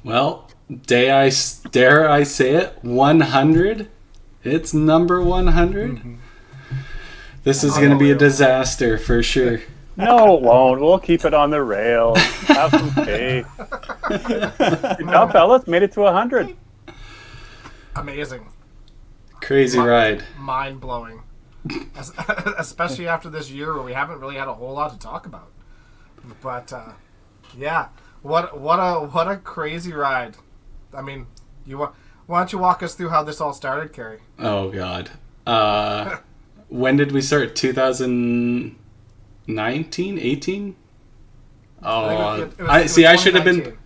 Well, dare I say it? 100. It's number 100. Mm-hmm. This is going to be a disaster for sure. No, it won't. We'll keep it on the rails. Have some faith. Good job, fellas. Made it to 100. Amazing. Crazy ride. Mind-blowing. Especially after this year where we haven't really had a whole lot to talk about. But, yeah. What a crazy ride. I mean, why don't you walk us through how this all started, Kerry? Oh, God. When did we start? 2019? 18? Oh, I should have been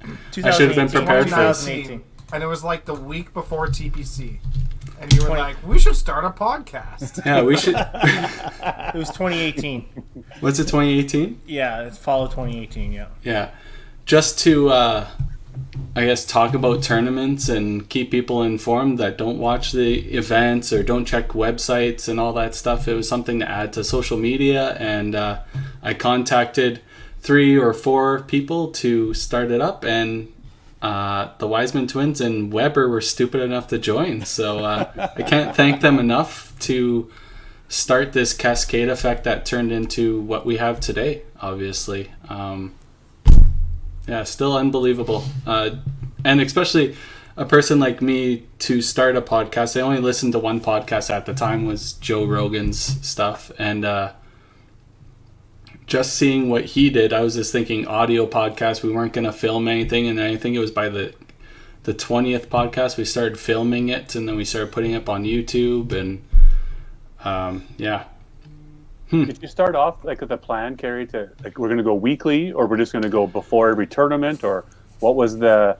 prepared for this. And it was like the week before TPC. And you were like, we should start a podcast. Yeah, we should. It was 2018. Was it 2018? Yeah, it's fall of 2018, yeah. Yeah. Just to, I guess, talk about tournaments and keep people informed that don't watch the events or don't check websites and all that stuff. It was something to add to social media. And I contacted 3 or 4 people to start it up. And the Wiseman twins and Weber were stupid enough to join. So I can't thank them enough to start this cascade effect that turned into what we have today, obviously. Yeah, still unbelievable. And especially a person like me to start a podcast. I only listened to one podcast at the time, was Joe Rogan's stuff. And just seeing what he did, I was just thinking audio podcast. We weren't going to film anything. And I think it was by the 20th podcast we started filming it. And then we started putting it up on YouTube. And yeah. Did you start off like with a plan, Kerry, to like we're going to go weekly, or we're just going to go before every tournament, or what was the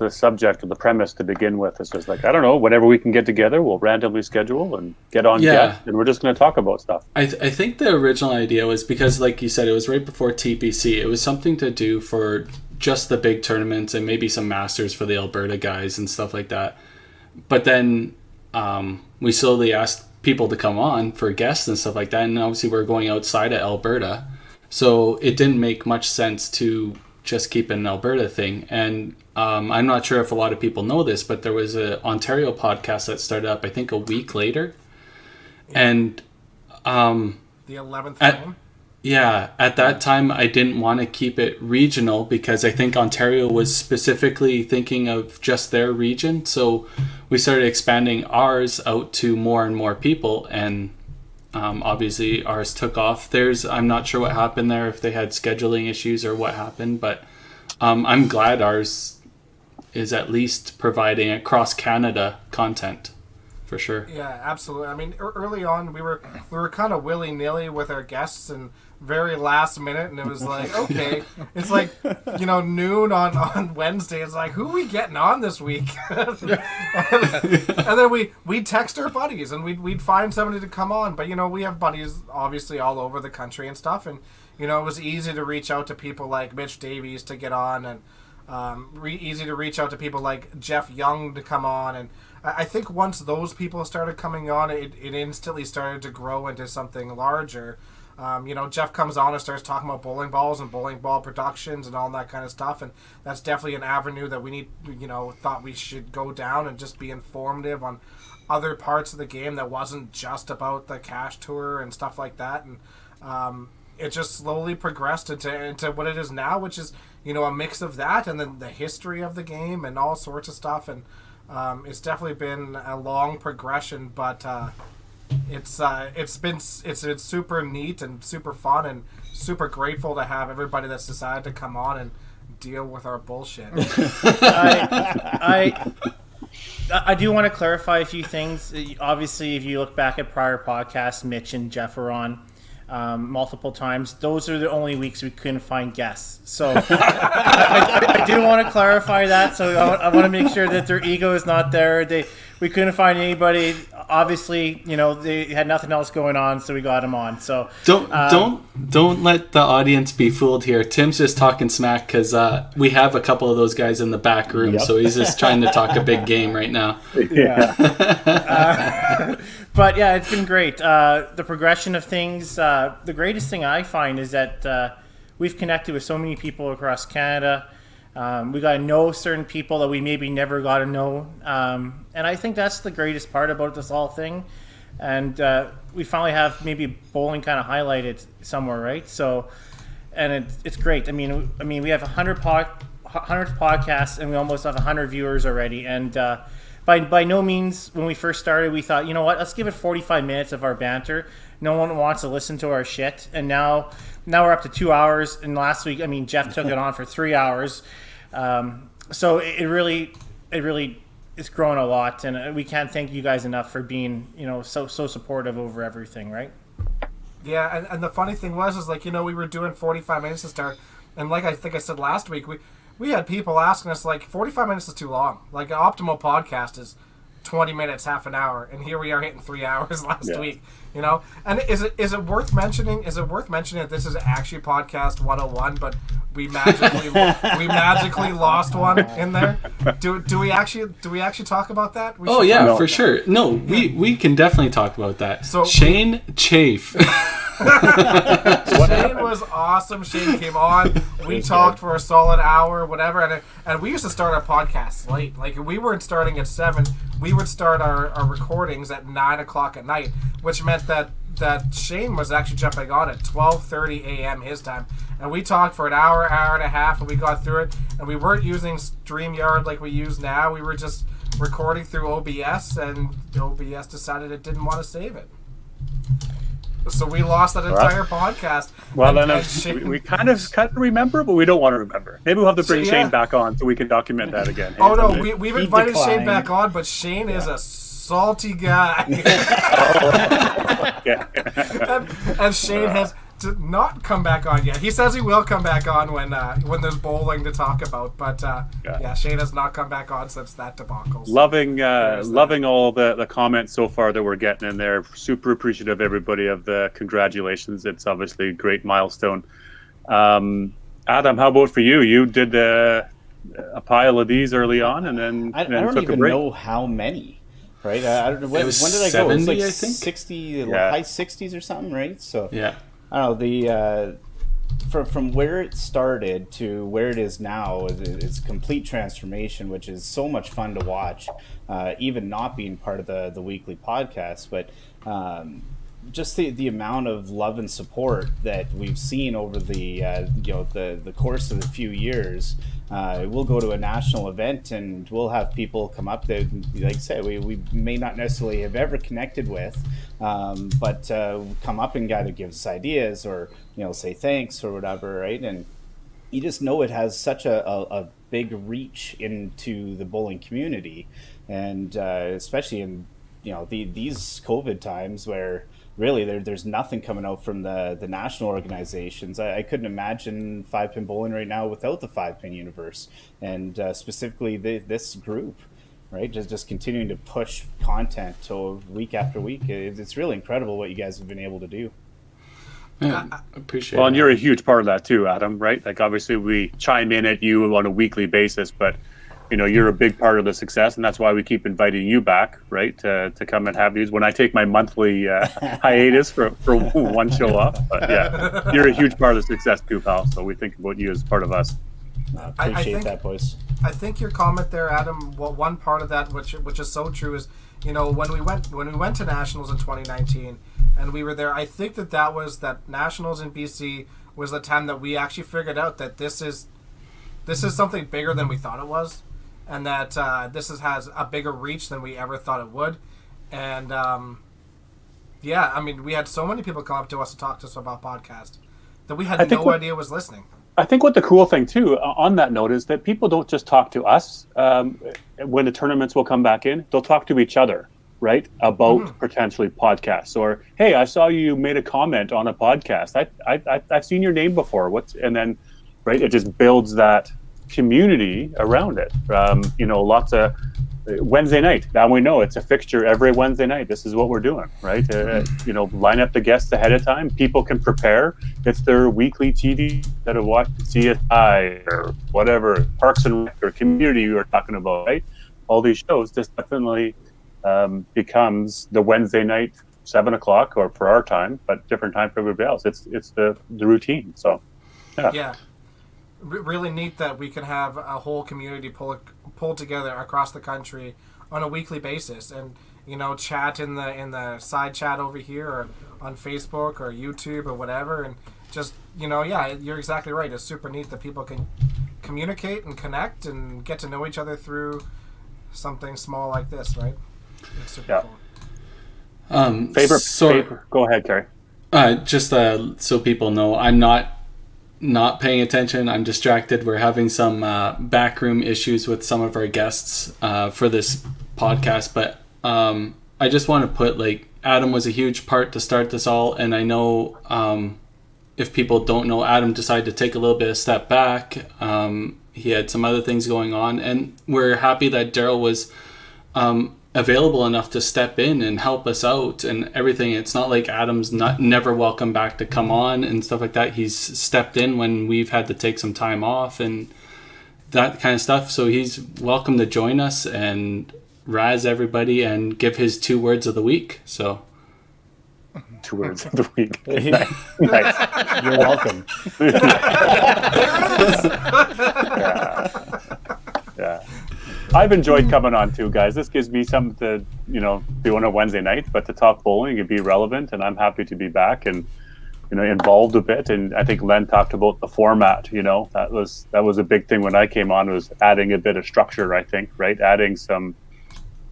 subject or the premise to begin with? It's just like, I don't know, whenever we can get together, we'll randomly schedule and get on guests, and we're just going to talk about stuff. I think the original idea was because, like you said, it was right before TPC. It was something to do for just the big tournaments and maybe some Masters for the Alberta guys and stuff like that. But then we slowly asked people to come on for guests and stuff like that, and obviously we're going outside of Alberta, so it didn't make much sense to just keep an Alberta thing. And I'm not sure if a lot of people know this, but there was a Ontario podcast that started up I think a week later, and the 11th time. Yeah, at that time I didn't want to keep it regional because I think Ontario was specifically thinking of just their region. So we started expanding ours out to more and more people, and obviously ours took off. I'm not sure what happened there, if they had scheduling issues or what happened, but I'm glad ours is at least providing across Canada content. For sure. Yeah, absolutely. I mean, early on, we were kind of willy-nilly with our guests and very last minute, and it was like, okay, it's like, noon on Wednesday. It's like, who are we getting on this week? and then we'd text our buddies, and we'd find somebody to come on. But, we have buddies, obviously, all over the country and stuff. And, it was easy to reach out to people like Mitch Davies to get on, and easy to reach out to people like Jeff Young to come on. And I think once those people started coming on, it instantly started to grow into something larger. Jeff comes on and starts talking about bowling balls and bowling ball productions and all that kind of stuff, and that's definitely an avenue that we thought we should go down and just be informative on other parts of the game that wasn't just about the cash tour and stuff like that. And it just slowly progressed into what it is now, which is a mix of that and then the history of the game and all sorts of stuff. And it's definitely been a long progression, but it's been super neat and super fun and super grateful to have everybody that's decided to come on and deal with our bullshit. I do want to clarify a few things. Obviously, if you look back at prior podcasts, Mitch and Jeff are on multiple times. Those are the only weeks we couldn't find guests. So I do want to clarify that. So I want to make sure that their ego is not there. We couldn't find anybody. Obviously, they had nothing else going on, so we got them on. So don't let the audience be fooled here. Tim's just talking smack because we have a couple of those guys in the back room, so he's just trying to talk a big game right now. Yeah. But yeah, it's been great. The progression of things. The greatest thing I find is that we've connected with so many people across Canada. We got to know certain people that we maybe never got to know. And I think that's the greatest part about this whole thing. And we finally have maybe bowling kind of highlighted somewhere, right? So, and it's great. I mean, we have 100 podcasts, and we almost have 100 viewers already. And by no means, when we first started, we thought, you know what, let's give it 45 minutes of our banter. No one wants to listen to our shit. And now we're up to 2 hours. And last week, I mean, Jeff took it on for 3 hours. So it really it's grown a lot, and we can't thank you guys enough for being, so supportive over everything, right? Yeah, and the funny thing was, is like, we were doing 45 minutes to start, and like I think I said last week, we had people asking us, like, 45 minutes is too long. Like, an optimal podcast is 20 minutes, half an hour, and here we are hitting 3 hours last week, And is it worth mentioning? Is it worth mentioning that this is actually podcast 101, but we magically lost one in there? Do we actually talk about that? For sure. No, we can definitely talk about that. So Shane Chafe. Shane was awesome. Shane came on. We talked for a solid hour, whatever, and we used to start our podcasts late. Like, we weren't starting at 7. We would start our recordings at 9 o'clock at night, which meant that Shane was actually jumping on at 12:30 a.m. his time, and we talked for an hour and a half, and we got through it. And we weren't using StreamYard like we use now. We were just recording through OBS, and OBS decided it didn't want to save it. So we lost that entire podcast. Well, we kind of remember, but we don't want to remember. Maybe we'll have to bring Shane back on so we can document that again. Oh, no, we've invited Shane back on, but Shane is a salty guy. and Shane has not come back on yet. He says he will come back on when there's bowling to talk about, but Shane has not come back on since that debacle. Loving all the comments so far that we're getting in there. Super appreciative, everybody, of the congratulations. It's obviously a great milestone. Adam, how about for you? You did a pile of these early on, and then I don't took even a break. know how many. Right, I don't know. When did I 70, go? It was like I think? 60, high 60s or something, right? So yeah. I don't know, from where it started to where it is now is complete transformation, which is so much fun to watch, even not being part of the weekly podcast. But just the amount of love and support that we've seen over the course of a few years. We'll go to a national event and we'll have people come up that, like I said, we may not necessarily have ever connected with, but come up and either give us ideas or say thanks or whatever, right? And you just know it has such a big reach into the bowling community, and especially in these COVID times where really there's nothing coming out from the national organizations. I couldn't imagine 5-pin bowling right now without the 5-pin universe, and specifically this group, right? Just continuing to push content week after week. It's really incredible what you guys have been able to do. Yeah, I appreciate it. Well, and you're a huge part of that too, Adam, right? Like, obviously we chime in at you on a weekly basis, but you're a big part of the success, and that's why we keep inviting you back, right? To come and have these. When I take my monthly hiatus for one show off, but yeah, you're a huge part of the success too, pal. So we think about you as part of us. Appreciate that, boys. I think your comment there, Adam. Well, one part of that, which is so true, is when we went to nationals in 2019, and we were there. I think that was nationals in BC was the time that we actually figured out that this is something bigger than we thought it was. And that has a bigger reach than we ever thought it would. And, we had so many people come up to us to talk to us about podcast that we had no idea was listening. I think what the cool thing, too, on that note, is that people don't just talk to us when the tournaments will come back in. They'll talk to each other, right, about potentially podcasts. Or, hey, I saw you made a comment on a podcast. I've seen your name before. And then, right, it just builds that community around it. Lots of Wednesday night. Now we know it's a fixture every Wednesday night. This is what we're doing, right? Line up the guests ahead of time. People can prepare. It's their weekly TV that have watched CSI or whatever, Parks and Rec or Community we were talking about, right? All these shows. This definitely becomes the Wednesday night 7 o'clock, or for our time, but different time for everybody else. It's the routine. So, Yeah. really neat that we can have a whole community pull together across the country on a weekly basis, and chat in the side chat over here or on Facebook or YouTube or whatever, and just you're exactly right. It's super neat that people can communicate and connect and get to know each other through something small like this, right? It's super cool. Favorite. Go ahead, Carrie. Just so people know, I'm not paying attention. I'm distracted. We're having some backroom issues with some of our guests for this podcast, but I just want to put, Adam was a huge part to start this all, and I know if people don't know, Adam decided to take a little bit of step back. He had some other things going on, and we're happy that Daryl was available enough to step in and help us out and everything. It's not like Adam's never welcome back to come on and stuff like that. He's stepped in when we've had to take some time off and that kind of stuff. So he's welcome to join us and razz everybody and give his 2 words of the week. So 2 words of the week. Nice. You're welcome. Yeah. I've enjoyed coming on too, guys. This gives me something to, do on a Wednesday night, but to talk bowling and be relevant, and I'm happy to be back and, involved a bit. And I think Len talked about the format, that was a big thing when I came on, was adding a bit of structure, I think, right? Adding some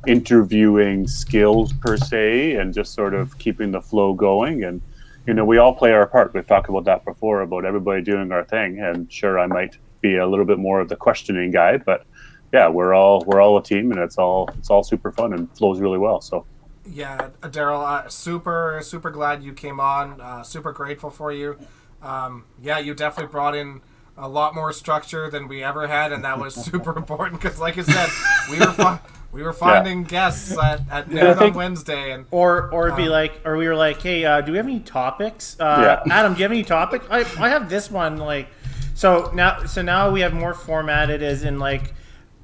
interviewing skills per se, and just sort of keeping the flow going. And we all play our part. We've talked about that before, about everybody doing our thing. And sure, I might be a little bit more of the questioning guy, but yeah, we're all a team, and it's all super fun and flows really well. So yeah, Daryl, super glad you came on. Super grateful for you. You definitely brought in a lot more structure than we ever had, and that was super important because, like I said, we were finding guests at noon on Wednesday, and or it'd be we were like, hey, do we have any topics? Adam, do you have any topics? I have this one. So now we have more formatted, as in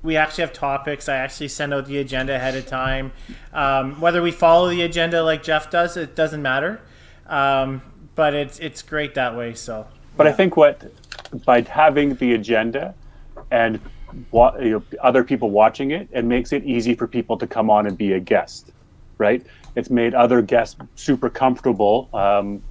we actually have topics. I actually send out the agenda ahead of time. Whether we follow the agenda like Jeff does, it doesn't matter. But it's great that way. So, but I think by having the agenda and other people watching it, it makes it easy for people to come on and be a guest, right? It's made other guests super comfortable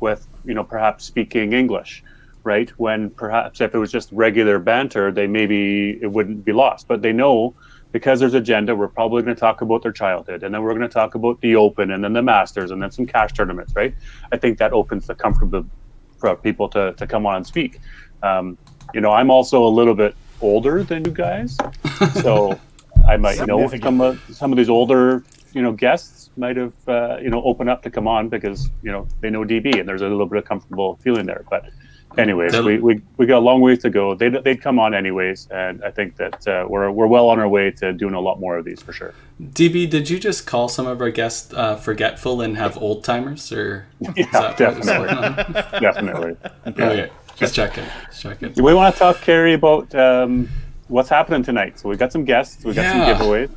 with perhaps speaking English. Right, when perhaps if it was just regular banter, it wouldn't be lost. But they know, because there's agenda, we're probably going to talk about their childhood, and then we're going to talk about the Open, and then the Masters, and then some cash tournaments. Right, I think that opens the comfortable for people to come on and speak. I'm also a little bit older than you guys, so I might some of these older guests might have open up to come on because they know DB, and there's a little bit of comfortable feeling there, but. Anyways, we got a long ways to go. They'd come on anyways, and I think that we're well on our way to doing a lot more of these for sure. DB, did you just call some of our guests forgetful and have old timers, or yeah, definitely. Okay, just checking. Do we want to talk, Carrie, about what's happening tonight? So we got some guests, we got some giveaways.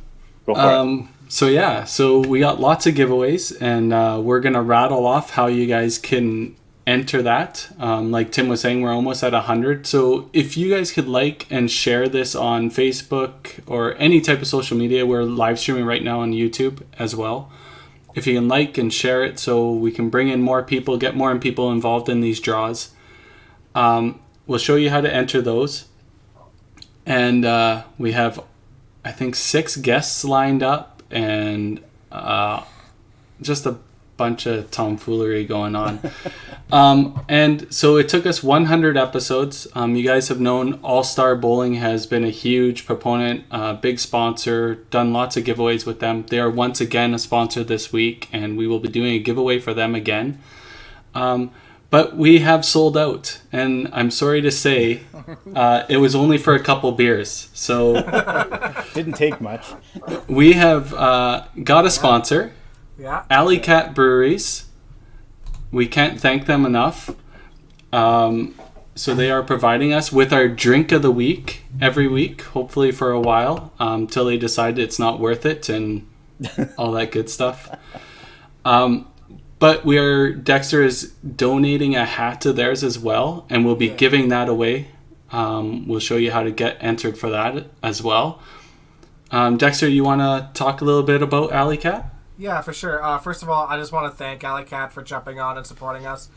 Go for it. So we got lots of giveaways, and we're gonna rattle off how you guys can enter that. Like Tim was saying, we're almost at 100. So if you guys could like and share this on Facebook or any type of social media, we're live streaming right now on YouTube as well. If you can like and share it so we can bring in more people, get more people involved in these draws. We'll show you how to enter those. And we have, I think, 6 guests lined up, and just a bunch of tomfoolery going on. And so it took us 100 episodes. You guys have known All-Star Bowling has been a huge proponent, big sponsor, done lots of giveaways with them. They are once again a sponsor this week, and we will be doing a giveaway for them again. But we have sold out, and I'm sorry to say it was only for a couple beers. So didn't take much. We have got a sponsor. Yeah. Alley Cat Breweries. We can't thank them enough. So they are providing us with our drink of the week every week, hopefully for a while, till they decide it's not worth it and all that good stuff. But Dexter is donating a hat to theirs as well, and we'll be giving that away We'll show you how to get entered for that as well. Dexter, you want to talk a little bit about Alley Cat? Yeah, for sure. First of all, I just want to thank Alley Cat for jumping on and supporting us.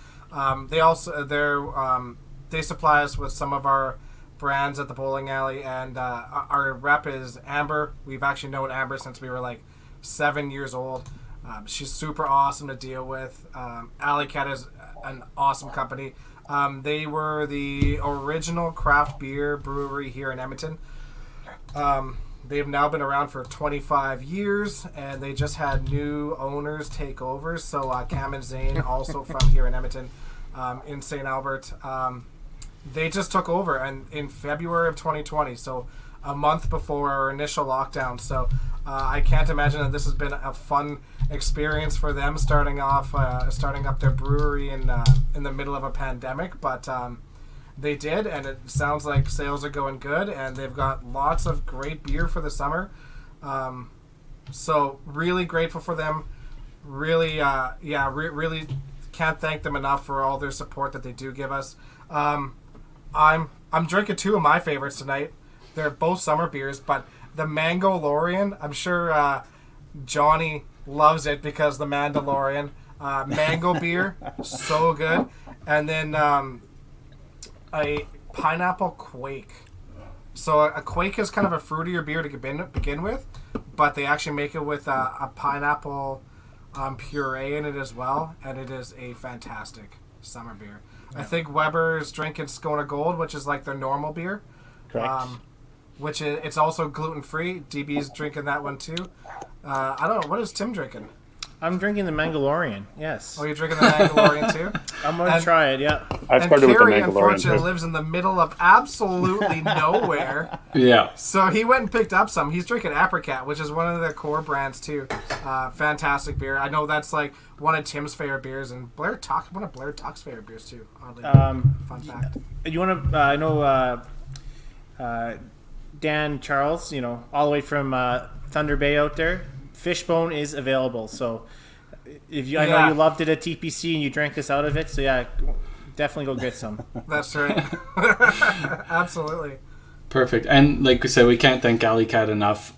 They supply us with some of our brands at the bowling alley, and our rep is Amber. We've actually known Amber since we were like 7 years old. She's super awesome to deal with. Alley Cat is an awesome company. They were the original craft beer brewery here in Edmonton. They've now been around for 25 years, and they just had new owners take over. So Cam and Zane, also from here in Edmonton, in St. Albert, they just took over and in February of 2020, so a month before our initial lockdown. So I can't imagine that this has been a fun experience for them starting up their brewery in the middle of a pandemic, but they did, and it sounds like sales are going good, and they've got lots of great beer for the summer. So really grateful for them. Really, really can't thank them enough for all their support that they do give us. I'm drinking two of my favorites tonight. They're both summer beers, but the Mandalorian, I'm sure Johnny loves it because the Mandalorian mango beer, so good, and then a pineapple Quake. So a Quake is kind of a fruitier beer to begin with, but they actually make it with a pineapple puree in it as well, and it is a fantastic summer beer. I think Weber's drinking Skona Gold, which is like their normal beer. Correct. It's also gluten free. DB's drinking that one too. I don't know, what is Tim drinking? I'm drinking the Mandalorian. Yes. Oh, you're drinking the Mandalorian too? I'm gonna try it. Yeah. I started with the Carrie, Mandalorian. unfortunately, lives in the middle of absolutely nowhere. Yeah. So he went and picked up some. He's drinking Apricot, which is one of the core brands too. Fantastic beer. I know that's like one of Tim's favorite beers, and one of Blair Tuck's favorite beers too. Oddly, fun fact. You want to? I know Dan Charles. All the way from Thunder Bay out there. Fishbone is available. So I know you loved it at TPC and you drank this out of it. So yeah, definitely go get some. That's right. Absolutely. Perfect. And like we said, we can't thank Alley Cat enough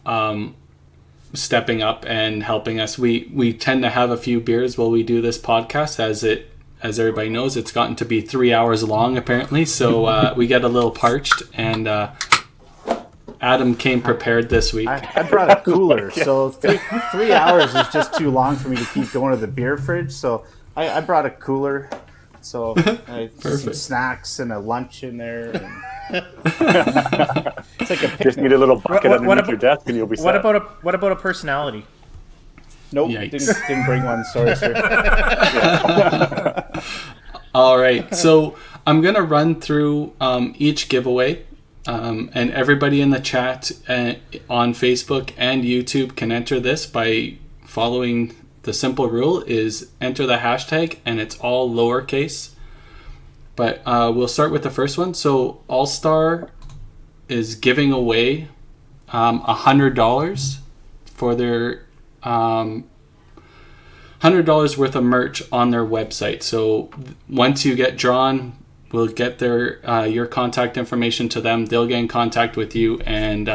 stepping up and helping us. We tend to have a few beers while we do this podcast, as everybody knows, it's gotten to be 3 hours long apparently. So we get a little parched, and Adam came prepared this week. I brought a cooler, so 3 hours is just too long for me to keep going to the beer fridge. So I brought a cooler, so some snacks and a lunch in there. And it's like a picnic. Just need a little bucket underneath your desk, and you'll be set. What about a personality? Nope, Yikes. didn't bring one. Sorry, sir. All right, so I'm gonna run through each giveaway. And everybody in the chat on Facebook and YouTube can enter this by following the simple rule is enter the hashtag, and it's all lowercase. But we'll start with the first one. So All Star is giving away $100 for their $100 worth of merch on their website. So once you get drawn, we'll get your contact information to them. They'll get in contact with you. And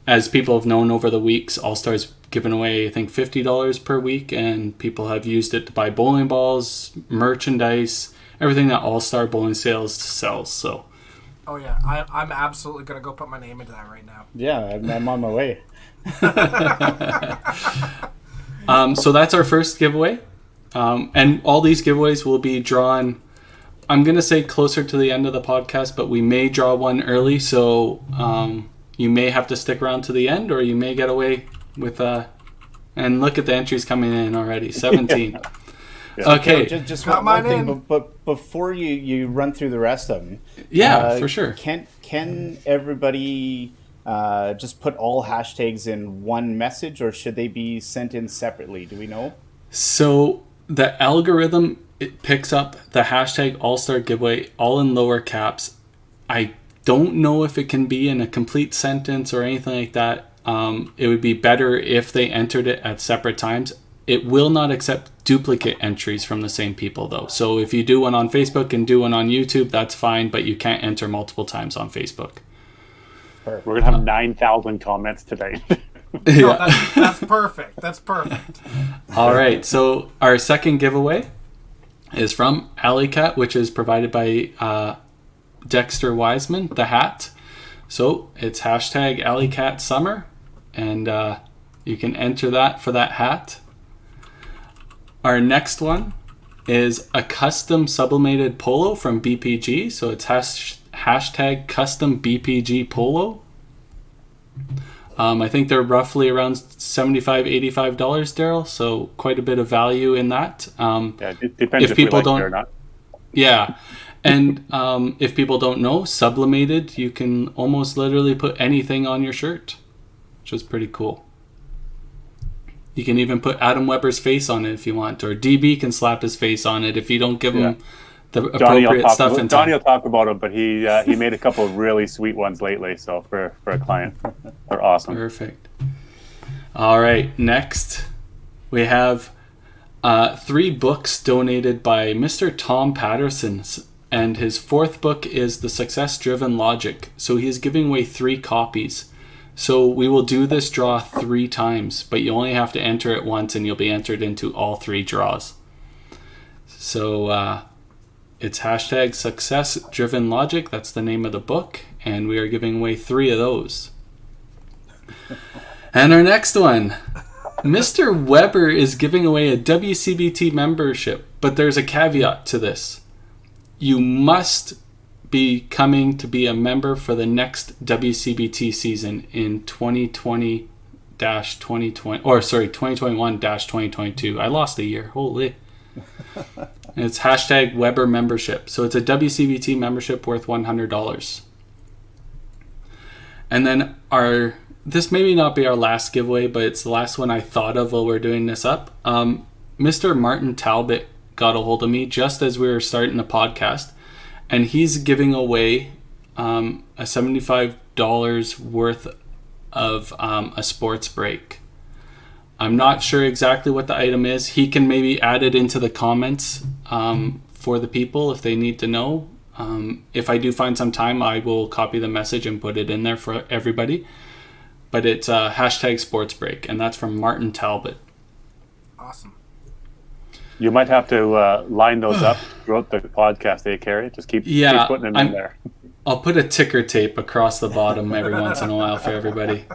as people have known over the weeks, All Star's given away, I think, $50 per week. And people have used it to buy bowling balls, merchandise, everything that All Star Bowling Sales sells. So. Oh, yeah. I'm absolutely going to go put my name into that right now. Yeah, I'm on my way. So that's our first giveaway. And all these giveaways will be drawn, I'm going to say closer to the end of the podcast, but we may draw one early, so you may have to stick around to the end, or you may get away with and look at the entries coming in already, 17. Yeah. Okay. Just one thing, but before you run through the rest of them. Yeah, for sure. Can everybody just put all hashtags in one message, or should they be sent in separately? Do we know? So the algorithm, it picks up the hashtag All-Star Giveaway all in lower caps. I don't know if it can be in a complete sentence or anything like that. It would be better if they entered it at separate times. It will not accept duplicate entries from the same people, though. So if you do one on Facebook and do one on YouTube, that's fine, but you can't enter multiple times on Facebook. We're going to have 9,000 comments today. No, that's perfect. That's perfect. All right. So our second giveaway is from Alley Cat, which is provided by Dexter Wiseman, the hat. So it's hashtag Alley Cat Summer, and you can enter that for that hat. Our next one is a custom sublimated polo from BPG. So it's hashtag custom BPG polo. I think they're roughly around $75, $85, Daryl. So quite a bit of value in that. Yeah, it depends if people don't, it or not. Yeah. And if people don't know, sublimated, you can almost literally put anything on your shirt, which is pretty cool. You can even put Adam Weber's face on it if you want, or DB can slap his face on it if you don't give him the appropriate stuff in time. Johnny will talk about it, but he made a couple of really sweet ones lately. So for a client, they're awesome. Perfect. All right, next we have 3 books donated by Mr. Tom Patterson, and his 4th book is The Success Driven Logic. So he's giving away 3 copies. So we will do this draw 3 times, but you only have to enter it once and you'll be entered into all 3 draws. So it's hashtag Success Driven Logic. That's the name of the book. And we are giving away 3 of those. And our next one, Mr. Weber is giving away a WCBT membership, but there's a caveat to this. You must be coming to be a member for the next WCBT season in 2021-2022. I lost a year. Holy. And it's hashtag Weber membership. So it's a WCBT membership worth $100. And then this may not be our last giveaway, but it's the last one I thought of while we're doing this up. Mr. Martin Talbot got a hold of me just as we were starting the podcast. And he's giving away a $75 worth of a sports break. I'm not sure exactly what the item is. He can maybe add it into the comments for the people if they need to know. If I do find some time, I will copy the message and put it in there for everybody. But it's hashtag sports break, and that's from Martin Talbot. Awesome. You might have to line those up throughout the podcast, Carrie? Just keep putting them in there. I'll put a ticker tape across the bottom every once in a while for everybody.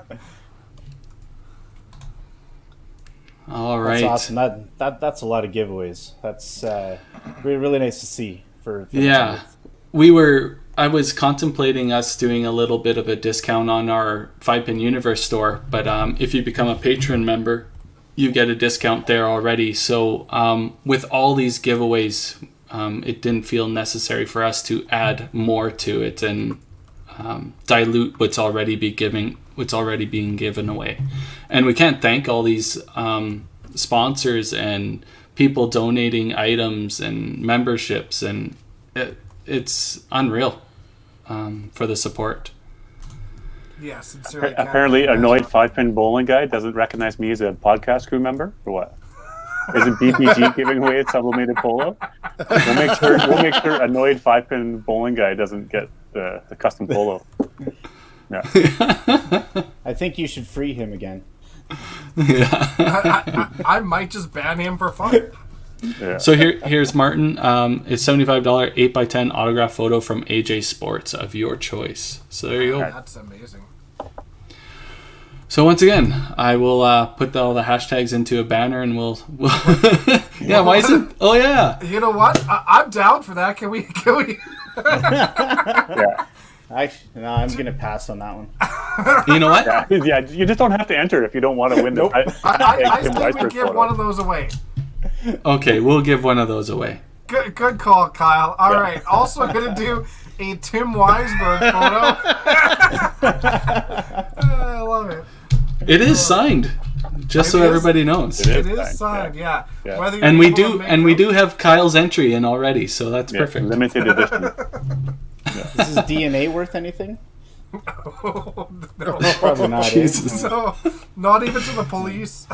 All right. That's awesome. That's a lot of giveaways. That's really nice to see. I was contemplating us doing a little bit of a discount on our 5-Pin Universe store, but if you become a patron member, you get a discount there already. So with all these giveaways, it didn't feel necessary for us to add more to it and dilute what's already being given away. And we can't thank all these sponsors and people donating items and memberships, and it's unreal for the support. Yeah, sincerely. Apparently, annoyed 5-Pin bowling guy doesn't recognize me as a podcast crew member, or what? Isn't BPG giving away a sublimated polo? We'll make sure annoyed 5-Pin bowling guy doesn't get the custom polo. Yeah. I think you should free him again. Yeah. I might just ban him for fun. Yeah. So here's Martin. It's $75 8x10 autograph photo from AJ Sports of your choice. So there you go. That's amazing. So once again, I will put all the hashtags into a banner, and we'll yeah. Why is it? Oh yeah. You know what? I'm down for that. Can we? Yeah. I'm gonna pass on that one. You know what? Yeah. You just don't have to enter if you don't want to win. Nope. I think we give one of those away. Okay, we'll give one of those away. Good call, Kyle. All right. Also going to do a Tim Weisberg photo. I love it. It is signed, just so everybody knows. It is signed, yeah. And we do have Kyle's entry in already, so that's perfect. Limited edition. Is his DNA worth anything? No. Probably not. Jesus. No, not even to the police.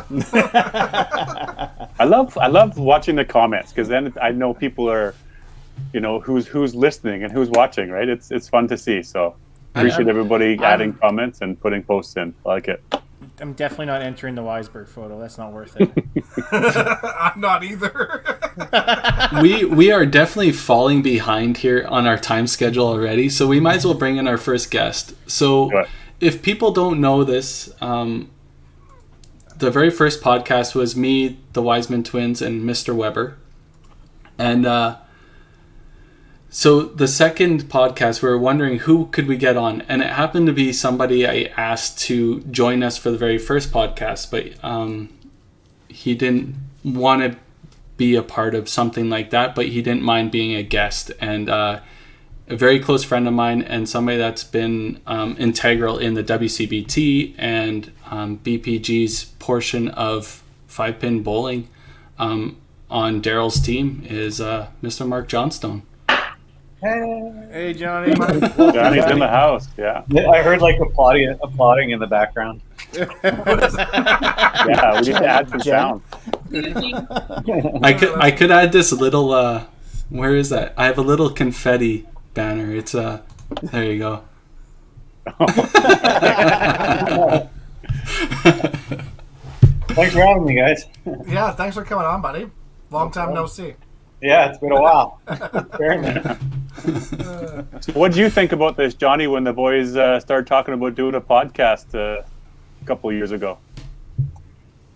I love watching the comments, because then I know people are, who's listening and who's watching, right? It's fun to see. So appreciate everybody adding comments and putting posts in. I like it. I'm definitely not entering the Weisberg photo. That's not worth it. I'm not either. We are definitely falling behind here on our time schedule already, so we might as well bring in our first guest. So Right. if people don't know this, the very first podcast was me, the Wiseman twins, and Mr. Weber. And so the second podcast, we were wondering who could we get on, and it happened to be somebody I asked to join us for the very first podcast, but he didn't want to be a part of something like that, but he didn't mind being a guest. And a very close friend of mine, and somebody that's been integral in the WCBT and BPG's portion of 5-pin bowling on Daryl's team is Mr. Mark Johnstone. Hey, Johnny. Johnny's in the house. Yeah. I heard like applauding in the background. Yeah, we need to add some sound. I could add this little where is that? I have a little confetti banner. It's there you go. Thanks for having me, guys. Yeah, thanks for coming on, buddy. Long time no see. Yeah, it's been a while. Very nice. So what do you think about this, Johnny, when the boys started talking about doing a podcast a couple of years ago?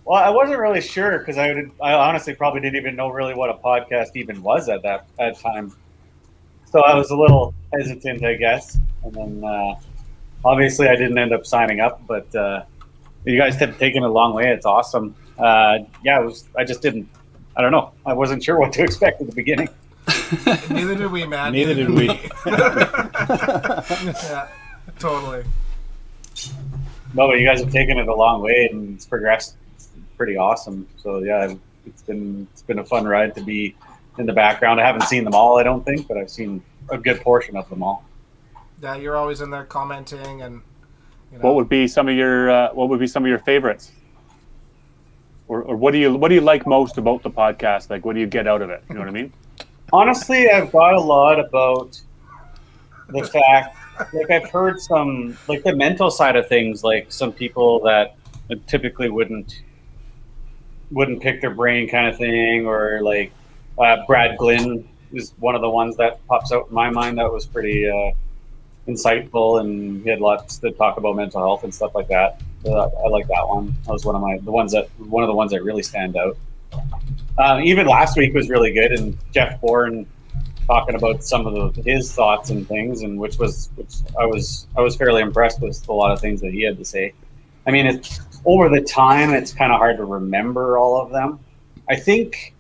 Well, I wasn't really sure because I honestly probably didn't even know really what a podcast even was at that time. So I was a little hesitant, I guess. And then obviously I didn't end up signing up, but you guys have taken it a long way. It's awesome. I just didn't. I don't know. I wasn't sure what to expect at the beginning. Neither did we, man. Neither did we. Yeah, totally. No, but you guys have taken it a long way and it's progressed pretty awesome. So yeah, it's been a fun ride to be in the background. I haven't seen them all, I don't think, but I've seen a good portion of them all. Yeah, you're always in there commenting, and What would be some of your favorites? Or what do you like most about the podcast? Like, what do you get out of it? You know what I mean? Honestly, I've got a lot about the fact, like I've heard some, like the mental side of things, like some people that typically wouldn't pick their brain kind of thing, or like Brad Glynn is one of the ones that pops out in my mind that was pretty insightful, and he had lots to talk about mental health and stuff like that. I like that one. That was one of the ones that really stand out. Even last week was really good, and Jeff Bourne talking about some of his thoughts and things, and which I was fairly impressed with a lot of things that he had to say. I mean, it's over the time, it's kind of hard to remember all of them. I think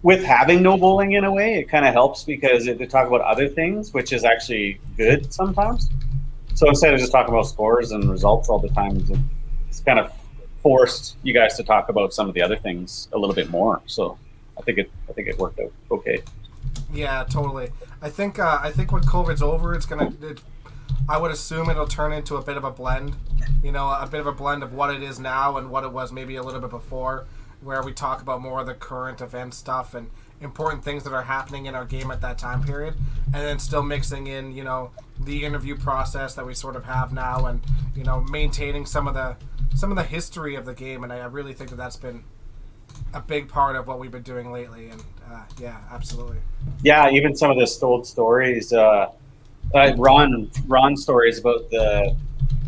with having no bowling in a way, it kind of helps because they talk about other things, which is actually good sometimes. So instead of just talking about scores and results all the time, it's kind of forced you guys to talk about some of the other things a little bit more. So I think it worked out okay. Yeah, totally. I think when COVID's over, I would assume it'll turn into a bit of a blend. A bit of a blend of what it is now and what it was maybe a little bit before, where we talk about more of the current event stuff and important things that are happening in our game at that time period, and then still mixing in, the interview process that we sort of have now, and maintaining some of the history of the game. And I really think that's been a big part of what we've been doing lately. And yeah, absolutely. Yeah, even some of the old stories. Ron's stories about the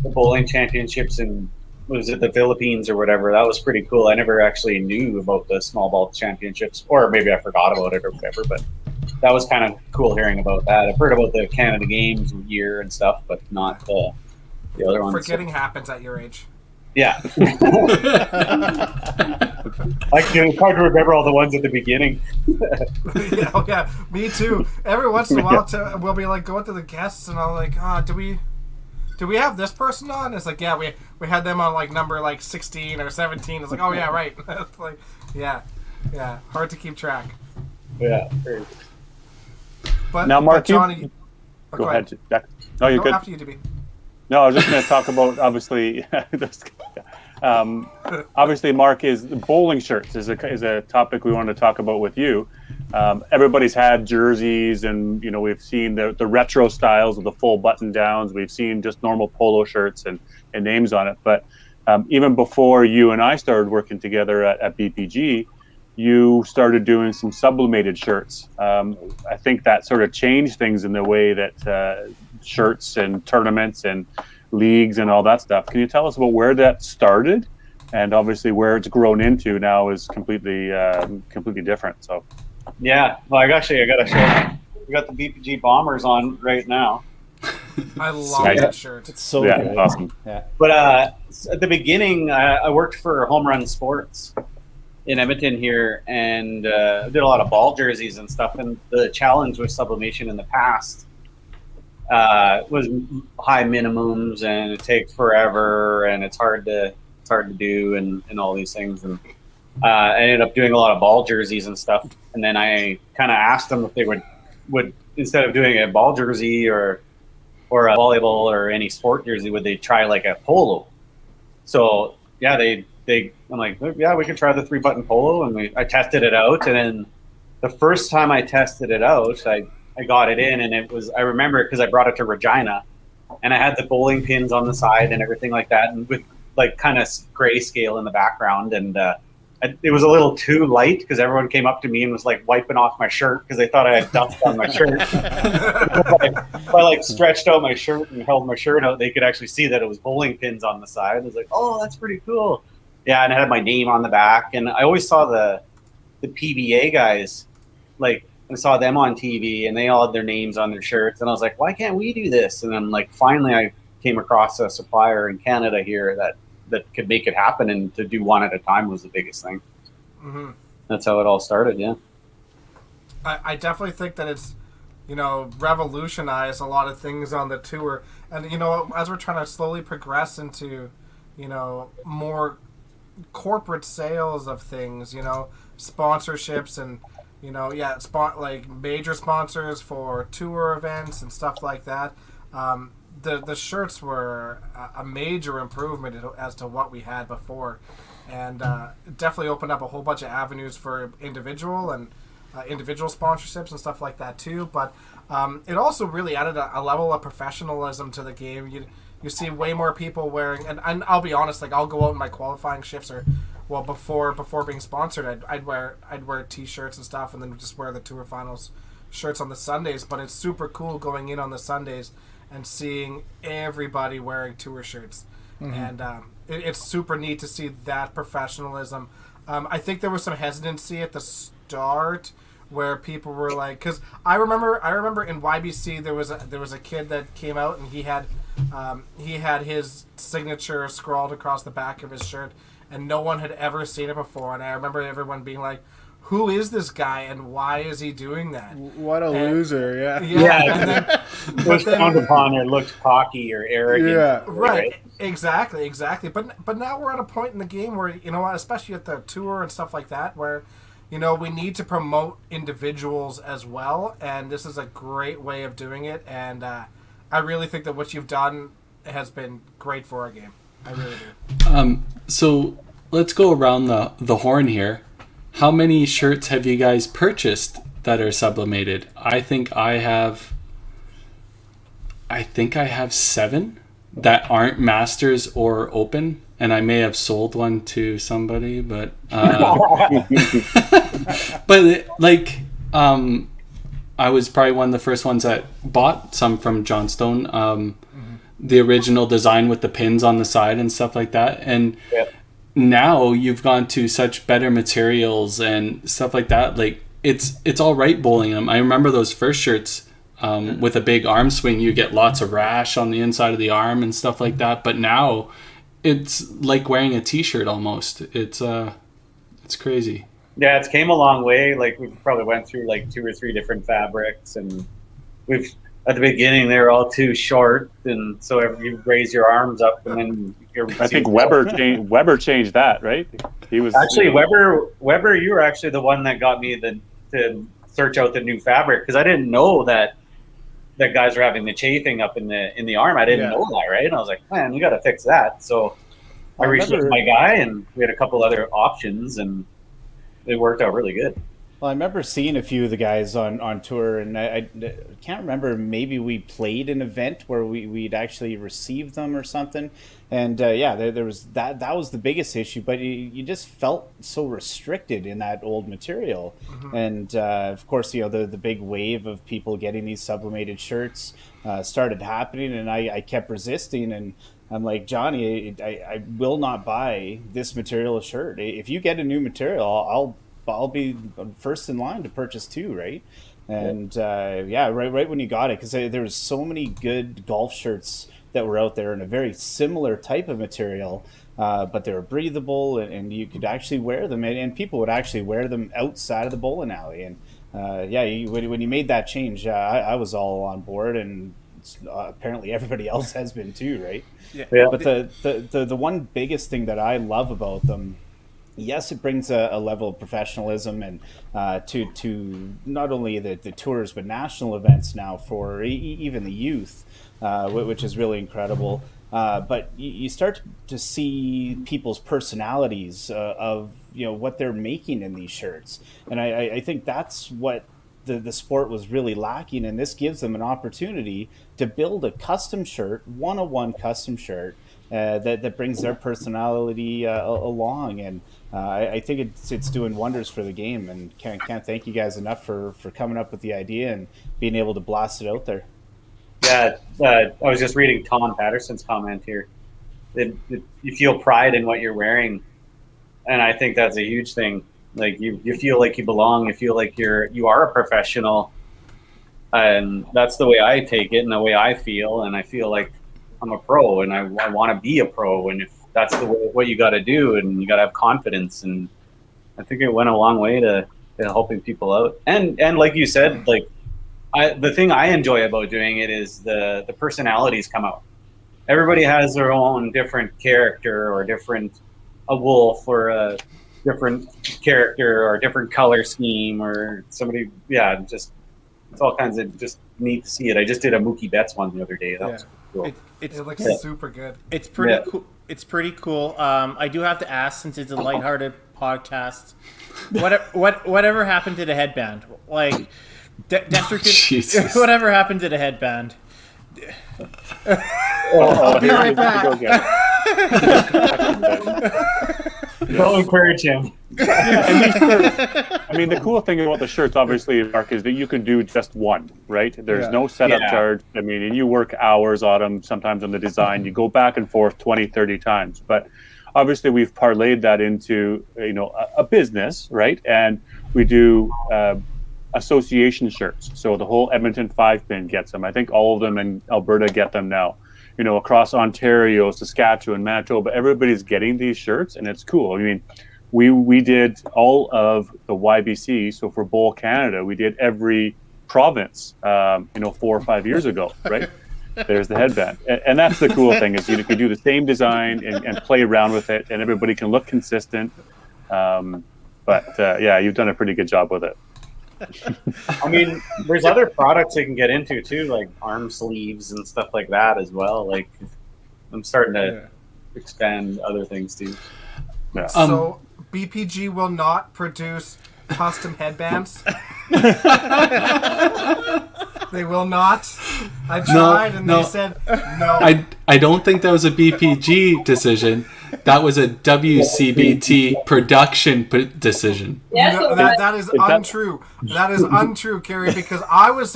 bowling championships in, was it the Philippines or whatever? That was pretty cool. I never actually knew about the small ball championships, or maybe I forgot about it or whatever, but that was kind of cool hearing about that. I've heard about the Canada Games year and stuff, but not the other ones. Forgetting happens at your age. Yeah. It's hard to remember all the ones at the beginning. Yeah, me too. Every once in a while, we'll be like going to the guests, and I'm like, do we have this person on? It's like, yeah, we had them on like number like 16 or 17. It's like, oh yeah, right. It's like, yeah, hard to keep track. Yeah. But now, Mark, Johnny, go ahead. No, you're good. After you, DB. No, I was just going to talk about obviously. Obviously, Mark, is the bowling shirts is a topic we wanted to talk about with you. Everybody's had jerseys, and we've seen the retro styles of the full button downs. We've seen just normal polo shirts and names on it. But even before you and I started working together at BPG, you started doing some sublimated shirts. I think that sort of changed things in the way that shirts and tournaments and leagues and all that stuff. Can you tell us about where that started, and obviously where it's grown into now is completely different? So, yeah. Well, I got to show you. We got the BPG Bombers on right now. I love that shirt. It's so yeah, good. awesome. Yeah. But at the beginning, I worked for Home Run Sports in Edmonton here, and did a lot of ball jerseys and stuff. And the challenge with sublimation in the past was high minimums, and it takes forever, and it's hard to do, and all these things. And I ended up doing a lot of ball jerseys and stuff. And then I kind of asked them if they would instead of doing a ball jersey or a volleyball or any sport jersey, would they try like a polo? So yeah, I'm like, yeah, we could try the 3-button polo, and I tested it out. And then the first time I tested it out, I got it in, and I remember it because I brought it to Regina, and I had the bowling pins on the side and everything like that, and with like kind of grayscale in the background. And it was a little too light because everyone came up to me and was like wiping off my shirt because they thought I had dust on my shirt. If I like stretched out my shirt and held my shirt out, they could actually see that it was bowling pins on the side. I was like, oh, that's pretty cool. Yeah, and it had my name on the back. And I always saw the PBA guys, like I saw them on TV, and they all had their names on their shirts. And I was like, why can't we do this? And then like finally I came across a supplier in Canada here that could make it happen, and to do one at a time was the biggest thing. Mm-hmm. That's how it all started, yeah. I definitely think that it's, revolutionized a lot of things on the tour. And, as we're trying to slowly progress into, more corporate sales of things, sponsorships and, like major sponsors for tour events and stuff like that. The shirts were a major improvement as to what we had before, and it definitely opened up a whole bunch of avenues for individual sponsorships and stuff like that too. But it also really added a level of professionalism to the game. You see way more people wearing, and I'll be honest, like I'll go out in my qualifying shifts before being sponsored, I'd wear t-shirts and stuff, and then just wear the Tour Finals shirts on the Sundays. But it's super cool going in on the Sundays and seeing everybody wearing tour shirts. Mm-hmm. And it's super neat to see that professionalism. I think there was some hesitancy at the start where people were like, because I remember in YBC there was a kid that came out, and he had his signature scrawled across the back of his shirt, and no one had ever seen it before. And I remember everyone being like, who is this guy and why is he doing that? What a loser, yeah. Yeah, it was frowned upon or looked cocky or arrogant. Yeah. Right, exactly. But now we're at a point in the game where, especially at the tour and stuff like that, where, we need to promote individuals as well, and this is a great way of doing it, and I really think that what you've done has been great for our game. I really do. So let's go around the horn here. How many shirts have you guys purchased that are sublimated? I think I have 7 that aren't Masters or Open, and I may have sold one to somebody, but I was probably one of the first ones that bought some from Johnstone. The original design with the pins on the side and stuff like that, and now you've gone to such better materials and stuff like that. Like it's all right bowling them. I remember those first shirts with a big arm swing. You get lots of rash on the inside of the arm and stuff like that. But now it's like wearing a t-shirt almost. It's crazy. Yeah, it's came a long way. Like we probably went through like 2 or 3 different fabrics, and at the beginning they were all too short, and so you raise your arms up, and then I think Weber changed that, right? He was actually Weber. You were actually the one that got me to search out the new fabric, because I didn't know that that guys were having the chafing up in the arm. I didn't know that, right? And I was like, man, we got to fix that. So I reached out to my guy, and we had a couple other options, and it worked out really good. Well, I remember seeing a few of the guys on tour, and I can't remember. Maybe we played an event where we'd actually received them or something. And there was that was the biggest issue. But you just felt so restricted in that old material. Mm-hmm. And of course, the big wave of people getting these sublimated shirts started happening, and I kept resisting. And I'm like, Johnny, I will not buy this material shirt. If you get a new material, I'll be first in line to purchase too, right? And right when you got it, because there was so many good golf shirts that were out there in a very similar type of material, but they were breathable and you could actually wear them, and people would actually wear them outside of the bowling alley. And when you made that change, I was all on board, and apparently everybody else has been too, right? Yeah. But the one biggest thing that I love about them, yes, it brings a level of professionalism and to not only the tours but national events now for even the youth, which is really incredible. But you start to see people's personalities of what they're making in these shirts, and I think that's what the sport was really lacking, and this gives them an opportunity to build a custom shirt, one-on-one custom shirt that brings their personality along. And I think it's doing wonders for the game, and can't thank you guys enough for coming up with the idea and being able to blast it out there. Yeah, I was just reading Tom Patterson's comment here. You feel pride in what you're wearing, and I think that's a huge thing. Like you feel like you belong. You feel like you are a professional, and that's the way I take it and the way I feel. And I feel like I'm a pro, and I want to be a pro. And if that's what you got to do, and you got to have confidence. And I think it went a long way to helping people out. And like you said, like the thing I enjoy about doing it is the personalities come out. Everybody has their own different character, or a wolf, or a different character, or a different color scheme, or somebody. Yeah, just it's all kinds of just neat to see it. I just did a Mookie Betts one the other day. That was cool. It looks super good. It's pretty cool. It's pretty cool. I do have to ask, since it's a lighthearted podcast, whatever happened to the headband? Like, Dexter, whatever happened to the headband? I'll be right back. Don't encourage him. I mean, the cool thing about the shirts, obviously, Mark, is that you can do just one, right? There's no setup charge. I mean, and you work hours on them, sometimes on the design. You go back and forth 20, 30 times. But obviously, we've parlayed that into, a business, right? And we do association shirts. So the whole Edmonton 5-pin gets them. I think all of them in Alberta get them now. Across Ontario, Saskatchewan, Manitoba, everybody's getting these shirts, and it's cool. I mean, we did all of the YBC, so for Bowl Canada, we did every province, 4 or 5 years ago, right? There's the headband. And that's the cool thing, is you can do the same design and play around with it, and everybody can look consistent. You've done a pretty good job with it. I mean, there's other products they can get into too, like arm sleeves and stuff like that as well. Like, I'm starting to expand other things too. Yeah. So BPG will not produce custom headbands. They will not. I tried, and they said no. I don't think that was a BPG decision. That was a WCBT production decision. No, that is untrue. That is untrue, Kerry, because I was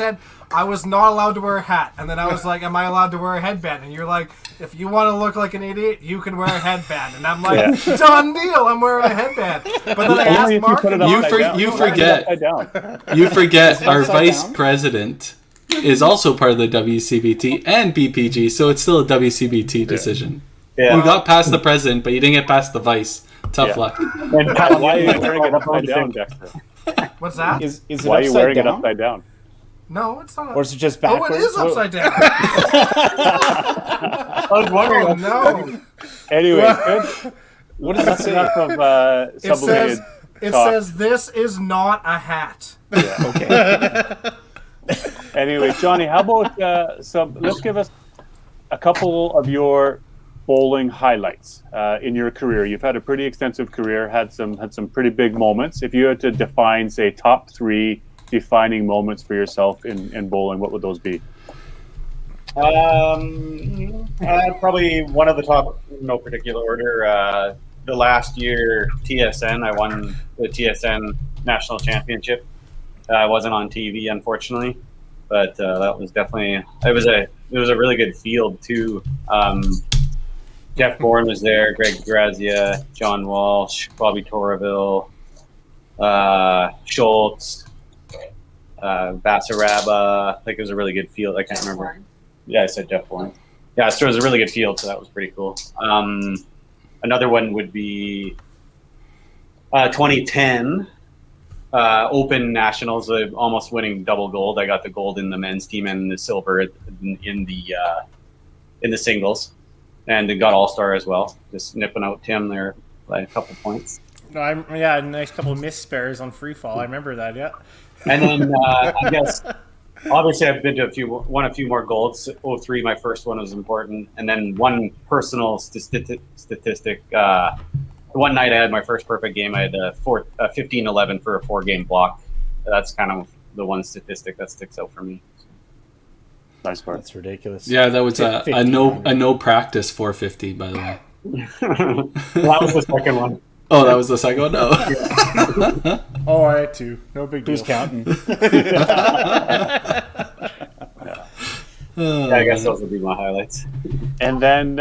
not allowed to wear a hat. And then I was like, am I allowed to wear a headband? And you're like, if you want to look like an idiot, you can wear a headband. And I'm like, done deal, I'm wearing a headband. But then I asked Mark, you forget our vice president is also part of the WCBT and BPG, so it's still a WCBT decision. Yeah. You got past the president, but you didn't get past the vice. Tough luck. And why are you wearing it upside down, Dexter? What's that? Is it why are you wearing down? it upside down? No, it's not. Or is it just backwards? Oh, it is upside down. I was wondering. Oh, no. Anyway, good. What does it say? Enough of sublimated It says, this is not a hat. Yeah. Okay. Anyway, Johnny, how about let's give us a couple of your bowling highlights in your career. You've had a pretty extensive career, had some pretty big moments. If you had to define, say, top 3 defining moments for yourself in bowling, what would those be? Probably one of the top, no particular order. The last year, TSN, I won the TSN National Championship. I wasn't on TV, unfortunately, but that was definitely it was a really good field too. Jeff Bourne was there, Greg Grazia, John Walsh, Bobby Torreville, Schultz, Basaraba. Like, it was a really good field. I can't remember. Yeah, I said Jeff Bourne. Yeah, so it was a really good field, so that was pretty cool. Another one would be 2010 Open Nationals, almost winning double gold. I got the gold in the men's team and the silver in the singles, and got all-star as well. Just nipping out Tim there by a couple points. No, a nice couple of missed spares on free fall. I remember that. Yeah. And then I guess obviously I've been to won a few more golds. 03, my first one was important, and then one personal statistic. One night I had my first perfect game. I had a 15-11 for a 4-game block. That's kind of the one statistic that sticks out for me. Nice part. That's ridiculous. Yeah, that was a no practice 450, by the way. That was the second one. Oh, that was the second one? No. Oh, I had 2. No big deal. Who's counting? Yeah, I guess those would be my highlights. And then,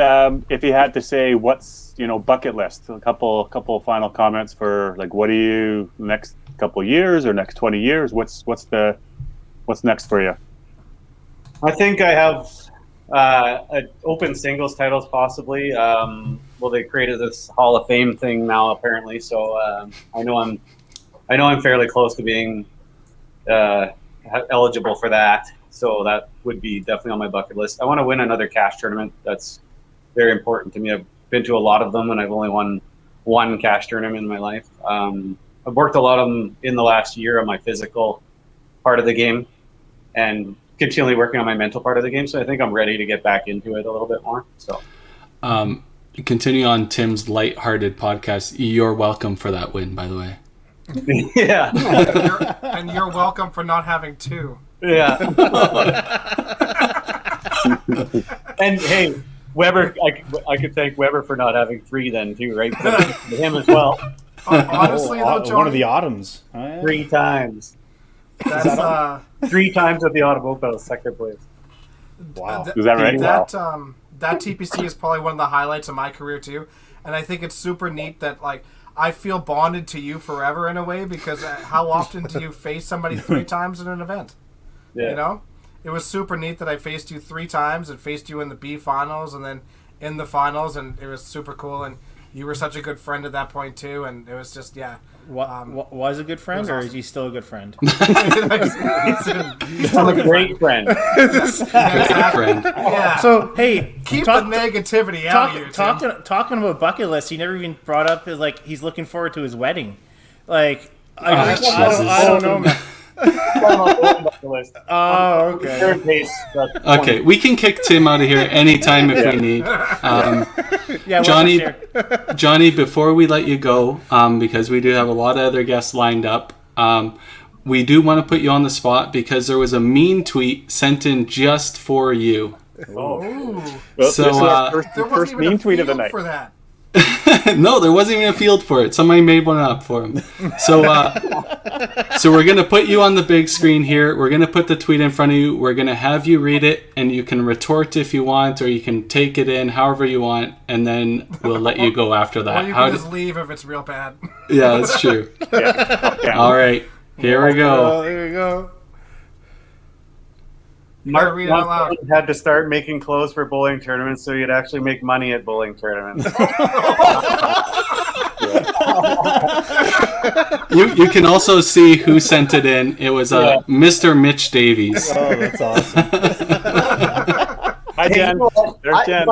if you had to say, what's bucket list? A couple final comments for, like, what do you next couple years or next 20 years? What's next for you? I think I have open singles titles possibly. Well, they created this Hall of Fame thing now apparently, so I know I'm fairly close to being eligible for that. So that would be definitely on my bucket list. I want to win another cash tournament. That's very important to me. I've been to a lot of them, and I've only won one cash tournament in my life. I've worked a lot of them in the last year on my physical part of the game, and continually working on my mental part of the game. So I think I'm ready to get back into it a little bit more. So, continue on Tim's lighthearted podcast. You're welcome for that win, by the way. Yeah, and you're welcome for not having 2. Yeah. And hey, Weber, I could thank Weber for not having 3 then too, right? Him as well. Honestly, though, Johnny, one of the autumns. 3 times. that's 3 times at the Autumn Opal, second place. Wow. Is that right? That TPC is probably one of the highlights of my career too, and I think it's super neat that, like, I feel bonded to you forever in a way, because how often do you face somebody 3 times in an event? Yeah. You know, it was super neat that I faced you 3 times and faced you in the B finals and then in the finals, and it was super cool. And you were such a good friend at that point too, and it was just Was a good friend, or is he still a good friend? he's I'm a great friend. yeah, Friend. yeah. So hey, Keep the negativity out of you. Tim. Talking about bucket list, he never even brought up like he's looking forward to his wedding. Like I don't know, man. Oh, okay. Third base. Okay, we can kick Tim out of here anytime if we need. Yeah, Johnny, before we let you go, because we do have a lot of other guests lined up, we do want to put you on the spot because there was a mean tweet sent in just for you. Oh. Ooh. So, this is our There wasn't first even mean a tweet of the field night. for that. No, there wasn't even a field for it. Somebody made one up for him. So we're going to put you on the big screen here. We're going to put the tweet in front of you. We're going to have you read it, and you can retort if you want, or you can take it in however you want, and then we'll let you go after that. Or you can just leave if it's real bad. Yeah, that's true. Yeah. All right, here we go. There you go. Mark, read it out loud. Had to start making clothes for bowling tournaments so you'd actually make money at bowling tournaments. You can also see who sent it in. It was Mr. Mitch Davies. Oh, that's awesome. Hi, Hi, Hey, Jen. you know what? There's Jen.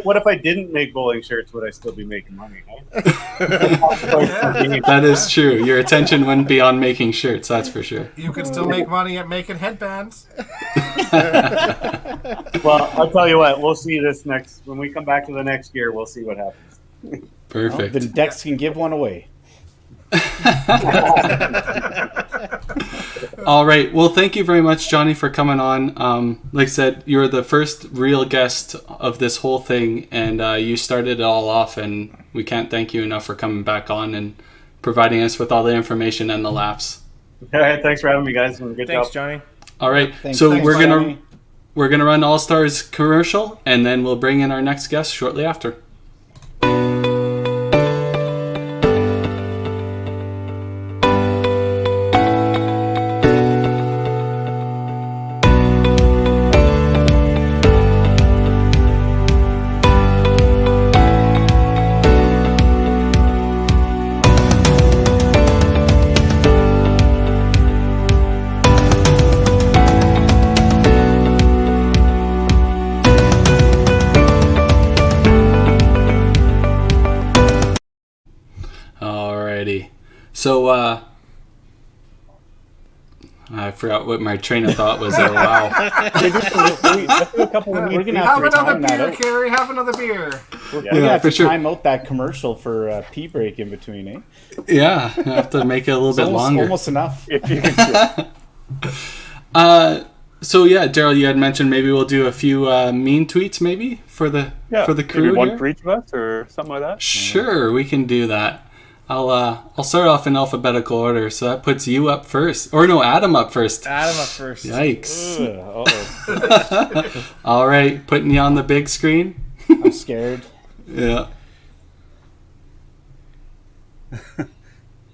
What if I didn't make bowling shirts? Would I still be making money? Huh? That is true. Your attention wouldn't be on making shirts, that's for sure. You could still make money at making headbands. Well, I'll tell you what. We'll see this next when we come back to the next year. We'll see what happens. Perfect. Then Dex can give one away. All right. Well, thank you very much, Johnny, for coming on. Like I said, you're the first real guest of this whole thing, and you started it all off, and we can't thank you enough for coming back on and providing us with all the information and the laughs. All right, thanks for having me, guys. Good Thanks, job. Johnny. All right. Thanks, We're Johnny. gonna run All Stars commercial, and then we'll bring in our next guest shortly after. Alrighty. So, I forgot what my train of thought was there. Wow. Let's do a couple of We're gonna Have have to another time that beer, out. Carrie. Have another beer. We're gonna Yeah, have for to sure. time out that commercial for pee break in between, eh? Yeah, I have to make it a little bit longer. Almost enough. if you can. So yeah, Daryl, you had mentioned maybe we'll do a few mean tweets maybe for the crew maybe one here? for each of us or something like that. Sure, we can do that. I'll start off in alphabetical order, so that puts you up first. Or no, Adam up first. Adam up first. Yikes. Uh-oh. All right, putting you on the big screen. I'm scared. Yeah.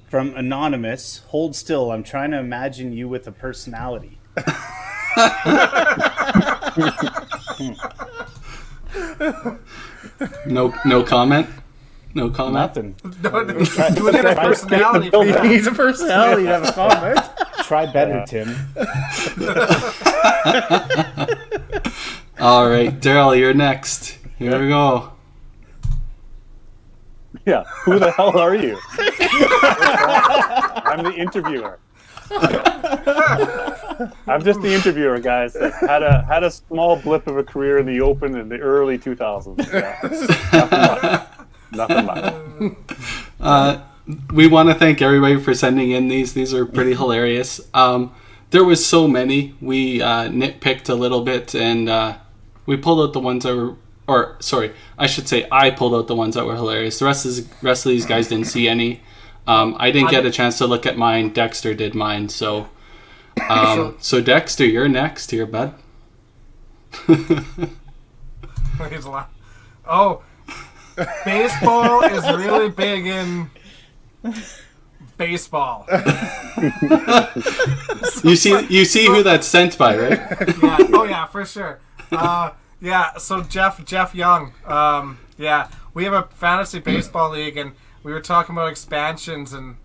From Anonymous, hold still. I'm trying to imagine you with a personality. No comment. No comment. Nothing. Do it in a personality. for He you. needs a personality to have a comment. Try better, Tim. All right, Daryl, you're next. Here we go. Yeah. Who the hell are you? I'm the interviewer. I'm just the interviewer, guys. Had a small blip of a career in the Open in the early 2000s. Yeah. Nothing much. We want to thank everybody for sending in these. These are pretty hilarious. There was so many. We nitpicked a little bit, and we pulled out the ones that were, or sorry, I should say I pulled out the ones that were hilarious. The rest of these guys didn't see any. I didn't get a chance to look at mine. Dexter did mine. So Dexter, you're next here, bud. He's a lot. Oh, baseball is really big in baseball. You see who that's sent by, right? Yeah. Oh yeah, for sure. Yeah. So Jeff Young. Yeah, we have a fantasy baseball league, and we were talking about expansions, and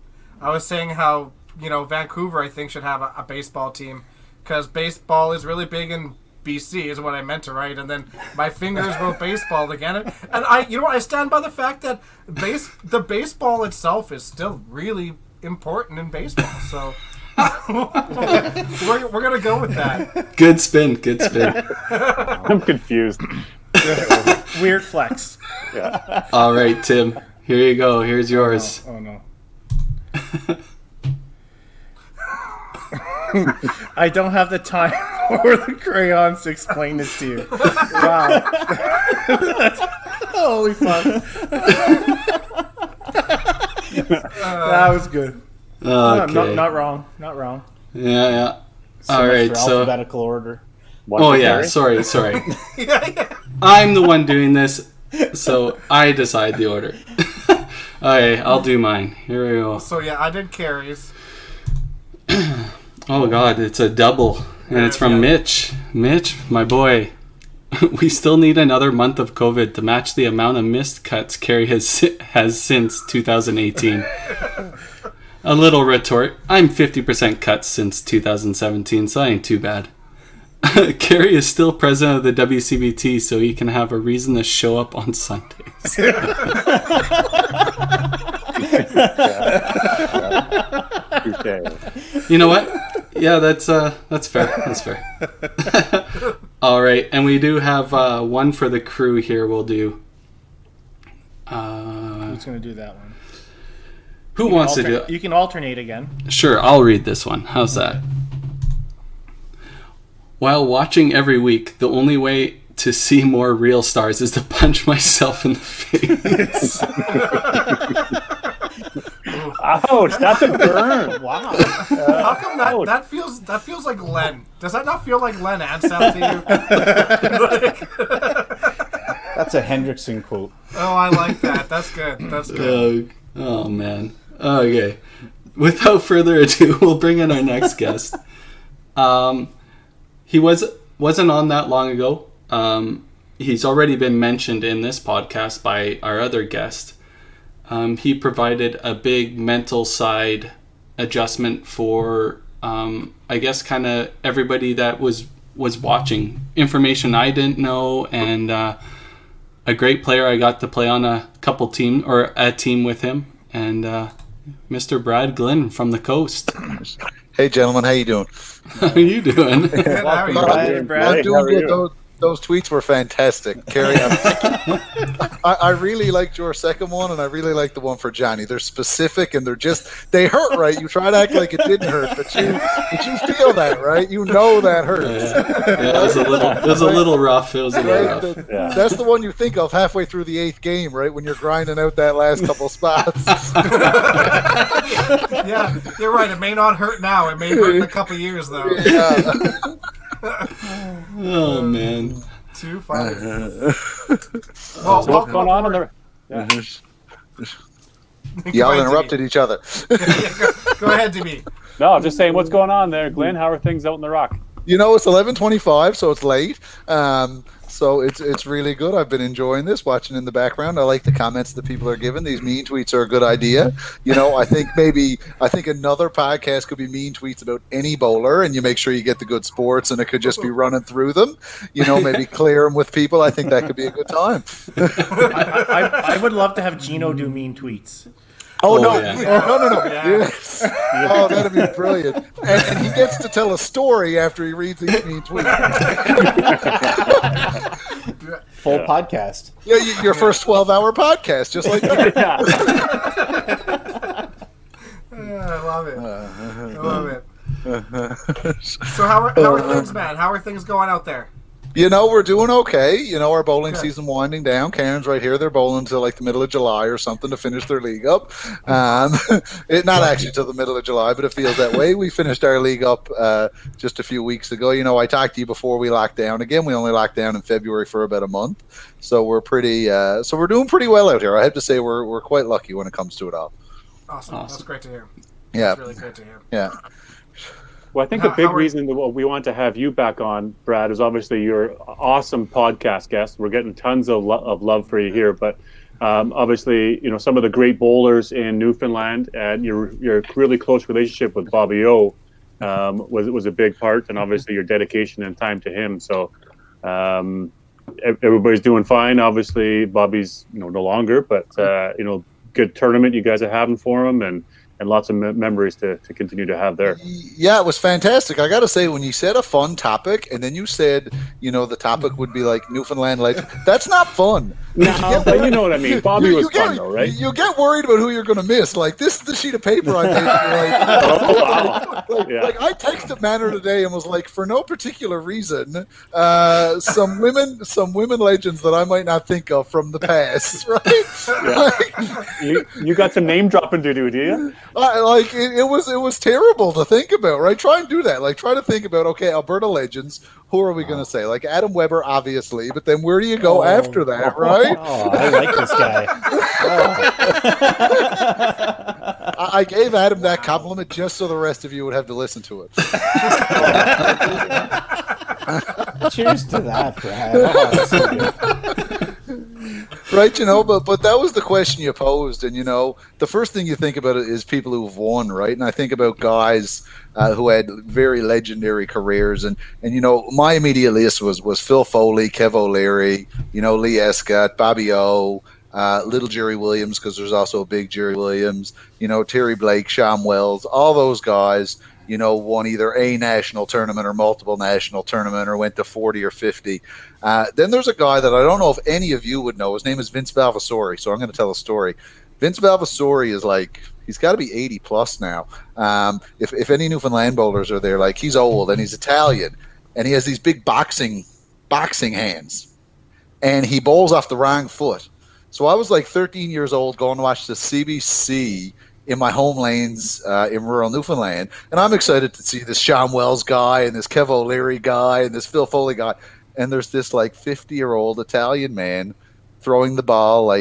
I was saying how Vancouver I think should have a baseball team because baseball is really big in BC is what I meant to write, and then my fingers wrote baseball again. And I stand by the fact that the baseball itself is still really important in baseball. So we're gonna go with that. Good spin. I'm confused. Weird flex. Yeah. All right, Tim. Here you go. Here's yours. Oh no. I don't have the time or the crayons to explain this to you. Wow. Holy fuck. That was good. Okay. Not wrong. Not wrong. Yeah. So All much right. for So. alphabetical order. One Oh for yeah. Terry? Sorry. Yeah. I'm the one doing this, so I decide the order. Okay, I'll do mine. Here we go. So yeah, I did carries. Oh God, it's a double, and it's from Mitch. Mitch, my boy. We still need another month of COVID to match the amount of missed cuts Carrie has since 2018. A little retort. I'm 50% cuts since 2017, so I ain't too bad. Kerry is still president of the WCBT, so he can have a reason to show up on Sundays. You know what? Yeah, that's fair. That's fair. All right, and we do have one for the crew here. We'll do. Who's going to do that one? Who wants to do it? You can alternate again. Sure, I'll read this one. How's that? While watching every week, the only way to see more real stars is to punch myself in the face. Ouch! That's a burn. Wow. How come that feels like Len? Does that not feel like Len Ansell to you? That's a Hendrickson quote. Oh, I like that. That's good. That's good. Oh man. Okay. Without further ado, we'll bring in our next guest. He wasn't on that long ago. He's already been mentioned in this podcast by our other guest. He provided a big mental side adjustment for, I guess, kind of everybody that was watching. Information I didn't know, and a great player. I got to play on a team with him, and Mr. Brad Glynn from the coast. Hey, gentlemen, how you doing? How are you doing? How are you? I'm doing good. Those tweets were fantastic. Carrie, I really liked your second one, and I really liked the one for Johnny. They're specific, and they hurt, right? You try to act like it didn't hurt, but you feel that, right? You know that hurts. Yeah, it was a little rough. It was a little rough. That's the one you think of halfway through the 8th game, right? When you're grinding out that last couple spots. Yeah, you're right. It may not hurt now. It may hurt in a couple years, though. Yeah. Oh man. Too funny. What's going on in the? Yeah. Y'all interrupted each other. Go ahead, DB. No, I'm just saying, what's going on there, Glenn? How are things out in the Rock? You know, it's 11:25, so it's late. So it's really good. I've been enjoying this, watching in the background. I like the comments that people are giving. These mean tweets are a good idea. You know, I think another podcast could be mean tweets about any bowler, and you make sure you get the good sports, and it could just be running through them. You know, maybe clear them with people. I think that could be a good time. I would love to have Gino do mean tweets. Oh, no. yeah. No. Yeah. Yes. Oh, that'd be brilliant. And he gets to tell a story after he reads these mean tweets. Full podcast. Yeah, your first 12-hour podcast, just like that. I love it. I love it. So how are things, man? How are things going out there? You know, we're doing okay. You know, our bowling season winding down. Karen's right here. They're bowling until like the middle of July or something to finish their league up. Not actually till the middle of July, but it feels that way. We finished our league up just a few weeks ago. You know, I talked to you before we locked down again. We only locked down in February for about a month. So we're we're doing pretty well out here. I have to say we're quite lucky when it comes to it all. Awesome. That's great to hear. Yeah. That's really great to hear. Yeah. Well, I think a big reason that we want to have you back on, Brad, is obviously your awesome podcast guest. We're getting tons of love for you here, but obviously, you know, some of the great bowlers in Newfoundland, and your really close relationship with Bobby O was a big part, and obviously your dedication and time to him. So everybody's doing fine. Obviously, Bobby's no longer, but you know, good tournament you guys are having for him, and lots of memories to continue to have there. Yeah, it was fantastic. I got to say, when you said a fun topic, and then you said, you know, the topic would be like Newfoundland legend, that's not fun. No, but you know what I mean. Bobby was fun, though, right? You get worried about who you're going to miss. Like, this is the sheet of paper I made. Like, I texted Manor today and was like, for no particular reason, some women legends that I might not think of from the past, right? Yeah. You got some name dropping to do you? It was terrible to think about, right? Try and do that. Like, try to think about, okay, Alberta legends. Who are we going to say? Like Adam Weber, obviously, but then where do you go after that, right? Oh, I like this guy. Oh. I gave Adam that compliment just so the rest of you would have to listen to it. Cheers to that, Brad. Oh, that's so good. Right, but that was the question you posed, and the first thing you think about is people who've won, right? And I think about guys who had very legendary careers, and my immediate list was Phil Foley, Kev O'Leary, Lee Escott, Bobby O, little Jerry Williams, because there's also a big Jerry Williams, Terry Blake, Sean Wells, all those guys. Won either a national tournament or multiple national tournament, or went to 40 or 50. Then there's a guy that I don't know if any of you would know. His name is Vince Valvasori, so I'm going to tell a story. Vince Valvasori is he's got to be 80 plus now. If any Newfoundland bowlers are there, he's old and he's Italian, and he has these big boxing hands, and he bowls off the wrong foot. So I was 13 years old going to watch the CBC in my home lanes in rural Newfoundland, and I'm excited to see this Sean Wells guy and this Kev O'Leary guy and this Phil Foley guy, and there's this 50-year-old Italian man throwing the ball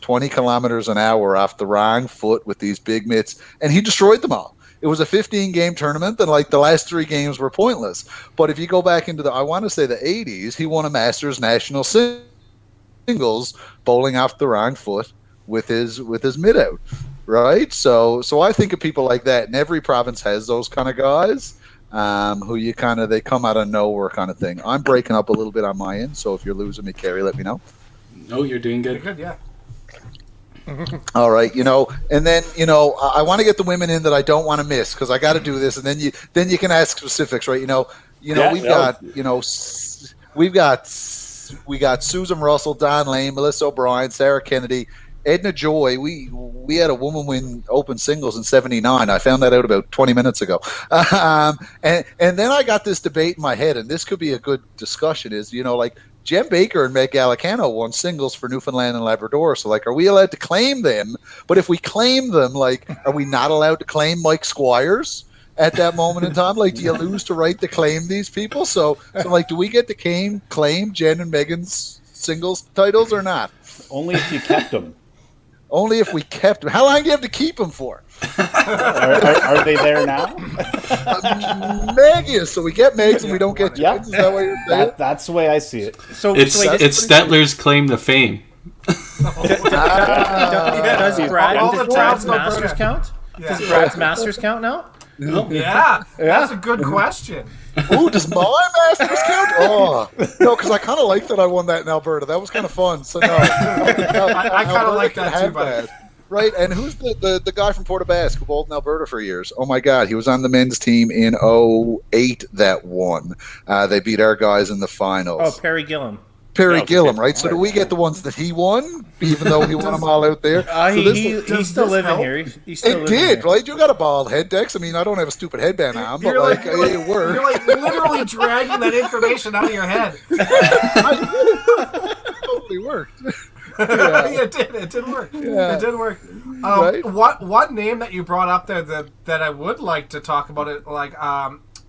20 kilometers an hour off the wrong foot with these big mitts, and he destroyed them all. It was a 15-game tournament, and the last 3 games were pointless. But if you go back into I want to say the 80s, he won a Masters national singles bowling off the wrong foot with his mitt out. Right, so I think of people like that, and every province has those kind of guys who they come out of nowhere kind of thing. I'm breaking up a little bit on my end, so if you're losing me, Kerry, let me know. No, you're doing good. You're good, yeah. All right, and then I want to get the women in that I don't want to miss, because I got to do this, and then you can ask specifics, right? We've got Susan Russell, Don Lane, Melissa O'Brien, Sarah Kennedy, Edna Joy. We had a woman win open singles in '79. I found that out about 20 minutes ago. And then I got this debate in my head, and this could be a good discussion, is, Jem Baker and Meg Gallicano won singles for Newfoundland and Labrador. So, are we allowed to claim them? But if we claim them, are we not allowed to claim Mike Squires at that moment in time? Do you lose the right to claim these people? So do we get to claim Jen and Megan's singles titles or not? Only if you kept them. Only if we kept them. How long do you have to keep them for? Are they there now? Meg is. So we get Megs and we don't get Jens. Is that what you're saying? That's the way I see it. So it's Stetler's claim to fame. Does Brad's Masters count? Yeah. Does Brad's Masters count now? Yeah, that's a good question. Oh, does my Masters count? Oh, no, because I kind of like that I won that in Alberta. That was kind of fun. So no, I kind of like that too, buddy. Right, and who's the guy from Port aux Basques who bowled in Alberta for years? Oh my God, he was on the men's team in '08 that won. They beat our guys in the finals. Oh, Perry Gillum. Perry Gillum, right? So do we get the ones that he won, even though he won them all out there? He's still living here. He's still living here. Right? You got a bald head, Dex. I mean, I don't have a stupid headband on, but it worked. You're literally dragging that information out of your head. It totally worked. Yeah. It did work. Yeah. It did work. Right? What name that you brought up there that I would like to talk about it,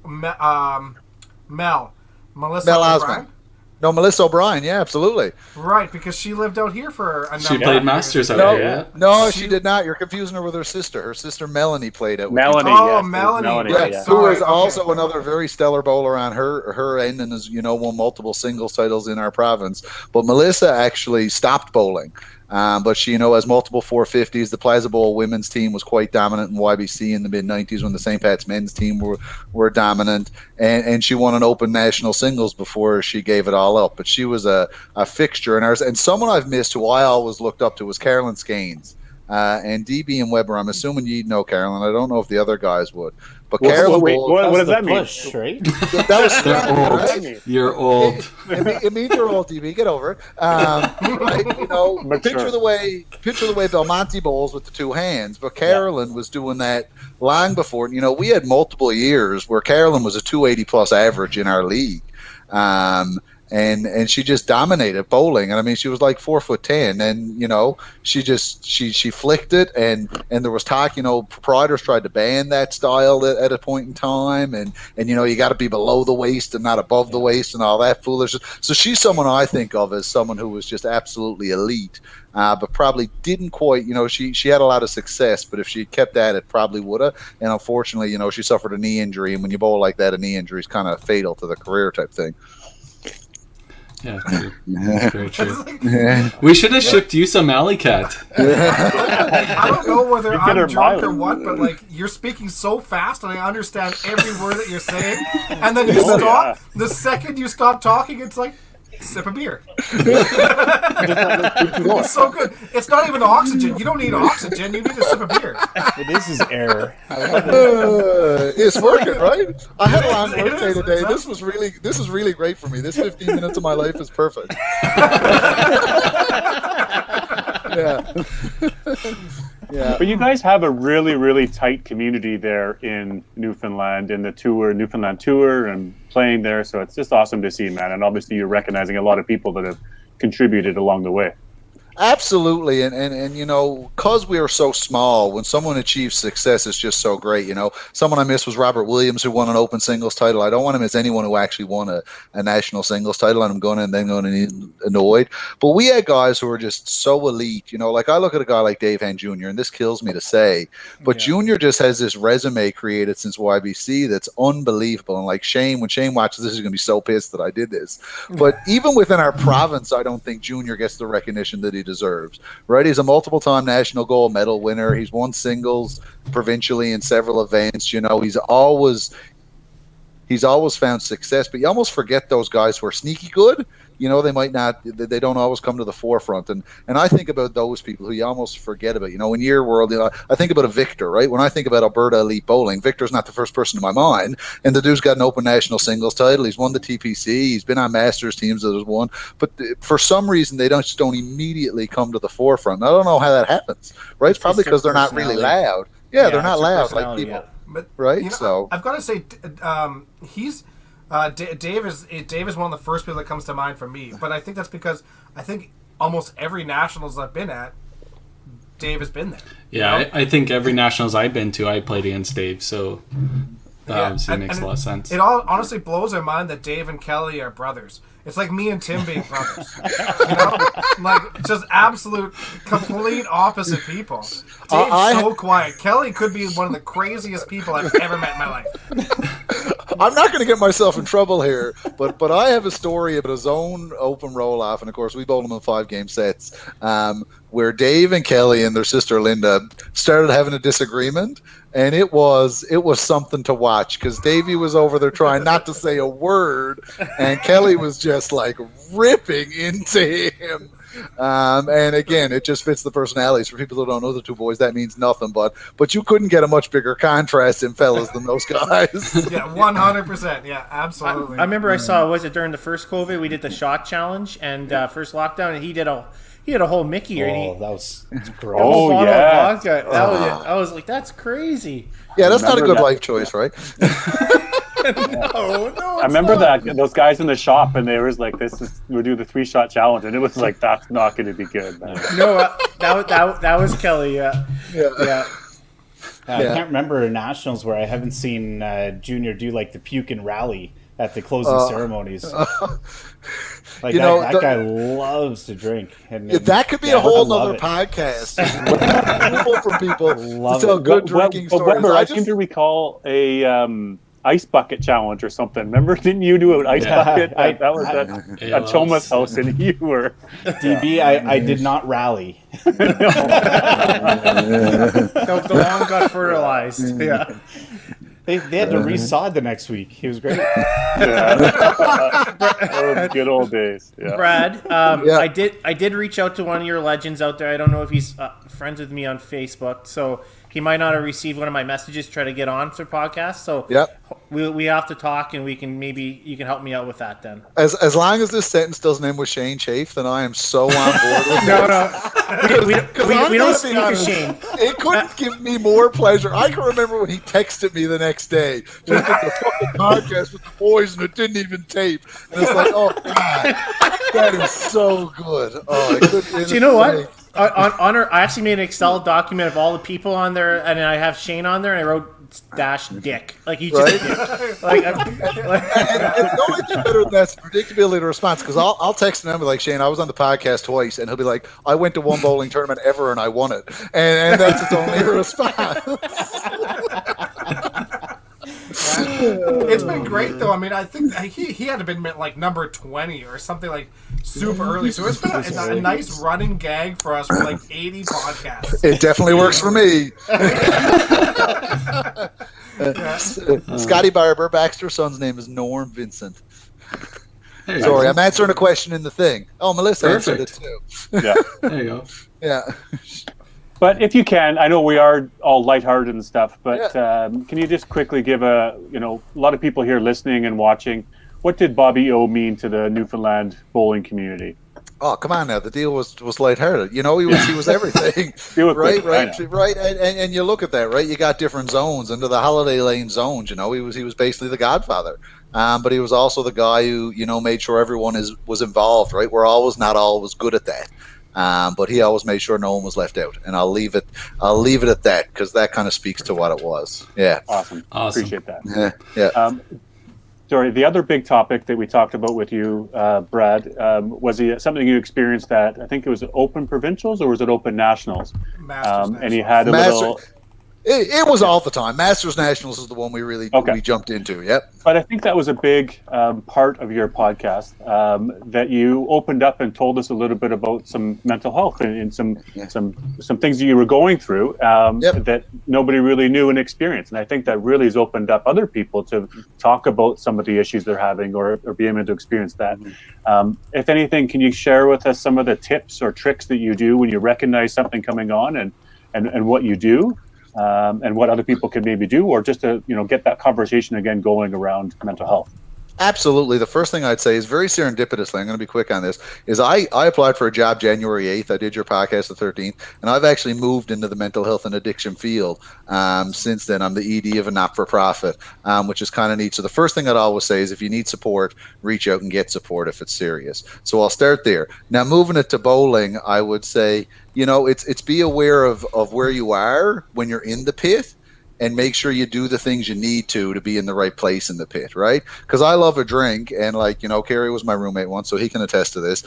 Melissa O'Brien? No, Melissa O'Brien. Yeah, absolutely. Right, because she lived out here for a number She played Masters out here. Yeah. No, she did not. You're confusing her with her sister. Her sister Melanie played it. Melanie. Oh, yes, Melanie. Yeah. Who is also another very stellar bowler on her end, and has won multiple singles titles in our province. But Melissa actually stopped bowling. But she, has multiple 450s. The Plaza Bowl women's team was quite dominant in YBC in the mid-90s when the St. Pat's men's team were dominant. And she won an open national singles before she gave it all up. But she was a fixture in ours. And someone I've missed who I always looked up to was Carolyn Skanes. And DB and Weber, I'm assuming you'd know Carolyn. I don't know if the other guys would. But Carolyn, what does that mean? Push, right? That was Old. You're old. It means you're old, DB. Get over it. Picture the way Belmonte bowls with the two hands. But Carolyn was doing that long before. We had multiple years where Carolyn was a 280 plus average in our league. And she just dominated bowling. And I mean, she was 4'10", and she flicked it, and there was talk. Proprietors tried to ban that style at a point in time, and you got to be below the waist and not above the waist and all that foolishness. So she's someone I think of as someone who was just absolutely elite, but probably didn't quite. She had a lot of success, but if she had kept at it, probably would have. And unfortunately, she suffered a knee injury, and when you bowl like that, a knee injury is kind of fatal to the career type thing. Yeah, true. Very true. We should have shipped you some Alley Cat. I don't know whether You get her I'm drunk or mileage. what, but like you're speaking so fast, and I understand every word that you're saying, and then you Oh, stop. yeah. The second you stop talking, it's like sip a beer. It's so good. It's not even oxygen. You don't need oxygen. You need a sip of beer. It is his error. It's working, right? I had a long It work day is, today. it's This is really great for me. This 15 minutes of my life is perfect. Yeah. Yeah. But you guys have a really, really tight community there in Newfoundland, in the Newfoundland tour, and playing there. So it's just awesome to see, man. And obviously, you're recognizing a lot of people that have contributed along the way. Absolutely, and you know, because we are so small, when someone achieves success, it's just so great. You know, someone I missed was Robert Williams, who won an open singles title. I don't want to miss anyone who actually won a national singles title, and I'm going to get annoyed. But we had guys who were just so elite. You know, like I look at a guy like Dave Hen Jr., and this kills me to say, but Junior just has this resume created since YBC that's unbelievable. And like Shane, when Shane watches this, he's going to be so pissed that I did this. But even within our province, I don't think Junior gets the recognition that he deserves, right? He's a multiple-time national gold medal winner. He's won singles provincially in several events. You know, he's always found success, but you almost forget those guys who are sneaky good. You know, they don't always come to the forefront. And I think about those people who you almost forget about. You know, in your world, you know, I think about a Victor, right? When I think about Alberta Elite Bowling, Victor's not the first person in my mind. And the dude's got an open national singles title. He's won the TPC. He's been on Masters teams that has won. But for some reason, they just don't immediately come to the forefront. I don't know how that happens, right? It's probably because they're not really loud. Yeah, they're not loud like people. Yeah. But Right, you know, so- I've got to say, he's Dave is one of the first people that comes to mind for me. But I think that's because I think almost every nationals I've been at, Dave has been there. Yeah, you know? I think every nationals I've been to, I played against Dave, so that Yeah, obviously and- makes and a lot of sense. It all honestly blows our mind that Dave and Kelly are brothers. It's like me and Tim being brothers. You know, like just absolute, complete opposite people. Dave's so quiet. Kelly could be one of the craziest people I've ever met in my life. I'm not going to get myself in trouble here, but I have a story about a zone open roll-off, and of course we bowled them in 5-game sets, where Dave and Kelly and their sister Linda started having a disagreement, and it was something to watch because Davey was over there trying not to say a word, and Kelly was just like ripping into him. And again, it just fits the personalities. For people who don't know the two boys, that means nothing. But you couldn't get a much bigger contrast in fellas than those guys. Yeah, 100%. Yeah, absolutely. I remember I saw, was it during the first COVID, we did the shot challenge and first lockdown, and he had a whole Mickey. Oh, and that was a great. whole Oh, bottle yeah. of vodka. I was like, that's crazy. Yeah, that's not a Remember good that. life choice, right? No, I remember that those guys in the shop, and they was like, "We'll do the 3-shot challenge," and it was like, "That's not going to be good." Man. No, that was Kelly. Yeah. I can't remember nationals where I haven't seen Junior do like the puke and rally at the closing ceremonies. Like You know, that guy loves to drink. And That could be yeah, a whole I love nother it. podcast. Approval from people Love to tell it. good drinking But stories. Weber, I seem to recall a ice bucket challenge or something. Remember, didn't you do an ice bucket? That was at Choma's house, and you were DB, I did not rally. The lawn got fertilized. Yeah. They had to resod the next week. It was great. those good old days. Yeah. Brad, Yeah. I did reach out to one of your legends out there. I don't know if he's friends with me on Facebook, so he might not have received one of my messages to try to get on to podcast. So Yep. we have to talk, and maybe you can help me out with that then. As long as this sentence doesn't end with Shane Chafe, then I am so on board with it. No, we I'm don't gonna speak be of honest, Shane. It couldn't give me more pleasure. I can remember when he texted me the next day, just did the fucking podcast with the boys, and it didn't even tape. And it's like, oh God, that is so good. Oh, I couldn't. Do you know what? I actually made an Excel document of all the people on there, and I have Shane on there, and I wrote --Dick. Like he just Right? Dick. Like, And the only thing better than that's the predictability of the response, because I'll text him and be like, Shane, I was on the podcast twice, and he'll be like, I went to one bowling tournament ever and I won it. And that's its only response. It's been great though. I mean, I think he had to been like number 20 or something like super early. So it's been a nice running gag for us for like 80 podcasts. It definitely works for me. Scotty Barber, Baxter's son's name is Norm Vincent. Sorry, I'm answering a question in the thing. Oh, Melissa answered it too. Yeah. There you go. Yeah. But if you can, I know we are all lighthearted and stuff, but can you just quickly give a lot of people here listening and watching, what did Bobby O mean to the Newfoundland bowling community? Oh, come on now. The deal was lighthearted. He was everything. right. And you look at that, right? You got different zones. Into the Holiday Lane zones, he was basically the godfather. But he was also the guy who, made sure everyone was involved, right? We're not always good at that. But he always made sure no one was left out. And I'll leave it at that, because that kind of speaks to what it was. Yeah. Awesome. Appreciate that. Yeah. Sorry, the other big topic that we talked about with you, Brad, was something you experienced at, I think it was Open Provincials, or was it Open Nationals? And he had a little... It was all the time. Masters Nationals is the one we jumped into. Yep. But I think that was a big part of your podcast, that you opened up and told us a little bit about some mental health and some things that you were going through that nobody really knew and experienced. And I think that really has opened up other people to talk about some of the issues they're having or be able to experience that. If anything, can you share with us some of the tips or tricks that you do when you recognize something coming on and what you do? And what other people could maybe do, or just to get that conversation again going around mental health. Absolutely. The first thing I'd say is very serendipitously, I'm going to be quick on this, is I applied for a job January 8th. I did your podcast the 13th, and I've actually moved into the mental health and addiction field. Since then, I'm the ED of a not-for-profit, which is kind of neat. So the first thing I'd always say is if you need support, reach out and get support if it's serious. So I'll start there. Now, moving it to bowling, I would say, it's be aware of where you are when you're in the pit, and make sure you do the things you need to be in the right place in the pit, right? Because I love a drink, and Kerry was my roommate once, so he can attest to this.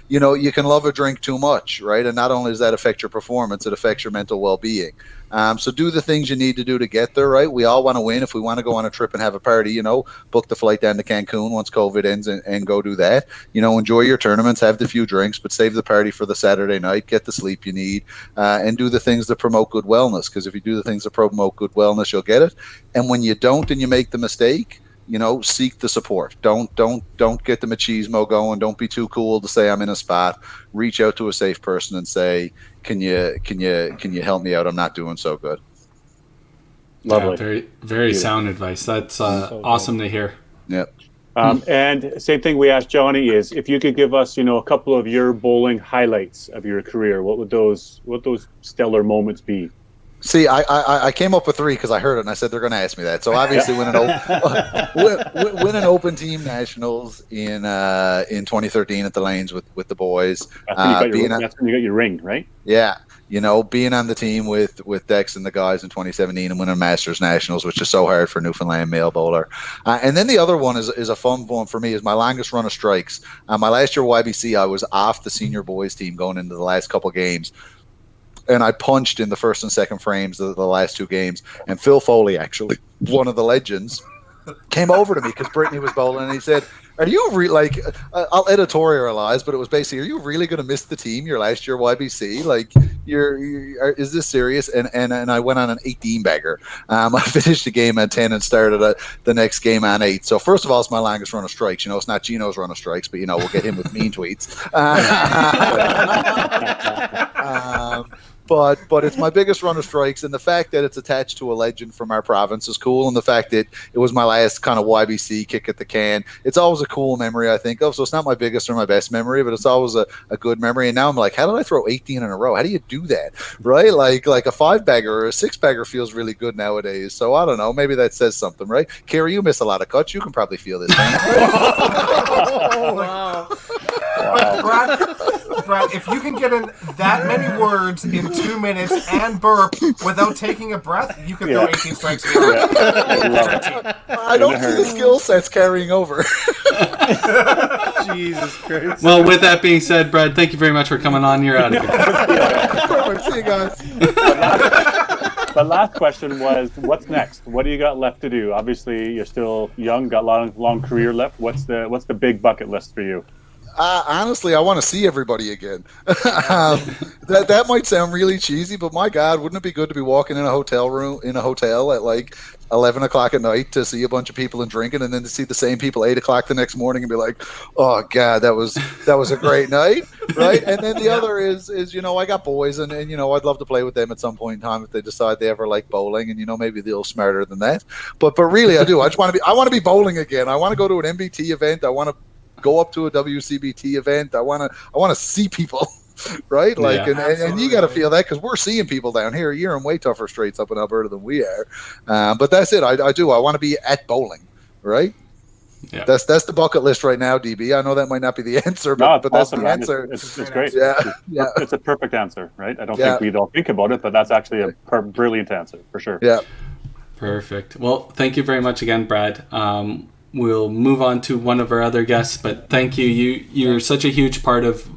You can love a drink too much, right? And not only does that affect your performance, it affects your mental well-being. So do the things you need to do to get there, right? We all want to win. If we want to go on a trip and have a party, book the flight down to Cancun once COVID ends and go do that. Enjoy your tournaments, have the few drinks, but save the party for the Saturday night, get the sleep you need, and do the things that promote good wellness. Because if you do the things that promote good wellness, you'll get it. And when you don't and you make the mistake, seek the support. Don't get the machismo going. Don't be too cool to say I'm in a spot. Reach out to a safe person and say, can you help me out? I'm not doing so good. Lovely. Yeah, very, very sound advice. That's awesome to hear. Yep. And same thing we asked Johnny is, if you could give us, a couple of your bowling highlights of your career, what would those stellar moments be? See, I came up with 3 because I heard it and I said they're going to ask me that. So obviously, win an Open Team Nationals in 2013 at the Lanes with the boys. That's when you got your ring, right? Yeah, being on the team with Dex and the guys in 2017 and winning Masters Nationals, which is so hard for Newfoundland male bowler. And then the other one is a fun one for me, is my longest run of strikes. My last year YBC, I was off the senior boys team going into the last couple games. And I punched in the first and second frames of the last 2 games. And Phil Foley, actually, one of the legends, came over to me because Brittany was bowling, and he said, "Are you I'll editorialize, but it was basically, are you really going to miss the team your last year YBC? Is this serious?" And I went on an 18 bagger. I finished the game at 10 and started the next game on 8. So first of all, it's my longest run of strikes. It's not Gino's run of strikes, but we'll get him with mean tweets. But it's my biggest run of strikes, and the fact that it's attached to a legend from our province is cool, and the fact that it was my last kind of YBC kick at the can, it's always a cool memory I think of. So it's not my biggest or my best memory, but it's always a good memory. And now I'm like, how did I throw 18 in a row? How do you do that, right? Like a 5-bagger or a 6-bagger feels really good nowadays. So I don't know, maybe that says something, right? Kerry, you miss a lot of cuts. You can probably feel this thing. Wow. Brad, if you can get in that many words in 2 minutes and burp without taking a breath, you can throw 18 strikes. I don't see the skill sets carrying over. Jesus Christ. Well, with that being said, Brad, thank you very much for coming on. You're out of here. Perfect. See you guys. But last question was, what's next? What do you got left to do? Obviously, you're still young, got a long career left. What's the big bucket list for you? Honestly, I want to see everybody again. That might sound really cheesy, but my God, wouldn't it be good to be walking in a hotel at like 11 o'clock at night to see a bunch of people and drinking, and then to see the same people 8 o'clock the next morning and be like, oh God, that was a great night, right? And then the other is I got boys, and I'd love to play with them at some point in time if they decide they ever like bowling, and maybe they're a little smarter than that. But really, I do. I want to be bowling again. I want to go to an MBT event. I want to go up to a WCBT event. I want to see people, right? Like, Yeah. and you got to feel that, because we're seeing people down here. You're in way tougher straits up in Alberta than we are. But that's it. I do. I want to be at bowling, right? Yeah. That's the bucket list right now, DB. I know that might not be the answer, No, but it's that's awesome, the man. answer. It's great. Yeah. It's a perfect answer, right? I don't Yeah. think we don't think about it, but that's actually a brilliant answer for sure. Yeah. Perfect. Well, thank you very much again, Brad. We'll move on to one of our other guests, but thank you. You're such a huge part of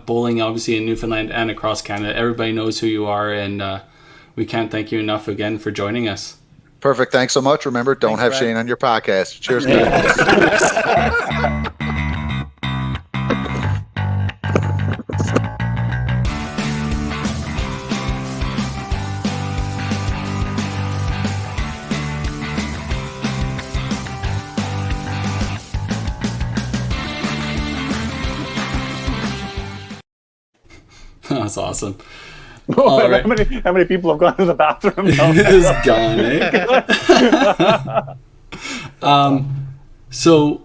bowling, obviously, in Newfoundland and across Canada. Everybody knows who you are, and we can't thank you enough again for joining us. Perfect. Thanks so much. Remember, don't have Brad. Shane on your podcast. Cheers, guys. That's awesome. Oh, All right. how many people have gone to the bathroom? It's gone, eh? So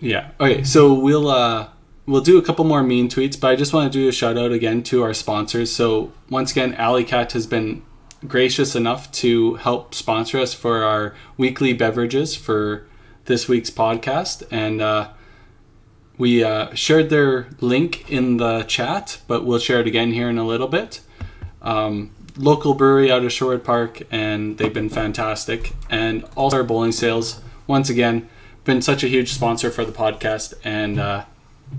yeah, okay. So we'll do a couple more mean tweets, but I just want to do a shout out again to our sponsors. So once again, Alley Cat has been gracious enough to help sponsor us for our weekly beverages for this week's podcast, and we shared their link in the chat, but we'll share it again here in a little bit. Local brewery out of Sherwood Park, and they've been fantastic. And All Star Bowling Sales, once again, been such a huge sponsor for the podcast, and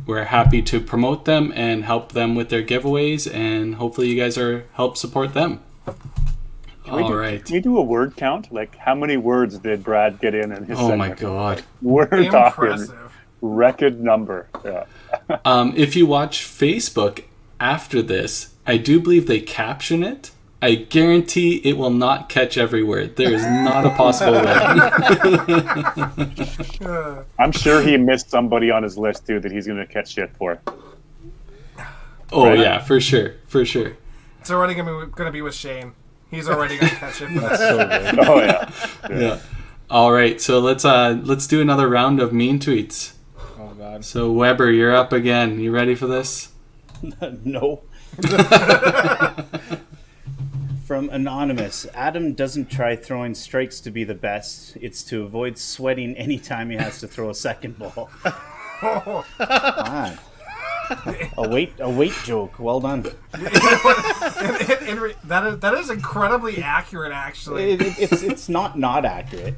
we're happy to promote them and help them with their giveaways, and hopefully you guys help support them. All right. Can we do a word count? Like, how many words did Brad get in his Oh my segment? God. We're talking Impressive. record number. Yeah. If you watch Facebook after this, I do believe they caption it. I guarantee it will not catch every word. There is not a possible way. I'm sure he missed somebody on his list too that he's going to catch shit for. Oh Right. yeah, for sure. It's already gonna be with Shane. He's already gonna catch it for this. So good. Oh yeah. Yeah. All right, so let's do another round of mean tweets. Oh God. So Weber, you're up again. You ready for this? No. From Anonymous, Adam doesn't try throwing strikes to be the best. It's to avoid sweating anytime he has to throw a second ball. Ah. A weight joke. Well done. That is incredibly accurate, actually. It's not accurate.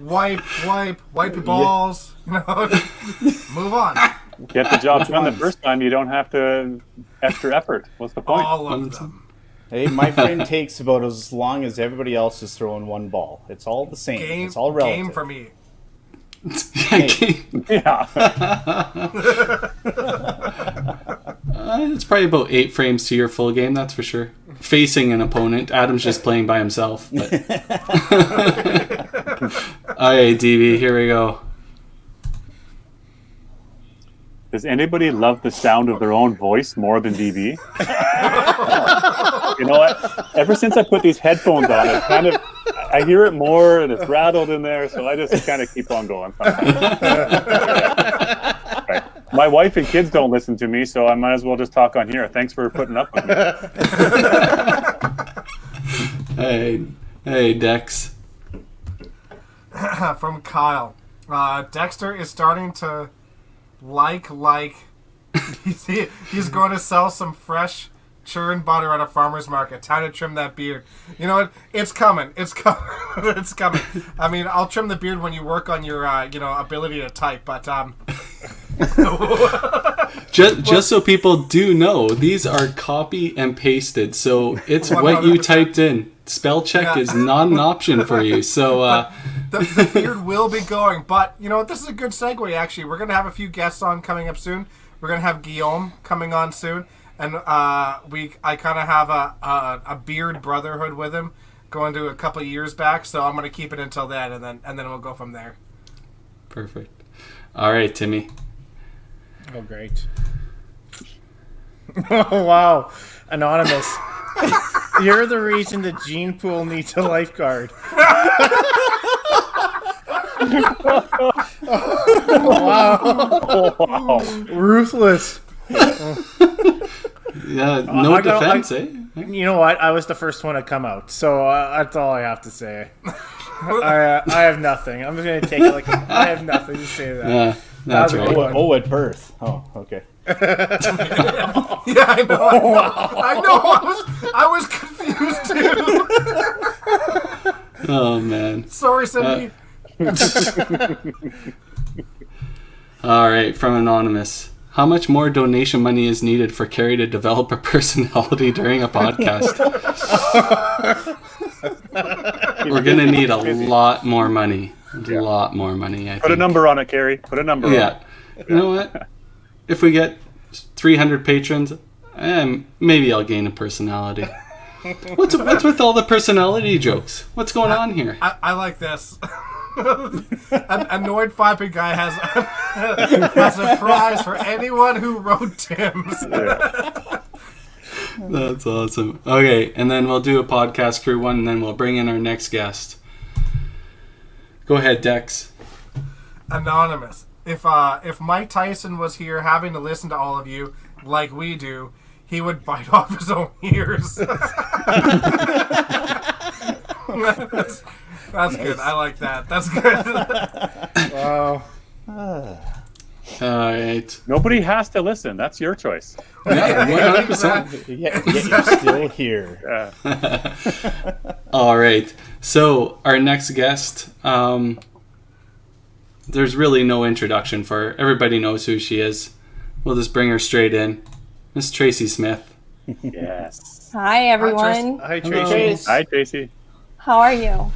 Wipe your balls. Move on. Get the job done the first time. You don't have to extra effort. What's the point? All of them. Hey, my friend takes about as long as everybody else is throwing one ball. It's all the same. Game, It's all relative. game for me. Yeah. It's probably about 8 frames to your full game, that's for sure. Facing an opponent. Adam's just playing by himself. But... Alright, DB, here we go. Does anybody love the sound of their own voice more than DB? You know what? Ever since I put these headphones on, it's kind of, I hear it more and it's rattled in there, so I just kind of keep on going. Right. My wife and kids don't listen to me, so I might as well just talk on here. Thanks for putting up with me. Hey, Dex. From Kyle. Dexter is starting to like he's going to sell some fresh churn butter at a farmer's market. Time to trim that beard. You know what? It's coming. It's coming. I mean, I'll trim the beard when you work on your ability to type, but just so people do know, these are copy and pasted, so it's what you 100%. typed in. Spell check is not an option for you. So The beard will be going, but you know what? This is a good segue. Actually, we're gonna have a few guests on coming up soon. We're gonna have Guillaume coming on soon, and I kind of have a beard brotherhood with him, going to a couple of years back. So I'm gonna keep it until then, and then we'll go from there. perfect. All right, Timmy. Oh, great. Oh, wow. Anonymous. You're the reason the gene pool needs a lifeguard. Wow. Ruthless. Yeah, no defense, eh? You know what? I was the first one to come out, so that's all I have to say. I have nothing. I'm just going to take it like I have nothing to say to that. Yeah, that's That was a right. good one. Oh, at birth. Oh, okay. Yeah, I know. I know. I was confused too. Oh man. Sorry, Cindy. All right, from Anonymous. How much more donation money is needed for Carrie to develop a personality during a podcast? We're going to need a lot more money. A lot more money, I think. Put a number on it, Carrie. Put a number on it. Yeah. You know what? If we get 300 patrons, maybe I'll gain a personality. What's with all the personality jokes? What's going on here? I like this. An annoyed Five guy has a prize for anyone who wrote Tim's. That's awesome. Okay, and then we'll do a podcast crew one, and then we'll bring in our next guest. Go ahead, Dex. Anonymous. If Mike Tyson was here having to listen to all of you like we do, he would bite off his own ears. That's good. I like that. That's good. Wow. All right. Nobody has to listen. That's your choice. Yeah, 100%. Yet you're still here. All right. So our next guest, there's really no introduction for her. Everybody knows who she is. We'll just bring her straight in. Miss Tracy Smith. Yes. Hi, everyone. Hi, Hello. Tracy. Hi, Tracy. How are you?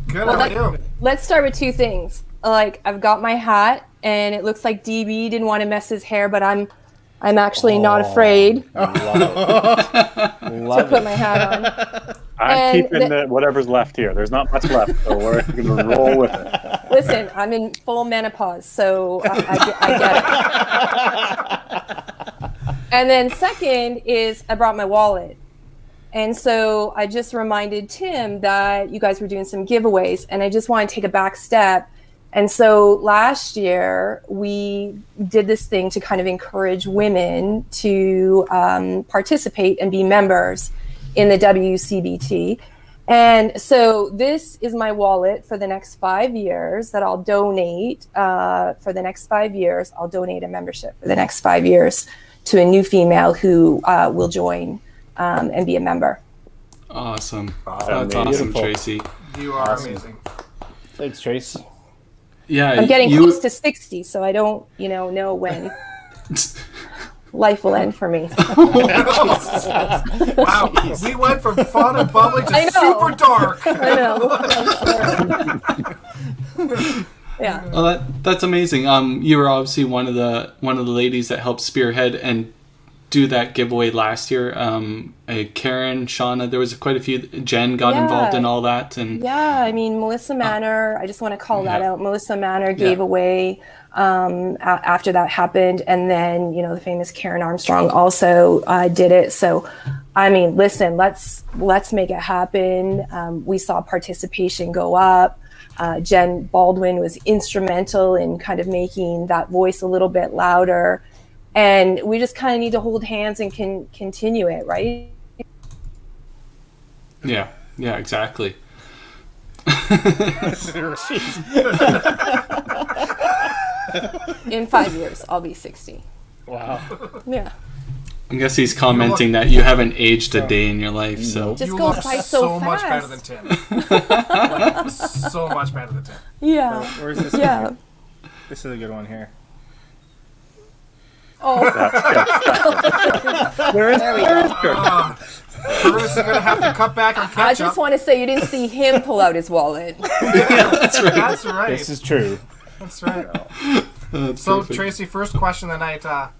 Good. How are you? Let's start with two things. Like, I've got my hat, and it looks like DB didn't want to mess his hair, but I'm actually not afraid Love to it. put my hat on. I'm And keeping whatever's left here. There's not much left, so we're going to roll with it. Listen, I'm in full menopause, so I get it. And then second is I brought my wallet. And so I just reminded Tim that you guys were doing some giveaways, and I just want to take a back step. And so last year we did this thing to kind of encourage women to participate and be members in the WCBT. And so this is my wallet for the next 5 years that I'll donate. For the next 5 years, I'll donate a membership for the next 5 years to a new female who will join and be a member. Awesome. That's Amazing. awesome, Beautiful. Tracy. You are amazing. Thanks, Trace. Yeah, I'm getting close to 60, so I don't, know when life will end for me. Wow. We went from fun and bubbly I to know. super dark. I know. Yeah. Well, that's amazing. You were obviously one of the ladies that helped spearhead and do that giveaway last year. Karen, Shauna, there was quite a few. Jen got involved in all that, and Yeah, I mean, Melissa Manor, I just want to call that out. Melissa Manor gave Yeah. away after that happened. And then, the famous Karen Armstrong also did it. So, I mean, listen, let's make it happen. We saw participation go up. Jen Baldwin was instrumental in kind of making that voice a little bit louder. And we just kind of need to hold hands and continue it, right? yeah, exactly. In 5 years, I'll be 60. Wow. Yeah. I guess he's commenting that you haven't aged a day in your life, so Just You goes look by so much fast. better than Tim. So much better than Tim. Yeah. Where's this? Yeah. This is a good one here. Oh, There is Curtis is gonna have to cut back on I ketchup. just want to say you didn't see him pull out his wallet. That's right. That's right. This is true. That's right. That's So, perfect. Tracy, first question of the night. How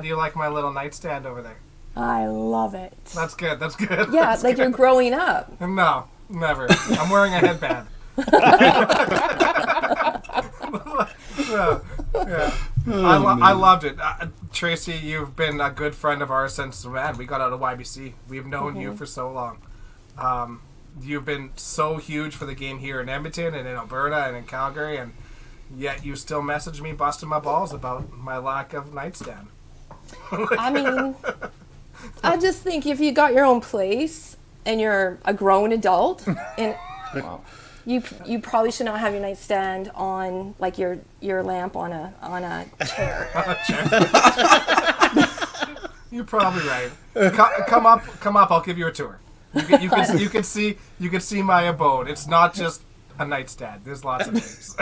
do you like my little nightstand over there? I love it. That's good. That's good. Yeah, That's like you're growing up. good. No, never. I'm wearing a headband. Yeah. I loved it. Tracy, you've been a good friend of ours since, man, we got out of YBC. We've known you for so long. You've been so huge for the game here in Edmonton and in Alberta and in Calgary, and yet you still message me busting my balls about my lack of nightstand. I mean, I just think if you got your own place and you're a grown adult, and you probably should not have your nightstand on like your lamp on a chair. You're probably right. Come up. I'll give you a tour. You can see my abode. It's not just a nightstand. There's lots of things.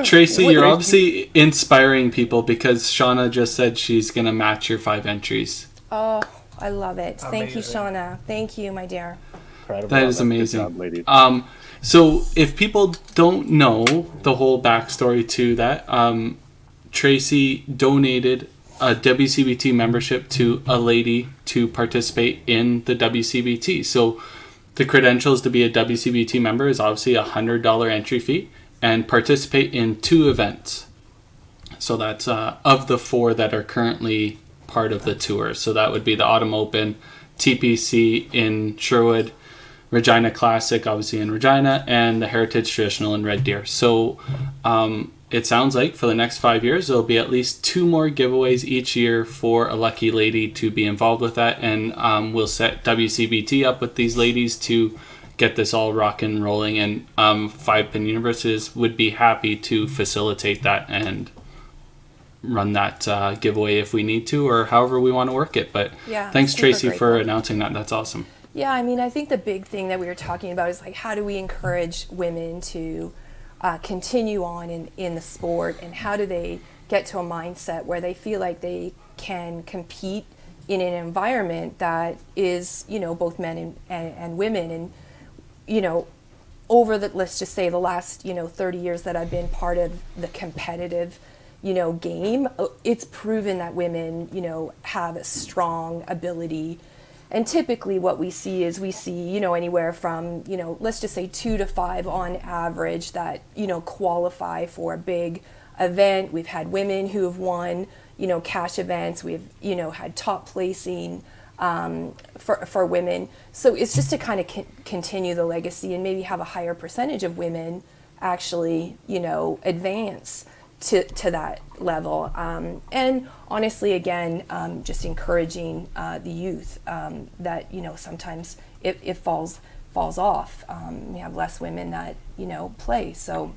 Tracy, you're obviously inspiring people because Shauna just said she's going to match your 5 entries. Oh, I love it. Thank you, Amazing. Shauna. Thank you, my dear. Incredible. That is Good amazing. job, lady. So if people don't know the whole backstory to that, Tracy donated a WCBT membership to a lady to participate in the WCBT. So the credentials to be a WCBT member is obviously a $100 entry fee and participate in 2 events. So that's of the 4 that are currently part of the tour. So that would be the Autumn Open, TPC in Sherwood, Regina Classic, obviously in Regina, and the Heritage Traditional in Red Deer. So it sounds like for the next 5 years, there'll be at least 2 more giveaways each year for a lucky lady to be involved with that. And we'll set WCBT up with these ladies to get this all rock and rolling. And 5 Pin Universes would be happy to facilitate that and run that giveaway if we need to, or however we want to work it. But Yeah, thanks, super Tracy, for grateful. announcing that. That's awesome. Yeah, I mean, I think the big thing that we were talking about is like, how do we encourage women to continue on in the sport, and how do they get to a mindset where they feel like they can compete in an environment that is, both men and women. And, over the, let's just say the last, 30 years that I've been part of the competitive, game, it's proven that women, have a strong ability. And typically what we see is anywhere from, let's just say 2 to 5 on average that, qualify for a big event. We've had women who have won, cash events. We've, had top placing for women. So it's just to kind of continue the legacy and maybe have a higher percentage of women actually, advance to that level. And honestly, again, just encouraging the youth that, sometimes it falls off. We have less women that, play. So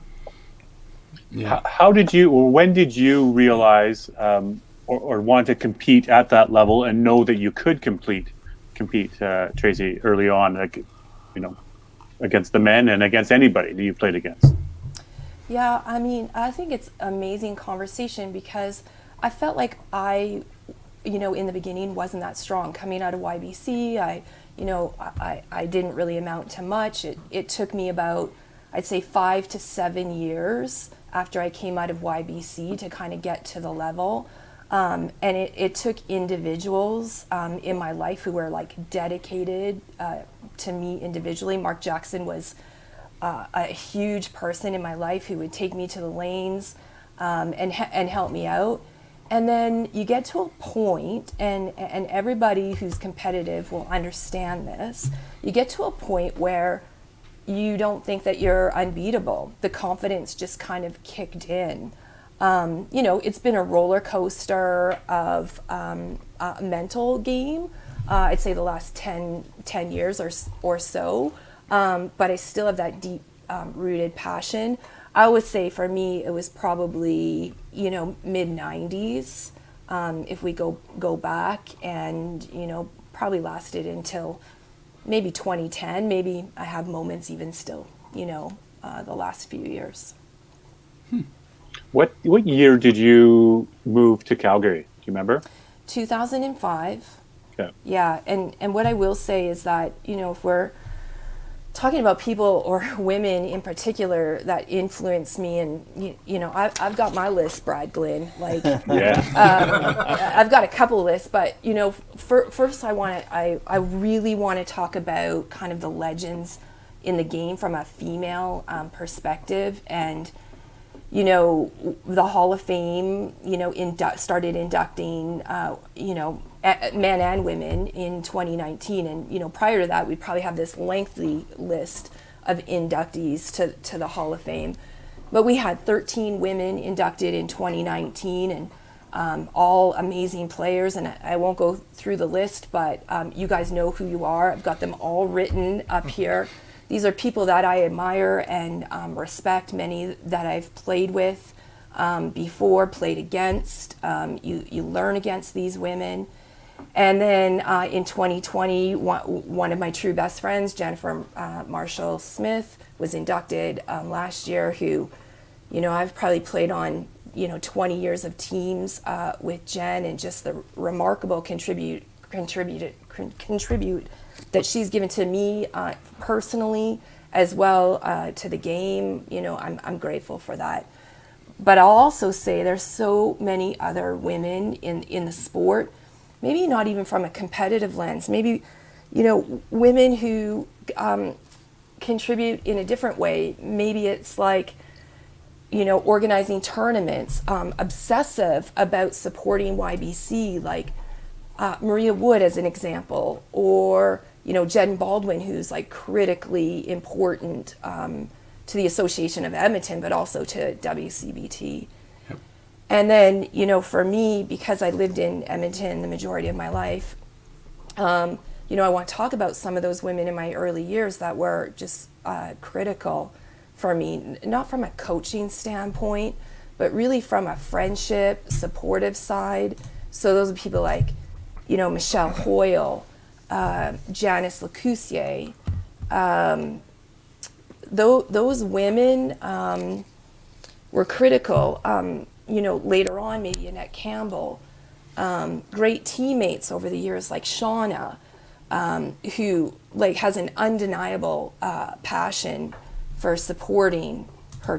Yeah. How did you, or when did you realize or want to compete at that level and know that you could compete, Tracy, early on, like, against the men and against anybody that you played against? yeah, I mean, I think it's amazing conversation because I felt like I, in the beginning wasn't that strong. Coming out of YBC, I didn't really amount to much. It took me about, I'd say 5 to 7 years after I came out of YBC to kind of get to the level. And it took individuals in my life who were like dedicated to me individually. Mark Jackson was a huge person in my life who would take me to the lanes and help me out. And then you get to a point, and everybody who's competitive will understand this, you get to a point where you don't think that you're unbeatable. The confidence just kind of kicked in. It's been a roller coaster of a mental game, I'd say the last 10 years or so. But I still have that deep rooted passion. I would say for me, it was probably, mid-90s, if we go back, and, probably lasted until maybe 2010. Maybe I have moments even still, the last few years. What year did you move to Calgary? Do you remember? 2005. Okay. Yeah, and what I will say is that, if we're talking about people or women in particular that influence me, and I've got my list, Brad Glynn. Like, I've got a couple lists, but first I really want to talk about kind of the legends in the game from a female perspective, and the Hall of Fame, started inducting, men and women in 2019. And, prior to that, we'd probably have this lengthy list of inductees to the Hall of Fame. But we had 13 women inducted in 2019, and all amazing players. And I won't go through the list, but you guys know who you are. I've got them all written up here. These are people that I admire and respect, many that I've played with before, played against. You learn against these women. And then in 2020, one of my true best friends, Jennifer Marshall Smith, was inducted last year, who, I've probably played on, 20 years of teams with Jen, and just the remarkable contribute that she's given to me personally, as well to the game. I'm grateful for that. But I'll also say there's so many other women in the sport, maybe not even from a competitive lens, maybe, women who contribute in a different way. Maybe it's like, organizing tournaments, obsessive about supporting YBC, like Maria Wood as an example, or Jen Baldwin, who's like critically important to the Association of Edmonton, but also to WCBT. Yep. And then for me, because I lived in Edmonton the majority of my life, I want to talk about some of those women in my early years that were just critical for me, not from a coaching standpoint, but really from a friendship, supportive side. So those are people like Michelle Hoyle, Janice Lecoussier. Those women were critical. Later on, maybe Annette Campbell. Great teammates over the years, like Shauna, who has an undeniable passion for supporting her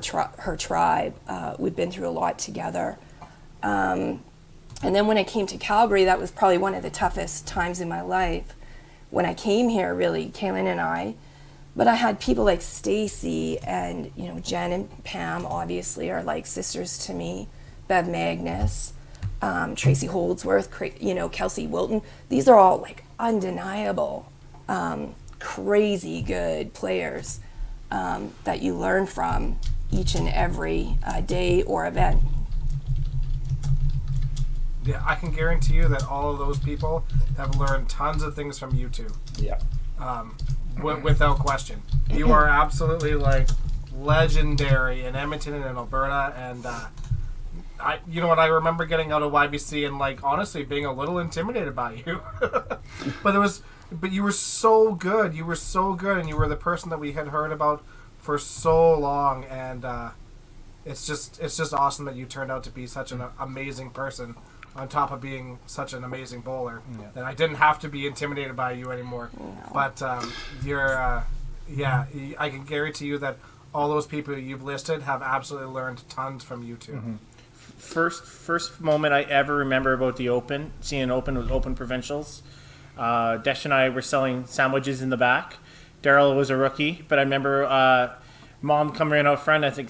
tribe. We've been through a lot together. And then when I came to Calgary, that was probably one of the toughest times in my life. When I came here, really, Kaylin and I. But I had people like Stacy and, Jen and Pam, obviously, are like sisters to me. Bev Magnus, Tracy Holdsworth, Kelsey Wilton. These are all like undeniable, crazy good players that you learn from each and every day or event. Yeah, I can guarantee you that all of those people have learned tons of things from you two. Yeah. Without question. You are absolutely like legendary in Edmonton and in Alberta, and I remember getting out of YBC and like honestly being a little intimidated by you. but you were so good. You were so good, and you were the person that we had heard about for so long, and it's just awesome that you turned out to be such an amazing person, on top of being such an amazing bowler. Yeah. That I didn't have to be intimidated by you anymore. No. But I can guarantee you that all those people you've listed have absolutely learned tons from you two. Mm-hmm. First moment I ever remember about the Open, seeing an Open with Open Provincials. Desh and I were selling sandwiches in the back. Daryl was a rookie, but I remember Mom coming in out front. I think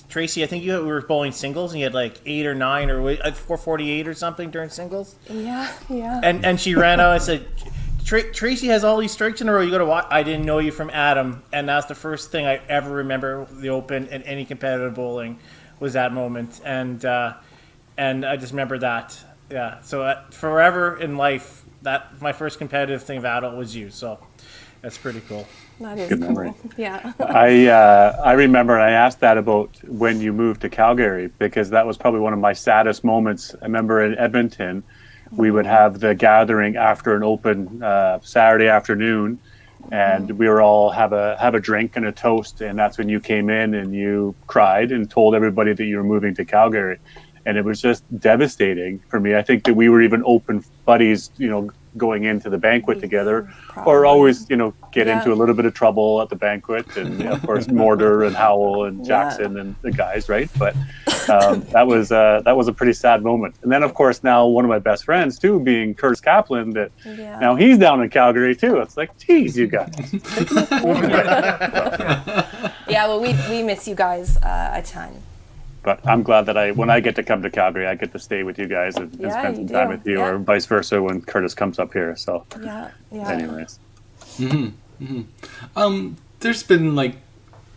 Tracy, I think we were bowling singles, and you had like 8 or 9 or 448 or something during singles. Yeah. And she ran out and said, Tracy has all these strikes in a row. You got to watch. I didn't know you from Adam, and that's the first thing I ever remember the Open and any competitive bowling was that moment, and I just remember that. Yeah. So forever in life, that my first competitive thing of adult was you. So that's pretty cool. That is good cool. memory. Yeah. I remember, and I asked that about when you moved to Calgary, because that was probably one of my saddest moments. I remember in Edmonton, we would have the gathering after an Open Saturday afternoon, and we were all have a drink and a toast, and that's when you came in and you cried and told everybody that you were moving to Calgary, and it was just devastating for me. I think that we were even open buddies, going into the banquet together, or always, get into a little bit of trouble at the banquet, and of course Mortar and Howell and Jackson and the guys, right? But that was a pretty sad moment. And then of course now one of my best friends too, being Curtis Kaplan, that now he's down in Calgary too. It's like, geez, you guys. Yeah, well, we miss you guys a ton. But I'm glad that when I get to come to Calgary, I get to stay with you guys and spend some time with you, or vice versa when Curtis comes up here. So, anyways. There's been like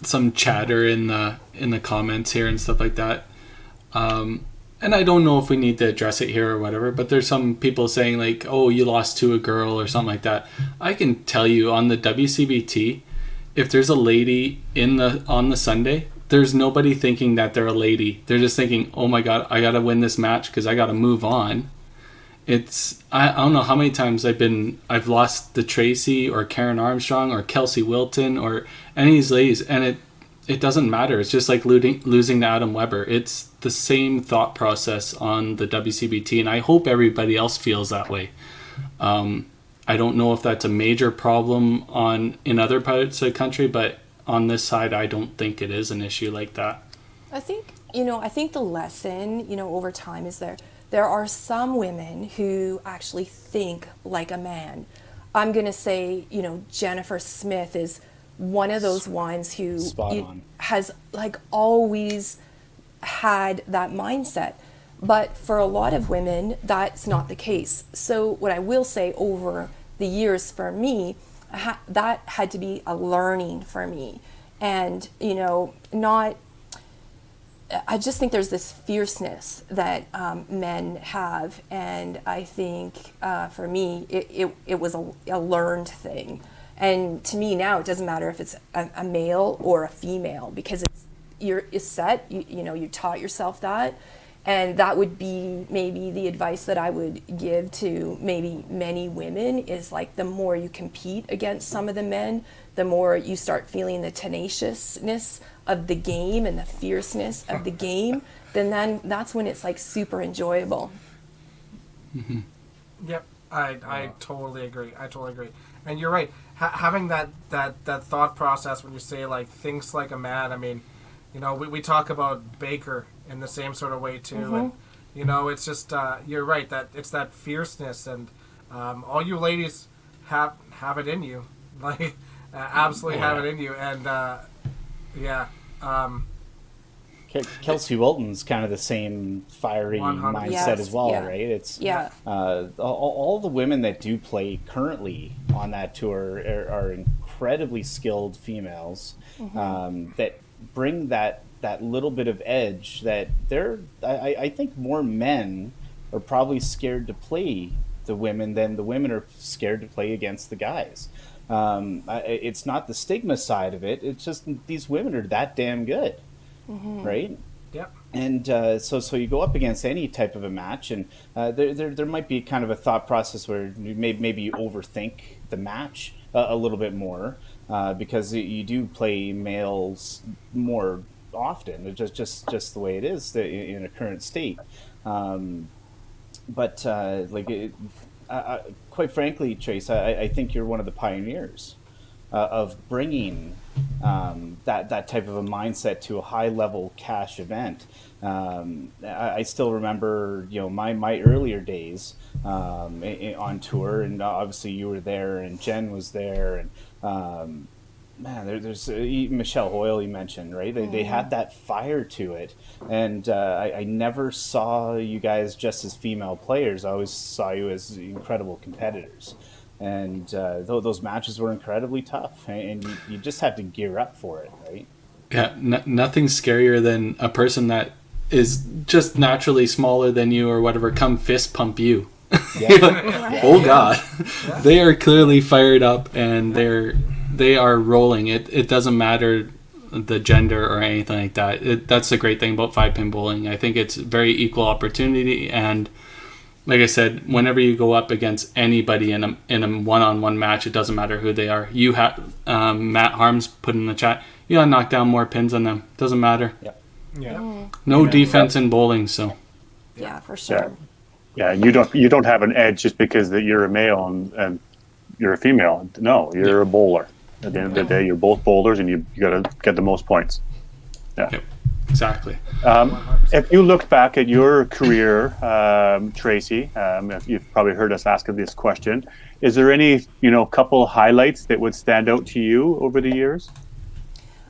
some chatter in the comments here and stuff like that. And I don't know if we need to address it here or whatever, but there's some people saying like, oh, you lost to a girl or something like that. I can tell you on the WCBT, if there's a lady on the Sunday, there's nobody thinking that they're a lady. They're just thinking, oh my God, I got to win this match because I got to move on. I don't know how many times I've lost to Tracy or Karen Armstrong or Kelsey Wilton or any of these ladies, and it doesn't matter. It's just like losing to Adam Weber. It's the same thought process on the WCBT, and I hope everybody else feels that way. I don't know if that's a major problem in other parts of the country, but on this side, I don't think it is an issue like that. I think the lesson, over time is there are some women who actually think like a man. I'm going to say, Jennifer Smith is one of those ones who has like always had that mindset. But for a lot of women, that's not the case. So what I will say over the years for me, that had to be a learning for me. And, I just think there's this fierceness that men have. And I think for me, it was a learned thing. And to me now, it doesn't matter if it's a male or a female, because it's set, you taught yourself that. And that would be maybe the advice that I would give to maybe many women is like, the more you compete against some of the men, the more you start feeling the tenaciousness of the game and the fierceness of the game, then that's when it's like super enjoyable. Mm-hmm. Yep, I totally agree. And you're right. Having that thought process when you say like thinks like a man. I mean, we talk about Baker in the same sort of way too, mm-hmm. and it's just you're right that it's that fierceness, and all you ladies have it in you, like absolutely have it in you, and Kelsey Wilton's kind of the same fiery 100%. mindset as well, right? It's all the women that do play currently on that tour are incredibly skilled females, mm-hmm. That bring that little bit of edge that I think more men are probably scared to play the women than the women are scared to play against the guys. It's not the stigma side of it. It's just these women are that damn good, mm-hmm. right? Yep. And so you go up against any type of a match, and there might be kind of a thought process where maybe you overthink the match a little bit more, because you do play males more often. It's just the way it is in a current state. But quite frankly, Trace, I think you're one of the pioneers of bringing that type of a mindset to a high level cash event. I still remember, my earlier days on tour, and obviously you were there, and Jen was there, and there's Michelle Hoyle you mentioned, right? They had that fire to it, and I never saw you guys just as female players. I always saw you as incredible competitors, and those matches were incredibly tough, and you just had to gear up for it, right? Yeah, nothing's scarier than a person that is just naturally smaller than you or whatever come fist pump you. Yeah. Oh God, yeah. They are clearly fired up, and they are rolling. It doesn't matter the gender or anything like that. That's the great thing about 5-pin bowling. I think it's very equal opportunity, and like I said, whenever you go up against anybody in a one-on-one match, it doesn't matter who they are. You have Matt Harms put in the chat. You gotta knock down more pins on them. Doesn't matter. Yeah. No defense in bowling, so. Yeah, for sure. Yeah, you don't have an edge just because that you're a male and you're a female. No, you're a bowler. At the end of the day, you're both bowlers, and you got to get the most points. Yeah, Yep, exactly. If you look back at your career, Tracy, if you've probably heard us ask this question, is there any couple highlights that would stand out to you over the years?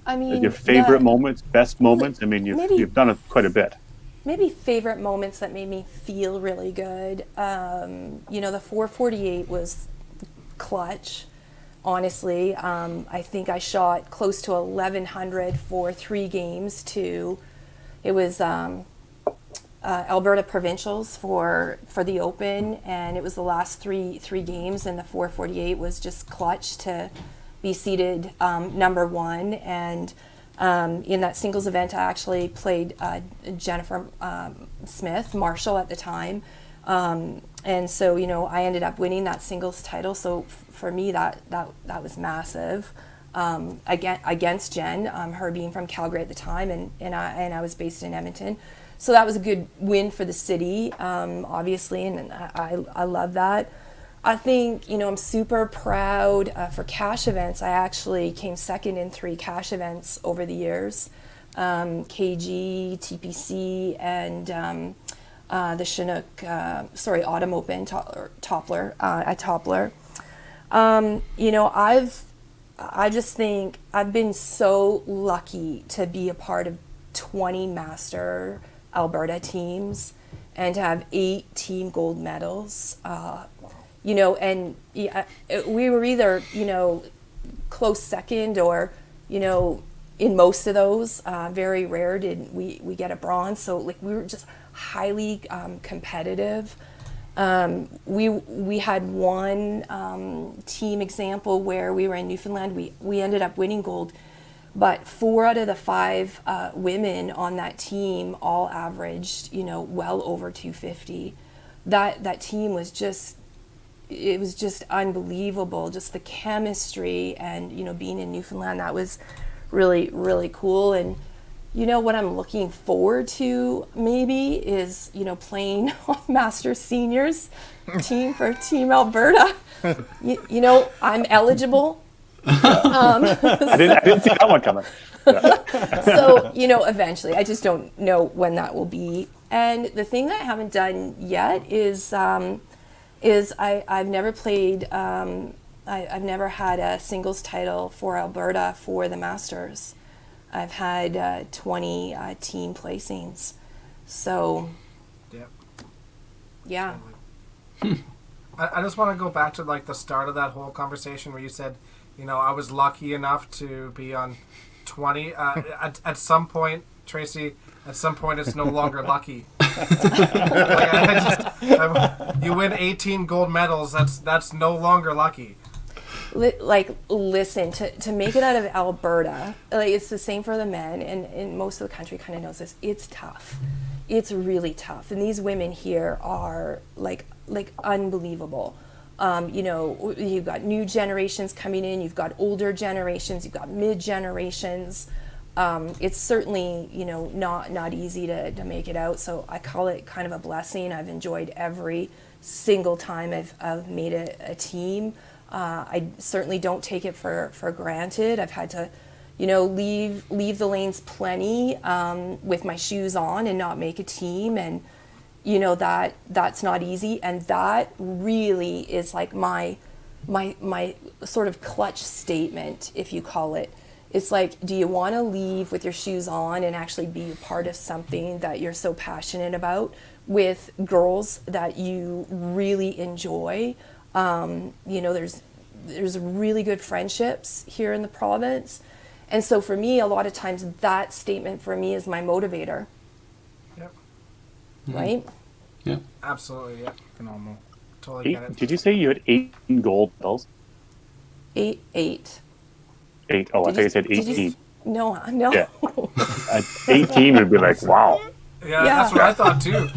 I mean, Like your favorite moments, best moments. I mean, you've done it quite a bit. Maybe favorite moments that made me feel really good. The 448 was clutch. Honestly, I think I shot close to 1,100 for 3 games too. It was Alberta Provincials for the Open, and it was the last three games, and the 448 was just clutch to be seated number 1. And in that singles event, I actually played Jennifer Smith, Marshall at the time. And so, I ended up winning that singles title. So for me, that was massive. Against Jen, her being from Calgary at the time, and I was based in Edmonton. So that was a good win for the city, obviously, and I love that. I think, I'm super proud for cash events. I actually came second in 3 cash events over the years, KG, TPC, and the Chinook, Autumn Open, Toppler, at Toppler. I just think I've been so lucky to be a part of 20 Master Alberta teams and to have 8 team gold medals. And we were either, close second or, in most of those, very rare did we get a bronze. So we were just highly competitive. We had one team example where we were in Newfoundland. We ended up winning gold, but 4 out of the 5 women on that team all averaged, well over 250. That team was just unbelievable. Just the chemistry and being in Newfoundland, that was really, really cool. And what I'm looking forward to maybe is, playing on Masters Seniors team for Team Alberta. I'm eligible. I didn't see that one coming. Yeah. So, eventually. I just don't know when that will be. And the thing that I haven't done yet is I've never played, I've never had a singles title for Alberta for the Masters. I've had 20 team placings. So, Yep. Yeah. I just want to go back to the start of that whole conversation where you said, I was lucky enough to be on 20. At some point, Tracy, it's no longer lucky. You win 18 gold medals. That's no longer lucky. Listen, to make it out of Alberta, it's the same for the men, and most of the country kind of knows this. It's tough. It's really tough, and these women here are like unbelievable. You've got new generations coming in. You've got older generations. You've got mid generations. It's certainly not easy to make it out. So I call it kind of a blessing. I've enjoyed every single time I've made a team. I certainly don't take it for granted. I've had to, leave the lanes plenty with my shoes on and not make a team, and that's not easy. And that really is like my sort of clutch statement, if you call it. It's like, do you want to leave with your shoes on and actually be a part of something that you're so passionate about with girls that you really enjoy? There's really good friendships here in the province. And so for me, a lot of times that statement for me is my motivator. Yep. Right? Yeah. Absolutely, yeah. Phenomenal. Totally get it. Did you say you had 8 gold medals? 8. 8. Oh, I thought you said 18. No. Yeah. 18 would be like, wow. Yeah, that's what I thought too.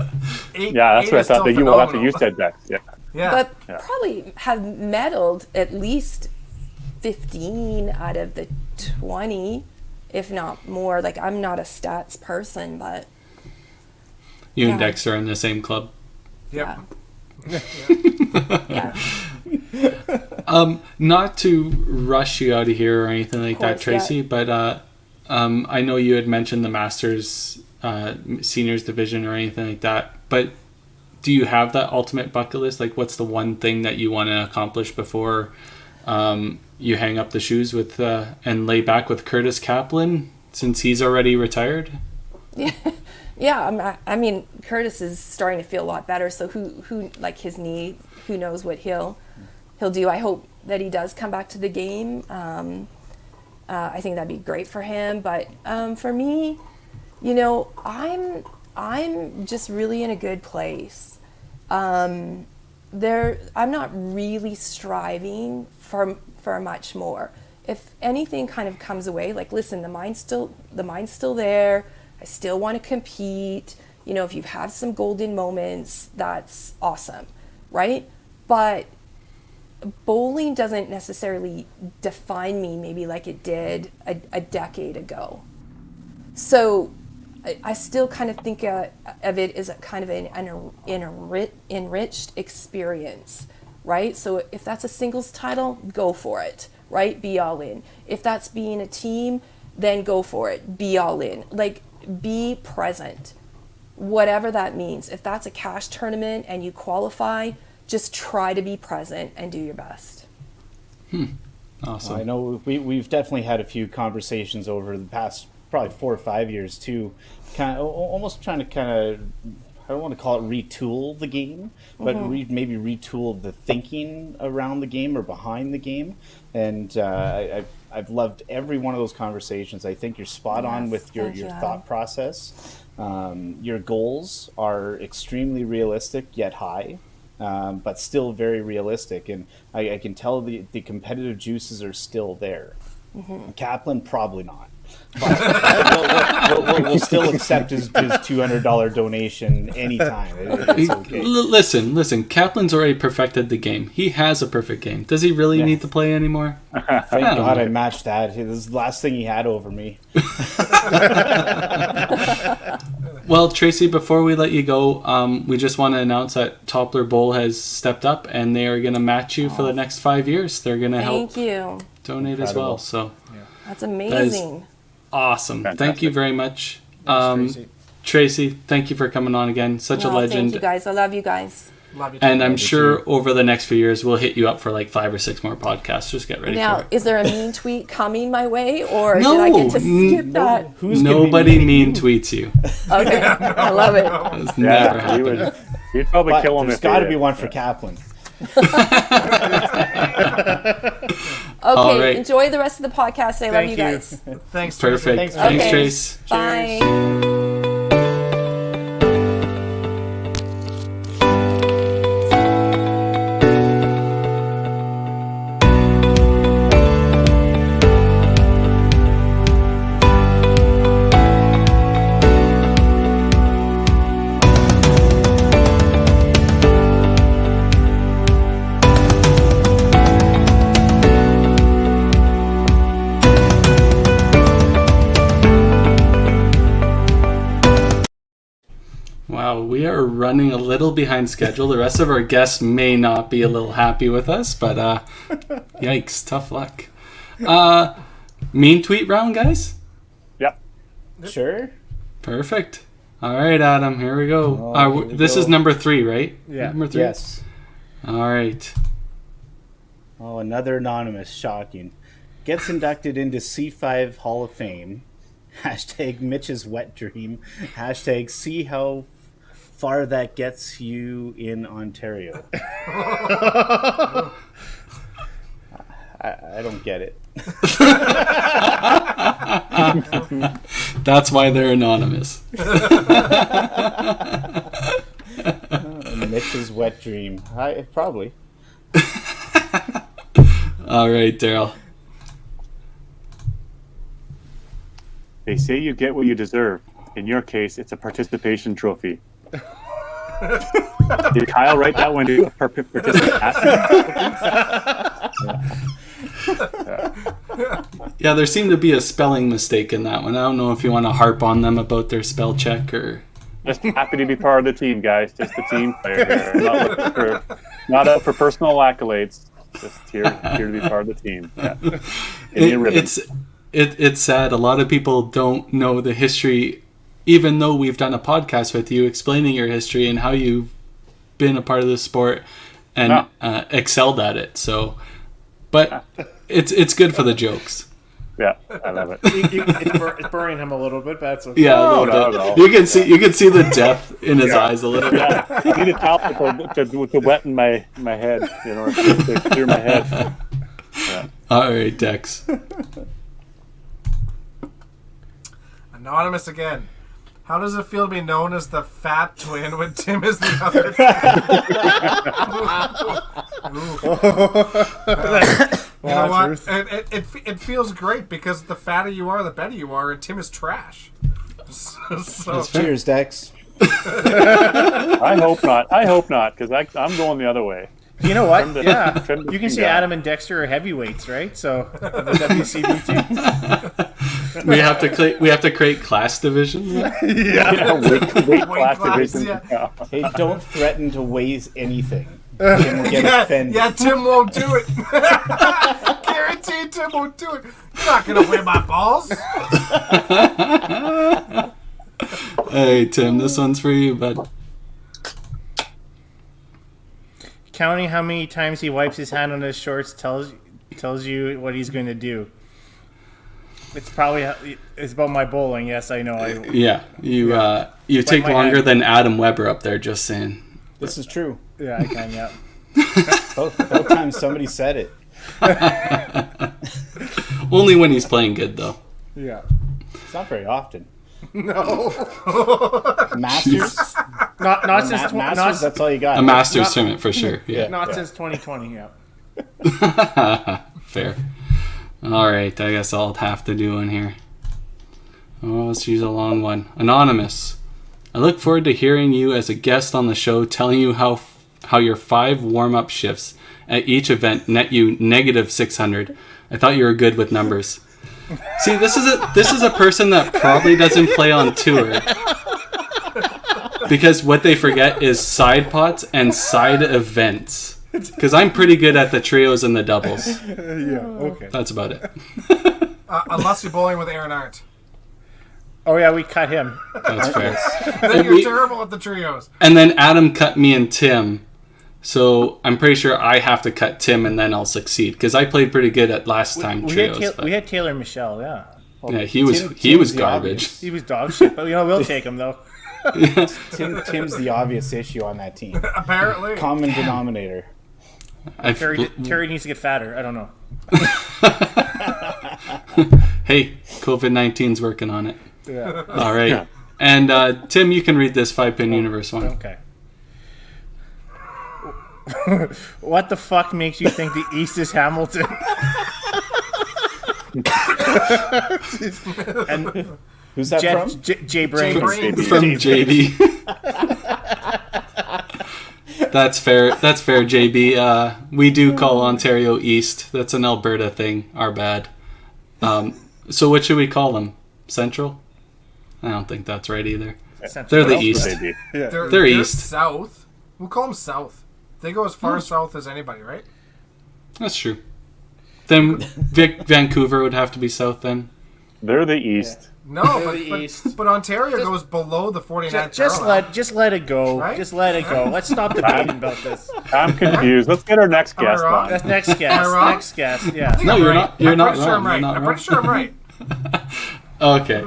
Yeah, that's eight what I is thought still that you well after you phenomenal. said Bex. Yeah. Yeah. But Yeah. probably have medaled at least 15 out of the 20, if not more. Like, I'm not a stats person, but You and Yeah. Dexter are in the same club. Yep. yeah. Not to rush you out of here or anything like that, course, Tracy, but I know you had mentioned the Masters seniors division or anything like that, but do you have that ultimate bucket list? Like, what's the one thing that you want to accomplish before you hang up the shoes with and lay back with Curtis Kaplan, since he's already retired? Yeah, I mean, Curtis is starting to feel a lot better. So who like his knee? Who knows what he'll do? I hope that he does come back to the game. I think that'd be great for him. But for me, you know, I'm just really in a good place. I'm not really striving for much more. If anything kind of comes away, like, listen, the mind's still there. I still want to compete. You know, if you have some golden moments, that's awesome, right? But bowling doesn't necessarily define me maybe like it did a decade ago. So I still kind of think of it as a kind of an enriched experience, right? So if that's a singles title, go for it, right? Be all in. If that's being a team, then go for it. Be all in. Like, be present, whatever that means. If that's a cash tournament and you qualify, just try to be present and do your best. Awesome. I know we've definitely had a few conversations over the past probably 4 or 5 years too, kind of almost trying to I don't want to call it retool the game, but maybe retool the thinking around the game or behind the game. And I've loved every one of those conversations. I think you're spot on with your thought process. Your goals are extremely realistic yet high, but still very realistic. And I can tell the competitive juices are still there. Kaplan, probably not. But we'll still accept his $200 donation anytime. It's okay. Listen. Kaplan's already perfected the game. He has a perfect game. Does he really need to play anymore? Thank God I matched that. It was the last thing he had over me. Well, Tracy, before we let you go, we just want to announce that Toppler Bowl has stepped up and they are going to match you for the next 5 years. They're going to help Thank you. donate as well. So That's amazing. awesome. Fantastic. Thank you very much. Tracy. Tracy, thank you for coming on again. Such a No, legend. Thank you guys. I love you guys. Love you too. And I'm sure over the next few years, we'll hit you up for like 5 or 6 more podcasts. Just get ready Now, for it. is there a mean tweet coming my way, or No, did I get to skip that? Who's gonna be Nobody mean? mean tweets you. Okay, I love it. That's never Yeah, he happened. you'd probably But kill him there's if got to he be did. one for Kaplan. All Okay, right. enjoy the rest of the podcast. I love Thank you you. guys. Thanks, Tracy. Perfect. Thanks, Thanks, Okay. Trace. Bye. Wow, we are running a little behind schedule. The rest of our guests may not be a little happy with us, but yikes, tough luck. Mean tweet round, guys? Yep. Sure. Perfect. All right, Adam, here we go. Here we This go. is number 3, right? Yeah. Number 3? Yes. All right. Oh, another anonymous. Shocking. Gets inducted into C5 Hall of Fame. Hashtag Mitch's wet dream. Hashtag see how far that gets you in Ontario. I don't get it. That's why they're anonymous. Mitch's wet dream. Probably. All right, Daryl. They say you get what you deserve. In your case, it's a participation trophy. Did Kyle write that one too? Yeah, there seemed to be a spelling mistake in that one. I don't know if you want to harp on them about their spell check or. Just happy to be part of the team, guys. Just a team player here. Not up for personal accolades. Just here to be part of the team. Yeah. It's sad. A lot of people don't know the history, even though we've done a podcast with you explaining your history and how you've been a part of the sport and excelled at it. So, but it's good for the jokes. Yeah, I love it. It's burning him a little bit, but that's okay. Yeah, a little bit. No. You can see the depth in his eyes a little bit. Yeah, I need a towel to wet in my head, to clear my head. Yeah. All right, Dex. Anonymous again. How does it feel to be known as the fat twin when Tim is the other? You know what? It feels great because the fatter you are, the better you are, and Tim is trash. So, Cheers, Dex. I hope not, because I'm going the other way. You know what? You can see Adam and Dexter are heavyweights, right? So the WCB team. We have to create class divisions. Weight class division. Yeah. Hey, don't threaten to weigh anything. Tim will get offended. Yeah, Tim won't do it. Guaranteed Tim won't do it. You're not going to weigh my balls. Hey, Tim, this one's for you, bud. Counting how many times he wipes his hand on his shorts tells you what he's going to do. It's about my bowling. Yes, I know. You take longer than Adam Weber up there. Just saying. This is true. Yeah, I can. Yeah. Both times somebody said it. Only when he's playing good, though. Yeah. It's not very often. No. Masters. Not since Masters. That's all you got. A Masters tournament for sure. Yeah. Not since 2020. Yeah. Fair. All right, I guess I'll have to do one here. Oh, let's use a long one. Anonymous. I look forward to hearing you as a guest on the show, telling you how your 5 warm-up shifts at each event net you negative 600. I thought you were good with numbers. See, this is a person that probably doesn't play on tour. Because what they forget is side pots and side events. Because I'm pretty good at the trios and the doubles. Yeah, okay. That's about it. Unless you're bowling with Aaron Arndt. Oh, yeah, we cut him. That's fair. Then you're terrible at the trios. And then Adam cut me and Tim. So I'm pretty sure I have to cut Tim and then I'll succeed. Because I played pretty good at last time trios. We had Taylor Michelle, yeah. Well, yeah, he was garbage. He was dog shit, but we'll take him though. Tim's the obvious issue on that team. Apparently. Common denominator. Terry needs to get fatter. I don't know. Hey, COVID-19's working on it. Yeah. All right. Yeah. And Tim, you can read this 5-pin universe one. Okay. What the fuck makes you think the East is Hamilton? And who's that from? Jay Brain. From JB. That's fair. That's fair, JB. We do call Ontario East. That's an Alberta thing. Our bad. So what should we call them? Central? I don't think that's right either. They're the East. They're East. South. We'll call them South. They go as far south as anybody, right? That's true. Then Vancouver would have to be south then. They're the East. No, but Ontario goes below the 49th just let it go. Right? Just let it go. Let's stop debating about this. I'm confused. Let's get our next guest on. That's next guest. Next guest. Yeah. No, you're not. You're not wrong. I'm pretty sure I'm right. Okay.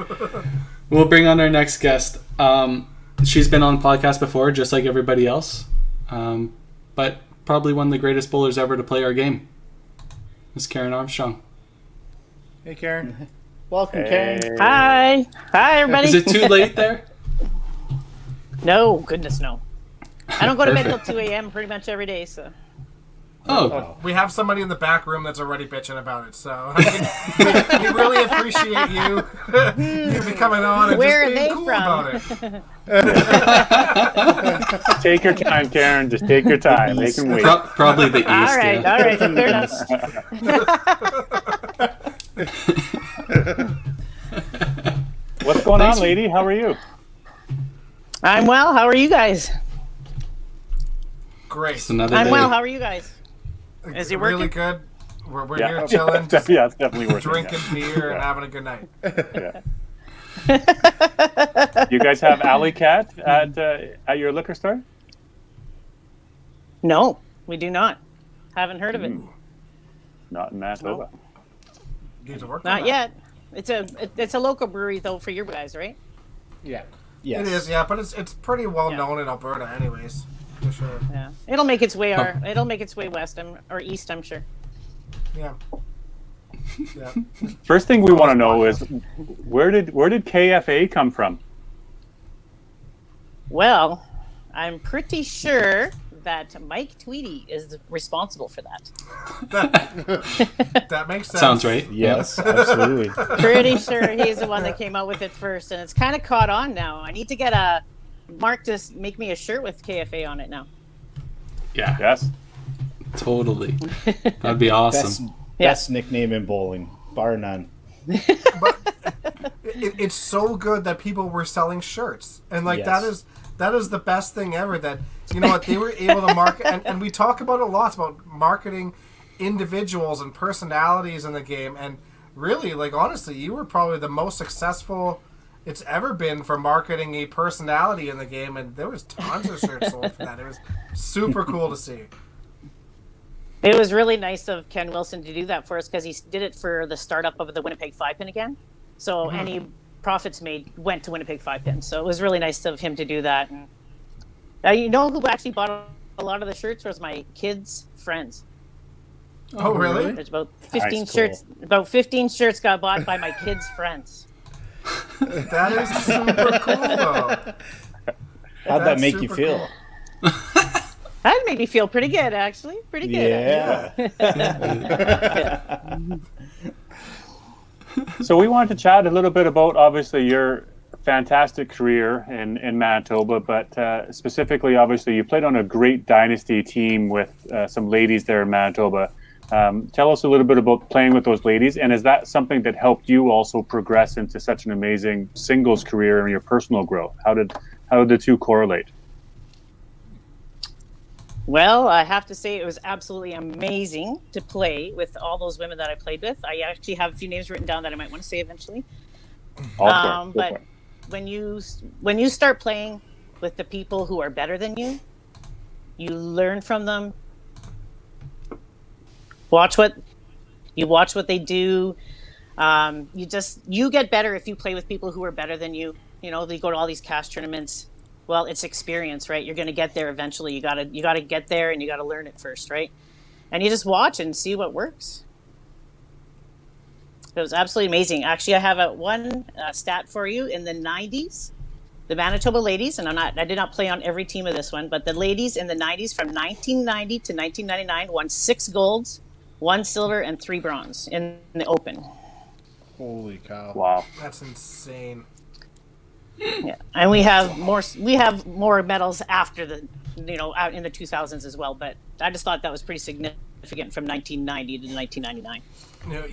We'll bring on our next guest. She's been on the podcast before, just like everybody else. But probably one of the greatest bowlers ever to play our game. Miss Karen Armstrong. Hey, Karen. Welcome, Karen. Hi. Hi, everybody. Is it too late there? No, goodness, no. I don't go to bed till 2 a.m. pretty much every day, so. Oh, We have somebody in the back room that's already bitching about it, so we really appreciate you you be coming on and Where just are being they cool from? about it. Take your time, Karen. Just take your time. They can wait. probably the east. All right, yeah. all right. Fair enough. What's going on, lady? How are you? I'm well. How are you guys? Great. It's another I'm day. well. How are you guys? Is it Really working? good. We're Yeah. here chilling, just Yeah, it's definitely working. drinking beer and having a good night. Yeah. You guys have Alley Cat at your liquor store? No, we do not. Haven't heard of it. Not in Manitoba. Need to work on Not that. yet. It's a local brewery though for you guys, right? Yes. It is, yeah, but it's pretty well Yeah. known in Alberta, anyways. For sure. Yeah. It'll make its way it'll make its way west or east, I'm sure. Yeah. Yeah. First thing we want to know is where did KFA come from? Well, I'm pretty sure that Mike Tweedy is responsible for that. That makes sense. Sounds right. Yes, absolutely. Pretty sure he's the one that came out with it first, and it's kind of caught on now. I need to get a Mark to make me a shirt with KFA on it now. Yeah, Yes. totally. That'd be awesome. Best nickname in bowling, bar none. It's so good that people were selling shirts, and like Yes. that is the best thing ever. That you know what they were able to market, and we talk about it a lot about marketing individuals and personalities in the game, and really, like honestly, you were probably the most successful it's ever been for marketing a personality in the game, and there was tons of shirts sold for that. It was super cool to see. It was really nice of Ken Wilson to do that for us because he did it for the startup of the Winnipeg 5-pin again. So any profits made went to Winnipeg 5-pin. So it was really nice of him to do that. And you know who actually bought a lot of the shirts was my kids' friends. Oh, really? There's about 15 Nice, shirts. About 15 shirts got bought by my kids' friends. That is super cool, though. How'd that That's make you super feel? That made me feel pretty good, actually. Pretty good. Yeah. So we wanted to chat a little bit about obviously your fantastic career in Manitoba, but specifically, obviously, you played on a great dynasty team with some ladies there in Manitoba. Tell us a little bit about playing with those ladies, and is that something that helped you also progress into such an amazing singles career and your personal growth? How did the two correlate? Well, I have to say it was absolutely amazing to play with all those women that I played with. I actually have a few names written down that I might want to say eventually. But when you start playing with the people who are better than you, you learn from them. Watch what they do. You get better if you play with people who are better than you. You know, they go to all these cash tournaments. Well, it's experience, right? You're going to get there eventually. You got to get there, and you got to learn it first, right? And you just watch and see what works. It was absolutely amazing. Actually, I have one stat for you. In the 90s, the Manitoba ladies, and I did not play on every team of this one, but the ladies in the 90s from 1990 to 1999 won 6 golds, 1 silver, and 3 bronze in the Open. Holy cow! Wow. That's insane. Yeah, and we have more medals after out in the 2000s as well. But I just thought that was pretty significant from 1990 to 1999.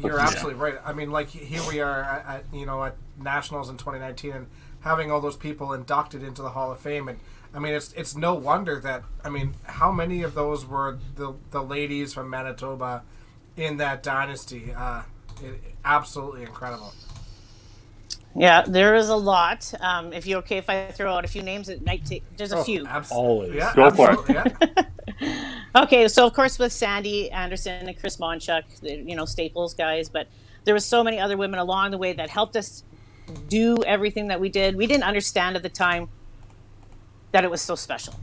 You're absolutely right. I mean, like here we are at Nationals in 2019, and having all those people inducted into the Hall of Fame, and I mean, it's no wonder that how many of those were the ladies from Manitoba in that dynasty? Absolutely incredible. Yeah, there is a lot. If you're okay if I throw out a few names, it might take. There's a few. Always. Yeah, Go for it. Yeah. Okay, so of course with Sandy Anderson and Chris Monchuk, Staples guys, but there was so many other women along the way that helped us do everything that we did. We didn't understand at the time that it was so special.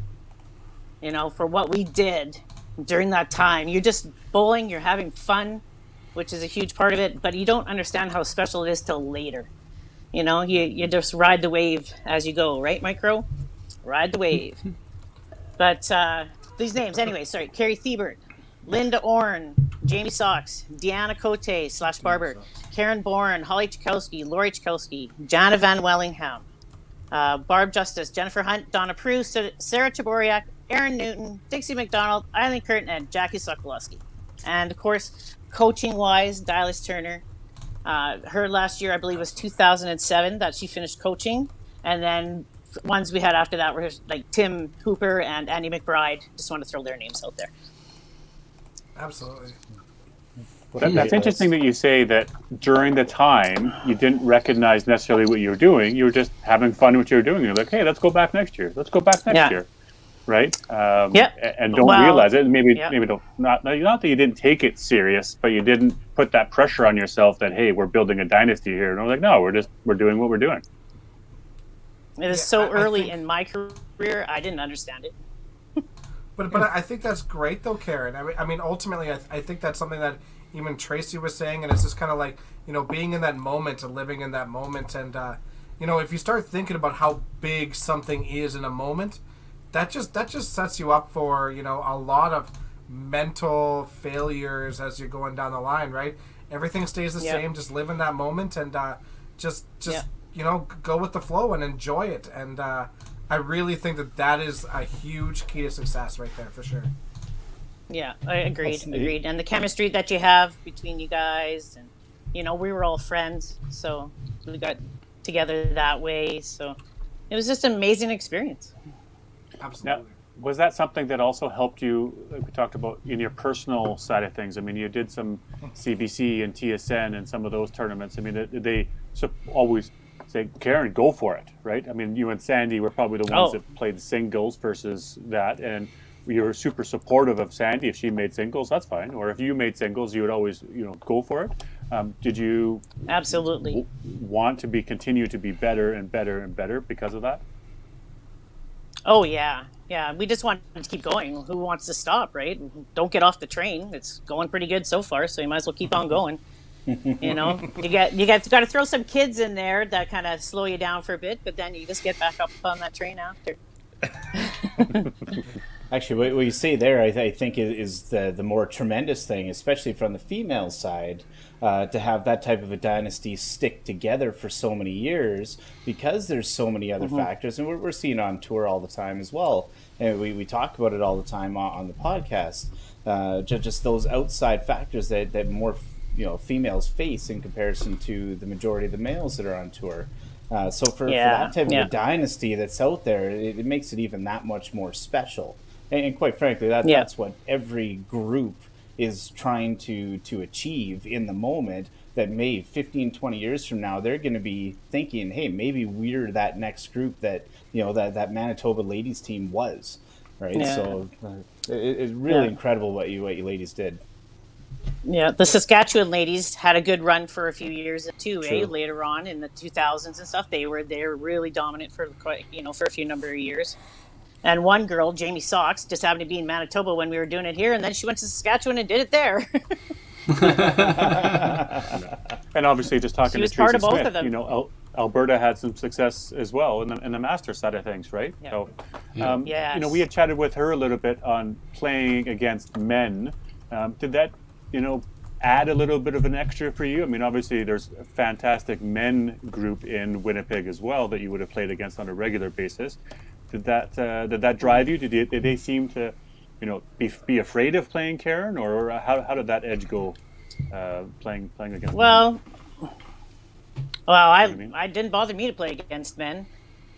For what we did during that time. You're just bowling, you're having fun, which is a huge part of it, but you don't understand how special it is till later. You just ride the wave as you go, right, Micro? Ride the wave. But these names, anyway, sorry. Carrie Thiebert, Linda Orn, Jamie Socks, Deanna Cote / Barber, Karen Bourne, Holly Chakowski, Lori Chakowski, Jana Van Wellingham, Barb Justice, Jennifer Hunt, Donna Prue, Sarah Taboriak, Aaron Newton, Dixie McDonald, Eileen Curtin, and Jackie Sokolowski. And of course, coaching-wise, Dylas Turner. Her last year, I believe, was 2007 that she finished coaching. And then ones we had after that were like Tim Hooper and Andy McBride. Just want to throw their names out there. Absolutely. That's interesting that you say that during the time you didn't recognize necessarily what you were doing. You were just having fun with what you were doing. You're like, hey, let's go back next year. Let's go back next year. Right? And don't realize it. Maybe don't, not that you didn't take it serious, but you didn't put that pressure on yourself that, hey, we're building a dynasty here. And I'm like, no, we're doing what we're doing. It was so early in my career, I didn't understand it. But I think that's great though, Karen. I mean, ultimately, I think that's something that even Tracy was saying, and it's just kind of like, you know, being in that moment and living in that moment, and you know, if you start thinking about how big something is in a moment, that just sets you up for, you know, a lot of mental failures as you're going down the line, right? Everything stays the same. Just live in that moment and just you know, go with the flow and enjoy it. And I really think that is a huge key to success right there, for sure. Yeah, I agreed. And the chemistry that you have between you guys, and, you know, we were all friends, so we got together that way. So it was just an amazing experience. Absolutely. Now, was that something that also helped you, like we talked about, in your personal side of things? I mean, you did some CBC and TSN and some of those tournaments. I mean, did they always say, Karen, go for it, right? I mean, you and Sandy were probably the ones that played singles versus that, and you were super supportive of Sandy. If she made singles, that's fine. Or if you made singles, you would always, you know, go for it. Did you absolutely want to continue to be better and better and better because of that? Oh yeah. We just want to keep going. Who wants to stop, right? Don't get off the train. It's going pretty good so far, so you might as well keep on going. You know, you got to throw some kids in there that kind of slow you down for a bit, but then you just get back up on that train after. Actually, what you say there, I think, is the more tremendous thing, especially from the female side, to have that type of a dynasty stick together for so many years, because there's so many other factors, and we're seeing it on tour all the time as well, and we talk about it all the time on the podcast. Just those outside factors that more females face in comparison to the majority of the males that are on tour. So for that type of a dynasty that's out there, it makes it even that much more special. And quite frankly, that's what every group is trying to achieve in the moment, that maybe 15, 20 years from now, they're going to be thinking, hey, maybe we're that next group that, you know, that Manitoba ladies team was, right? Yeah. So it's really incredible what you ladies did. Yeah, the Saskatchewan ladies had a good run for a few years too. Later on in the 2000s and stuff, they were really dominant for for a few number of years. And one girl, Jamie Socks, just happened to be in Manitoba when we were doing it here, and then she went to Saskatchewan and did it there. And obviously, just talking to part Tracy of both Smith, of them. you know, Alberta had some success as well in the master side of things, right? Yeah. So, Yes. you know, we had chatted with her a little bit on playing against men. Did that, you know, add a little bit of an extra for you? I mean, obviously, there's a fantastic men group in Winnipeg as well that you would have played against on a regular basis. Did that drive you? Did they seem to, you know, be afraid of playing Karen, or how did that edge go, playing against? Well, I didn't bother me to play against men.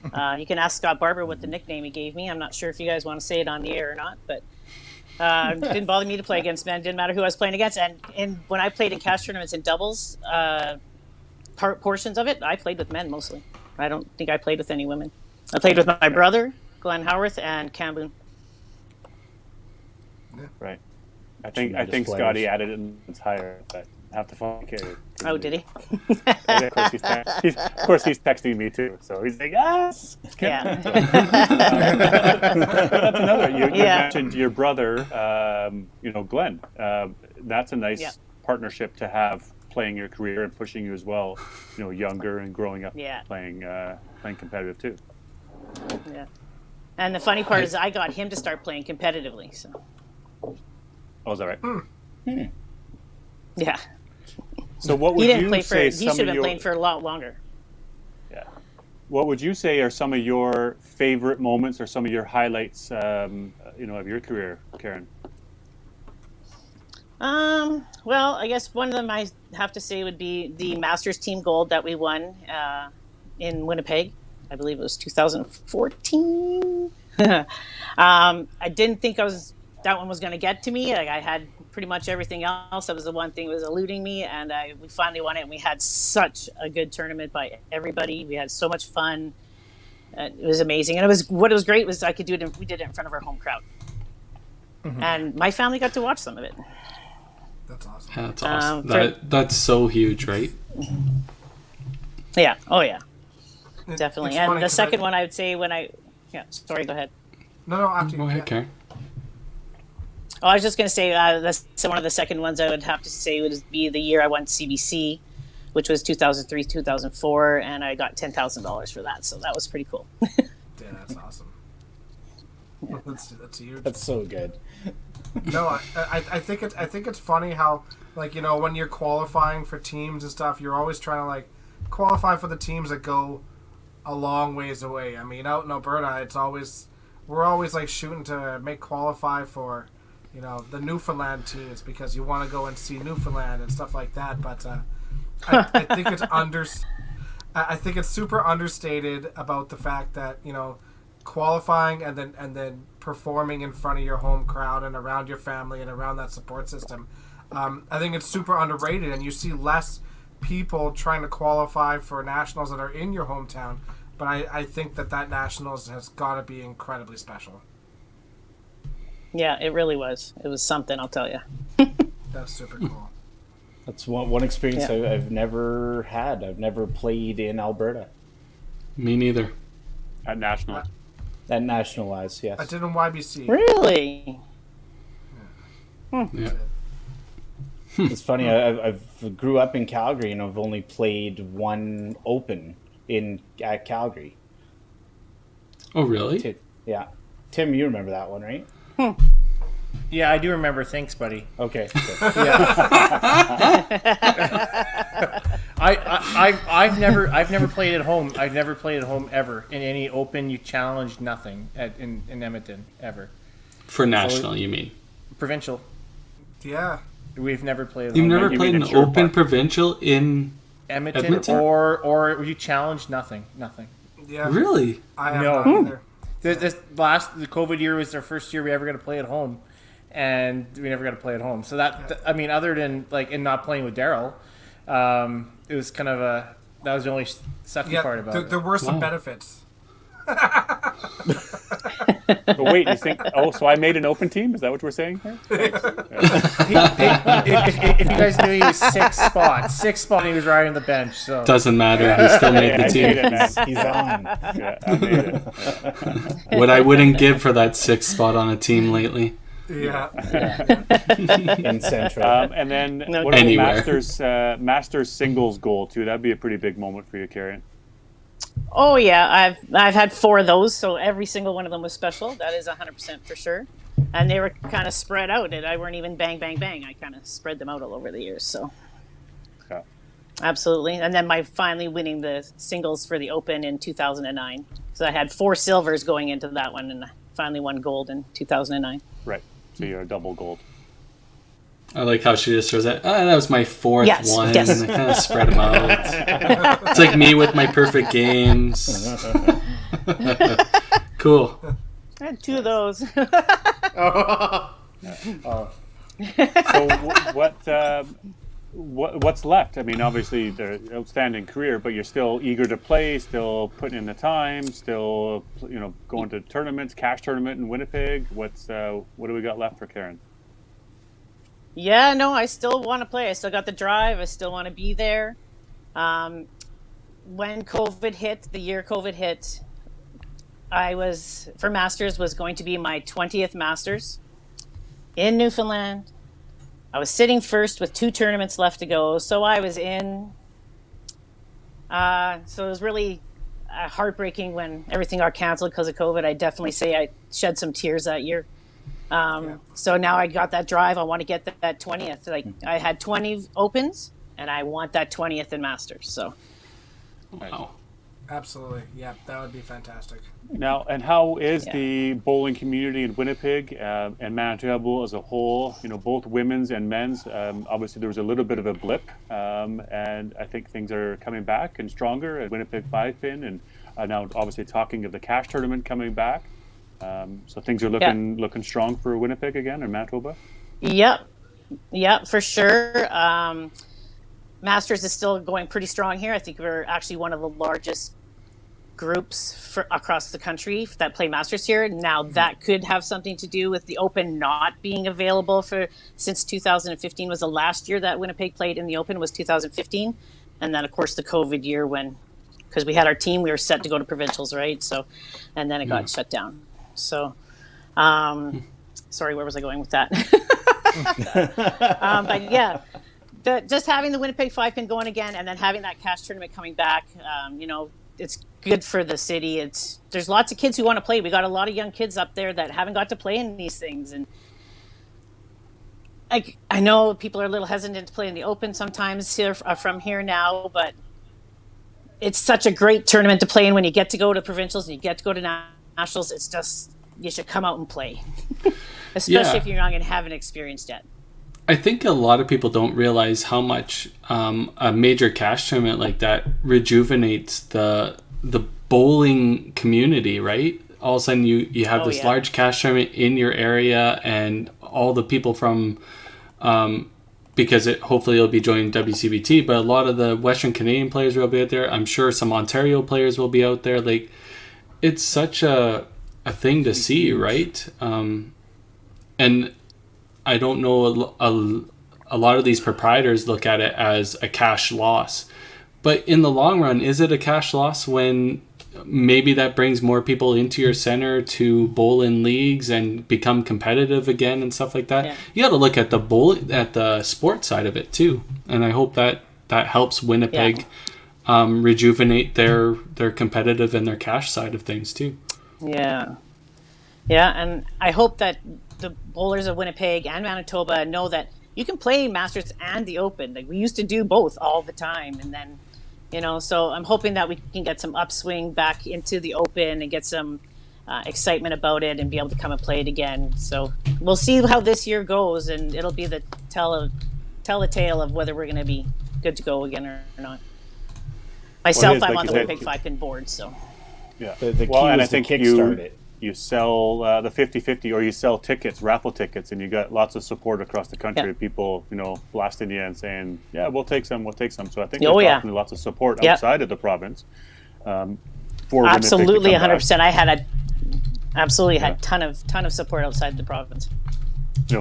You can ask Scott Barber what the nickname he gave me. I'm not sure if you guys want to say it on the air or not, but it didn't bother me to play against men. It didn't matter who I was playing against. And when I played in cash tournaments and doubles, portions of it, I played with men mostly. I don't think I played with any women. I played with my brother, Glenn Howarth, and Cam Boone. Right. I think Scotty added it in its higher, but I have to fucking carry it. Oh, did he? And of course, he's texting me too, so he's like, yes. Yeah. That's another. You mentioned your brother, you know, Glenn. That's a nice partnership to have, playing your career and pushing you as well. You know, younger and growing up, playing competitive too. Yeah. And the funny part is, I got him to start playing competitively. So. Oh, is that right? Yeah. So what would He didn't you play for. say He some should have of been your playing for a lot longer. what would you say are some of your favorite moments or some of your highlights of your career, Karen? Well, I guess one of them I have to say would be the Masters team gold that we won in Winnipeg. I believe it was 2014. I didn't think that one was going to get to me. Like, I had pretty much everything else. That was the one thing that was eluding me, and we finally won it. And we had such a good tournament by everybody. We had so much fun. It was amazing, and what was great was I could do it. We did it in front of our home crowd, and my family got to watch some of it. That's awesome. Yeah, that's awesome. That's so huge, right? Yeah. Oh, yeah. Definitely. It's And funny the 'cause second one, I would say sorry, go ahead. No, after Go you. ahead, Karen. Oh, I was just going to say one of the second ones I would have to say would be the year I won CBC, which was 2003, 2004, and I got $10,000 for that. So that was pretty cool. Yeah, that's awesome. That's huge. That's so good. No, I think it's funny how, like, you know, when you're qualifying for teams and stuff, you're always trying to, like, qualify for the teams that go a long ways away. I mean, out in Alberta, we're always like shooting to qualify for, you know, the Newfoundland teams because you want to go and see Newfoundland and stuff like that. But I think I think it's super understated about the fact that, you know, qualifying and then performing in front of your home crowd and around your family and around that support system. I think it's super underrated, and you see less people trying to qualify for nationals that are in your hometown. But I think that nationals has got to be incredibly special. Yeah, it really was. It was something, I'll tell you. That's super cool. That's one experience Yeah. I've never had. I've never played in Alberta. Me neither. At national. At nationalized, yes. I did in YBC. Really? Yeah. It's funny. I've grew up in Calgary and I've only played one Open at Calgary. Oh, really? Yeah, Tim, you remember that one, right? Yeah, I do remember. Thanks, buddy. Okay. I've never played at home. I've never played at home ever in any Open. You challenged nothing in Edmonton ever. For national, you mean? Provincial. Yeah. We've never played. At You've home. never You played mean an at Sherwood open Park? provincial in Edmonton, or you challenged nothing. Yeah. Really? I have No. not either. The COVID year was our first year we ever got to play at home, and we never got to play at home. So I mean, other than like in not playing with Daryl, it was kind of that was the only sucky part about it. There were some Wow. benefits. But wait, you think? Oh, so I made an open team? Is that what we're saying here? if you guys knew, he was six spots. He was riding the bench. So Doesn't matter. He still made the I team. made it, man. He's on. Yeah, I made it. What I wouldn't give for that sixth spot on a team lately. Yeah. In Central. And then No. what about Anywhere. Masters singles goal too? That'd be a pretty big moment for you, Karen. Oh yeah, I've had 4 of those, so every single one of them was special. That is 100% for sure. And they were kind of spread out, and I weren't even bang, bang, bang. I kind of spread them out all over the years. So Yeah. absolutely. And then finally winning the singles for the Open in 2009. So I had 4 silvers going into that one, and I finally won gold in 2009. Right. So you're a double gold. I like how she just throws that. Oh, that was my fourth Yes, one. yes. And I kind of spread them out. It's like me with my perfect games. Cool. I had 2 of those. So what's left? I mean, obviously the outstanding career, but you're still eager to play, still putting in the time, still going to tournaments, cash tournament in Winnipeg. What do we got left for Karen? Yeah, no, I still want to play. I still got the drive. I still want to be there. When COVID hit, the year COVID hit, for Masters was going to be my 20th Masters in Newfoundland. I was sitting first with 2 tournaments left to go, so I was in. So it was really heartbreaking when everything got canceled because of COVID. I definitely say I shed some tears that year. So now I got that drive. I want to get that 20th. Like I had 20 opens, and I want that 20th in Masters. So. Wow. Absolutely. Yeah, that would be fantastic. Now, and how is the bowling community in Winnipeg and Manitoba as a whole? You know, both women's and men's. Obviously, there was a little bit of a blip, and I think things are coming back and stronger at Winnipeg 5-pin, and now obviously talking of the cash tournament coming back. So things are looking strong for Winnipeg again and Manitoba. Yep, for sure. Masters is still going pretty strong here. I think we're actually one of the largest groups across the country that play Masters here. Now that could have something to do with the Open not being available since 2015 was the last year that Winnipeg played in the Open, was 2015. And then of course the COVID year because we had our team, we were set to go to provincials, right? So, and then it got shut down. So, sorry, where was I going with that? But yeah, just having the Winnipeg 5-pin going again, and then having that cash tournament coming back, it's good for the city. There's lots of kids who want to play. We got a lot of young kids up there that haven't got to play in these things, and I know people are a little hesitant to play in the Open sometimes here from here now, but it's such a great tournament to play in when you get to go to provincials and you get to go to nationals. It's just, you should come out and play, especially if you're young and haven't experienced yet. I think a lot of people don't realize how much a major cash tournament like that rejuvenates the bowling community, right? All of a sudden you have this large cash tournament in your area, and all the people from because hopefully it'll be joining WCBT, but a lot of the Western Canadian players will be out there. I'm sure some Ontario players will be out there. Like, it's such a thing to see, right? And I don't know, a lot of these proprietors look at it as a cash loss. But in the long run, is it a cash loss when maybe that brings more people into your center to bowl in leagues and become competitive again and stuff like that? Yeah. You got to look at the sports side of it too. And I hope that helps Winnipeg rejuvenate their competitive and their cash side of things too. Yeah. Yeah, and I hope that the bowlers of Winnipeg and Manitoba know that you can play Masters and the Open. Like, we used to do both all the time, and then, so I'm hoping that we can get some upswing back into the Open and get some excitement about it and be able to come and play it again. So we'll see how this year goes, and it'll be the tell the tale of whether we're going to be good to go again or not. Myself, I'm on the Winnipeg 5-pin board, so. Yeah. The key is to kickstart it. You sell the 50-50, or you sell tickets, raffle tickets, and you got lots of support across the country of people, blasting you and saying, yeah, we'll take some. So I think there's definitely lots of support outside of the province. For absolutely, 100%. I had had ton of support outside the province.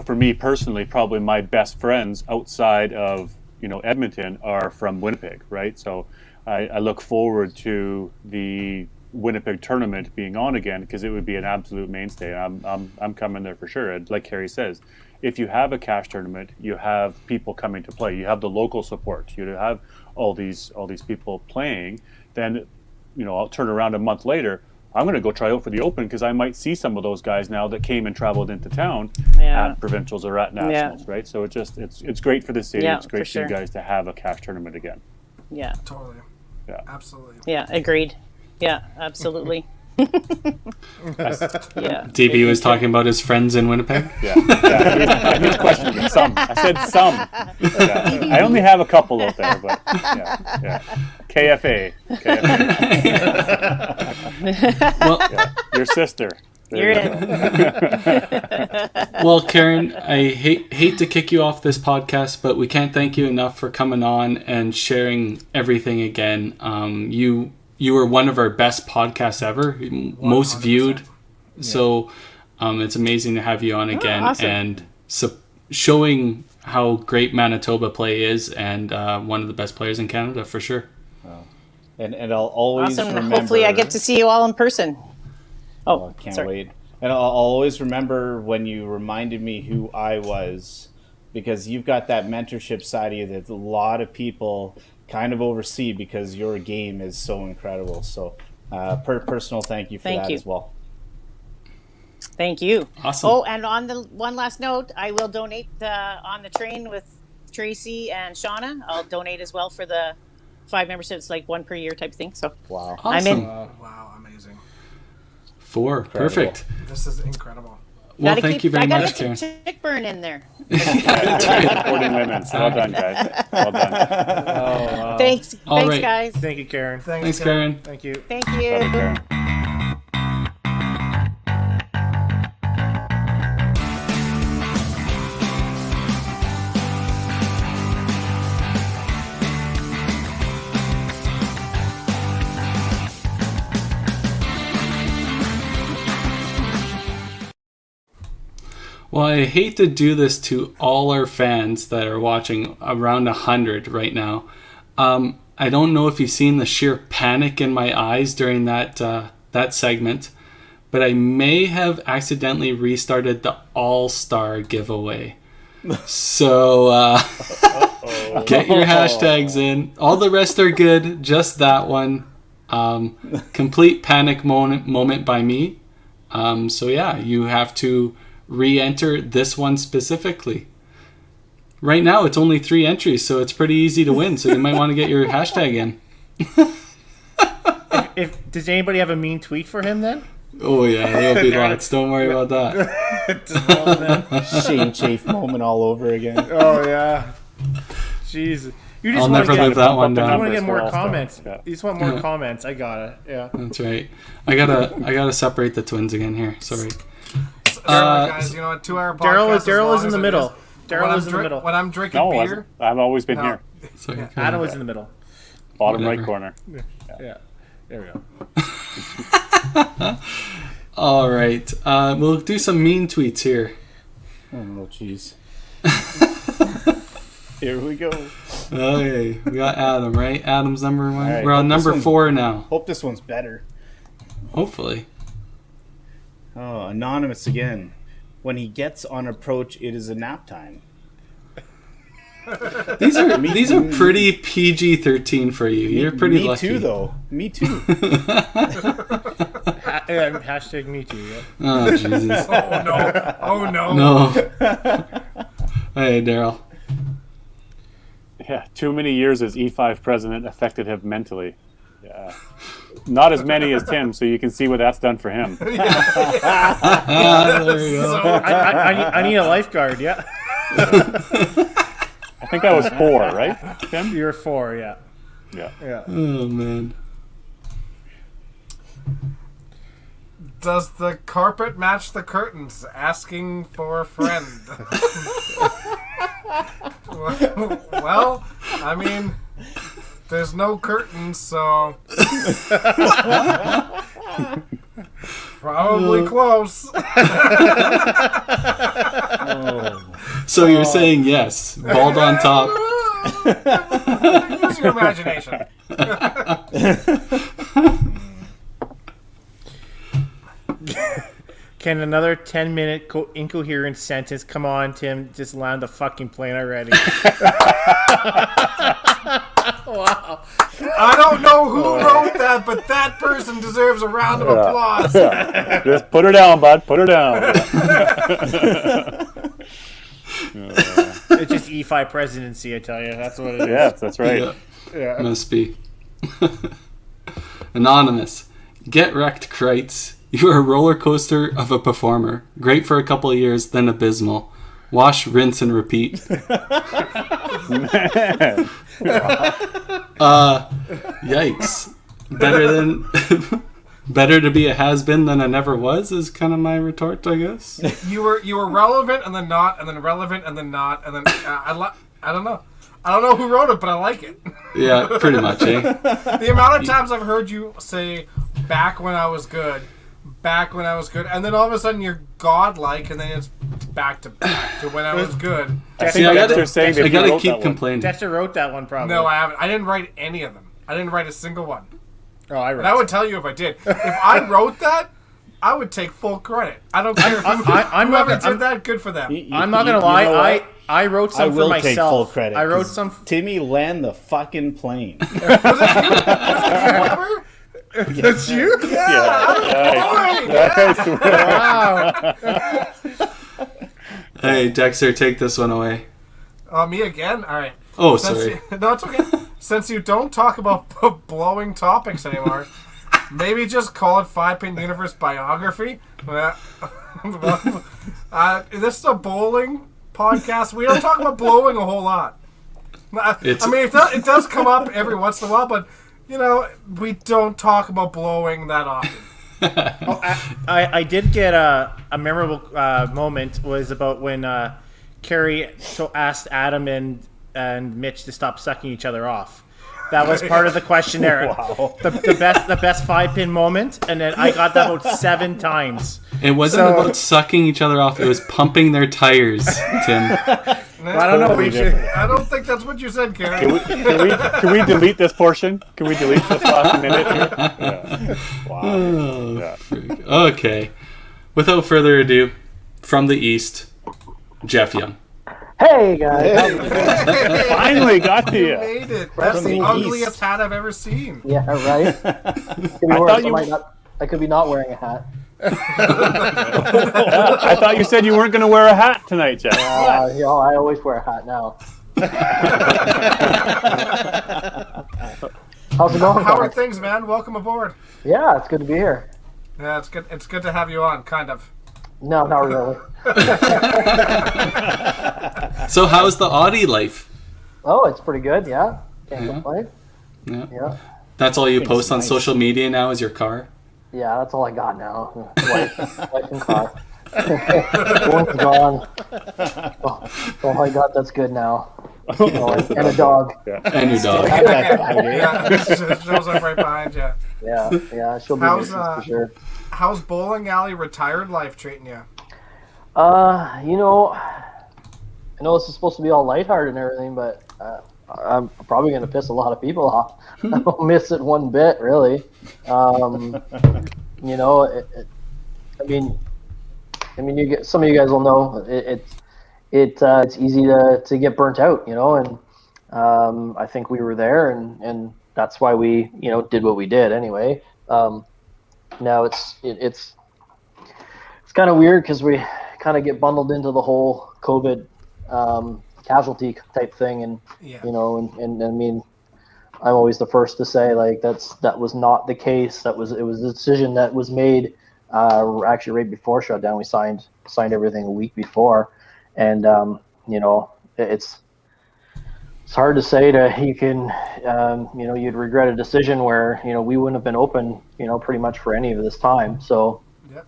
For me personally, probably my best friends outside of Edmonton are from Winnipeg, right? So I look forward to the Winnipeg tournament being on again, because it would be an absolute mainstay. I'm coming there for sure. And like Harry says, if you have a cash tournament, you have people coming to play. You have the local support. You have all these people playing. Then, I'll turn around a month later. I'm going to go try out for the Open, because I might see some of those guys now that came and traveled into town at provincials or at nationals, right? So it's great for the city. It's great for you guys to have a cash tournament again. Yeah. Totally. Yeah. Absolutely. Yeah. Agreed. Yeah, absolutely. DB was talking about his friends in Winnipeg. Yeah. He's questioning some. I said some. Yeah. I only have a couple out there, but yeah. KFA. Well, your sister. You're in. Well, Karen, I hate to kick you off this podcast, but we can't thank you enough for coming on and sharing everything again. You were one of our best podcasts ever, 100%. Most viewed. Yeah. So it's amazing to have you on again, and showing how great Manitoba play is, and one of the best players in Canada for sure. And I'll always remember. Hopefully I get to see you all in person. Oh, can't wait. And I'll always remember when you reminded me who I was, because you've got that mentorship side of you that a lot of people kind of oversee, because your game is so incredible. So personal thank you for that as well. Thank you. Awesome. Oh, and on the one last note, I will donate on the train with Tracy and Shauna. I'll donate as well for the 5 memberships, like 1 per year type thing. So Wow. Awesome. I'm in. Wow, amazing. 4. Perfect. This is incredible. Well, thank you very I gotta much, get Karen. some chick burn in there. Supporting women. Well done, guys. Well done. Oh, wow. Thanks, All right. guys. Thank you, Karen. Thanks, Karen. Thank you. Thank Love you. you, Karen. Well, I hate to do this to all our fans that are watching, around 100 right now. I don't know if you've seen the sheer panic in my eyes during that segment, but I may have accidentally restarted the All-Star giveaway. So get your hashtags in. All the rest are good, just that one. Complete panic moment by me. So yeah, you have to re-enter this one specifically. Right now it's only 3 entries, so it's pretty easy to win, so you might want to get your hashtag in. If does anybody have a mean tweet for him then? Oh yeah, there'll be lots, don't worry about that. Shane Chafe moment all over again. Oh yeah. Jeez. You just I'll wanna never get- live that one the You down. want to get more All-Star. comments. Yeah. You just want more comments. I got it. Yeah. That's right. I gotta separate the twins again here, sorry. Guys, you know what? 2 hour podcast. Daryl as is in long the as it middle. is. Daryl is in the middle. When I'm drinking No, beer. I've always been No. here. Sorry. Adam was in the middle. Bottom Whatever. right corner. Yeah. There we go. All right. We'll do some mean tweets here. Oh, jeez. Here we go. Okay, we got Adam, right? Adam's number 1. right, We're on hope this number one's- 4 now. Hope this one's better. Hopefully. Oh, anonymous again. When he gets on approach, it is a nap time. These are pretty PG-13 for you. You're pretty me lucky. too, though. Me too. Hashtag me too. Yeah. Oh Jesus. Oh no! Oh no! No. Hey, Daryl. Yeah, too many years as E5 president affected him mentally. Yeah. Not as many as Tim, so you can see what that's done for him. There you go. I need a lifeguard. Yeah. I think I was 4, right, Tim? You're 4. Yeah. Yeah. Yeah. Oh man. Does the carpet match the curtains? Asking for a friend. Well, I mean, there's no curtains, so probably close. So you're saying yes, bald on top. Use your imagination. Can another 10-minute incoherent sentence come on, Tim? Just land the fucking plane already. Wow. I don't know who wrote that, but that person deserves a round of applause. Just put her down, bud. Put her down. It's just E5 presidency, I tell you. That's what it is. Yes, that's right. Yeah, Yeah. must be. Anonymous. Get wrecked, Kreitz. You are a roller coaster of a performer. Great for a couple of years, then abysmal. Wash, rinse, and repeat. Man. Yikes. Better to be a has-been than a never was is kind of my retort, I guess. You were relevant and then not, and then relevant and then not, and then I don't know. I don't know who wrote it, but I like it. Yeah, pretty much, eh? The amount of times I've heard you say back when I was good, and then all of a sudden you're godlike, and then it's back to when I was good. See, I Dexter saying that he gotta wrote keep that one. complaining. Dexter wrote that one, probably. No, I haven't. I didn't write any of them. I didn't write a single one. Oh, I wrote And I would tell you if I did. If I wrote that, I would take full credit. I don't care I'm whoever not- did that. Good for them. I'm not gonna lie. You know what? I wrote I some for will myself. take full credit. I wrote 'cause some. Timmy land the fucking plane. Whoever? That's you? Wow. Hey, Dexter, take this one away. Me again? All right. Oh, Since sorry. no, it's okay. Since you don't talk about blowing topics anymore, maybe just call it 5-Pin Universe Biography. This is a bowling podcast. We don't talk about blowing a whole lot. I mean, it does come up every once in a while, but, we don't talk about blowing that often. I did get a memorable moment was about when Carrie asked Adam and Mitch to stop sucking each other off. That was part of the questionnaire. Wow. The best 5-pin moment, and then I got that about 7 times. It wasn't about sucking each other off. It was pumping their tires, Tim. I don't know. I don't think that's what you said, Carrie. Can we delete this portion? Can we delete this last minute here? Yeah. Wow. Oh, Yeah. freak. Okay. Without further ado, from the East, Jeff Young. Hey guys. Finally got to You you. made it. That's the From the ugliest hat I've ever seen. Yeah, right. I could be not wearing a hat. I thought you said you weren't going to wear a hat tonight, Jeff. I always wear a hat now. How's it going? How are guys? things, man? Welcome aboard. Yeah, it's good to be here. Yeah, it's good. It's good to have you on, kind of. No, not really. So how's the Audi life? Oh, it's pretty good. Yeah, can't Yeah. complain. Yeah. Yeah, That's all you post on nice. social media now is your car? yeah, that's all I got now. Wife and car. One's gone. Oh, I got that's good now. Oh, and a dog. And your dog. Yeah, it shows up right behind you. Yeah, she'll be How's, missing for sure. How's bowling alley retired life treating you? I know this is supposed to be all lighthearted and everything, but I'm probably going to piss a lot of people off. I don't miss it one bit, really. You get some of you guys will know it's easy to get burnt out, and I think we were there, and that's why we did what we did anyway. Now it's kind of weird because we kind of get bundled into the whole COVID casualty type thing, and Yeah. and I mean, I'm always the first to say like that was not the case. It was a decision that was made actually right before shutdown. We signed everything a week before, and it's hard to say you can you'd regret a decision where we wouldn't have been open pretty much for any of this time. So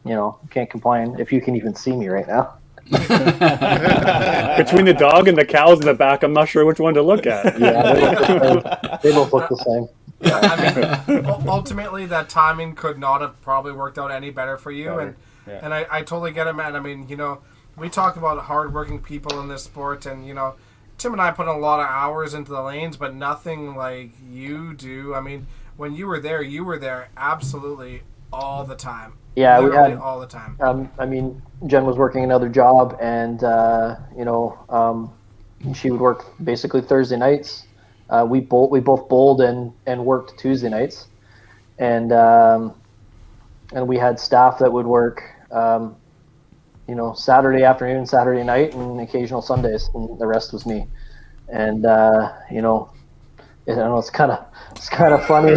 Yep. Can't complain if you can even see me right now. Between the dog and the cows in the back, I'm not sure which one to look at. Yeah, they both look the same. I mean, ultimately, that timing could not have probably worked out any better for you, and I totally get it, man. I mean, we talk about hardworking people in this sport, and Tim and I put in a lot of hours into the lanes, but nothing like you do. I mean, when you were there absolutely all the time. Yeah, Literally we had all the time. I mean, Jen was working another job, and she would work basically Thursday nights. We both bowled and worked Tuesday nights, and we had staff that would work, Saturday afternoon, Saturday night, and occasional Sundays, and the rest was me. And I don't know, it's kind of funny.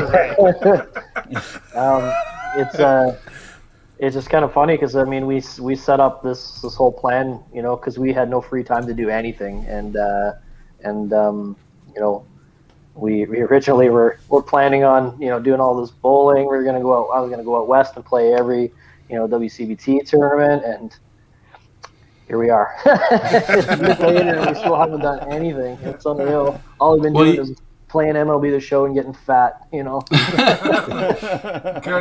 It's just kind of funny because I mean we set up this whole plan because we had no free time to do anything, and we originally were planning on doing all this bowling. I was gonna go out west and play every WCBT tournament, and here we are. Years later, and we still haven't done anything. It's unreal. All we've been doing is playing MLB The Show and getting fat. Good.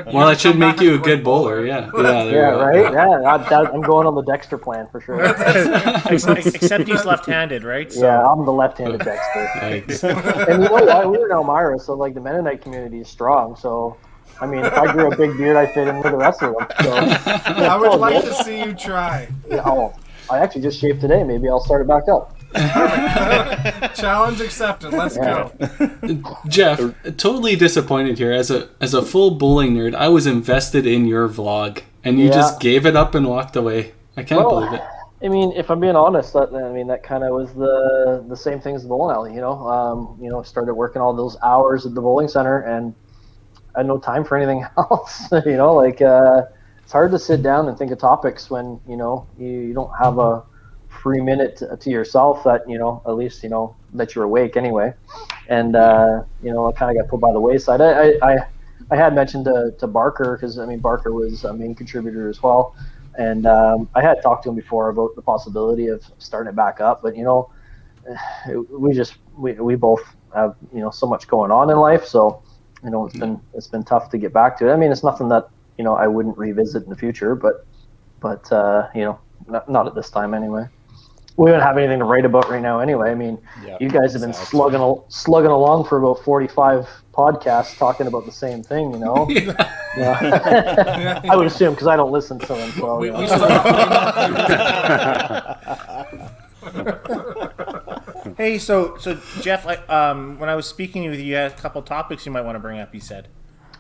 Well, that should make you a good bowler. Yeah. There you go. Right. Yeah, I'm going on the Dexter plan for sure. Except he's left-handed, right? So. Yeah, I'm the left-handed Dexter. Yikes. And what? We were in Elmira, so like the Mennonite community is strong. So, I mean, if I grew a big beard, I fit in with the rest of them. So, I would like to see you try. I actually just shaved today. Maybe I'll start it back up. Challenge accepted. Let's go. Jeff, totally disappointed here. As a full bowling nerd, I was invested in your vlog, and you just gave it up and walked away. I can't believe it. I mean, if I'm being honest, that kind of was the same thing as the bowling alley. Started working all those hours at the bowling center, and I had no time for anything else. It's hard to sit down and think of topics when you don't have a free minute to yourself. That at least that you're awake anyway. And I kind of got put by the wayside. I had mentioned to Barker, because Barker was a main contributor as well. And I had talked to him before about the possibility of starting it back up, but we both have so much going on in life, so it's been tough to get back to it. It's nothing that I wouldn't revisit in the future, but not at this time anyway. We don't have anything to write about right now anyway. You guys have been slugging along for about 45 podcasts talking about the same thing, I would assume, because I don't listen to them. So, Hey, so Jeff, when I was speaking with you, you had a couple topics you might want to bring up, you said.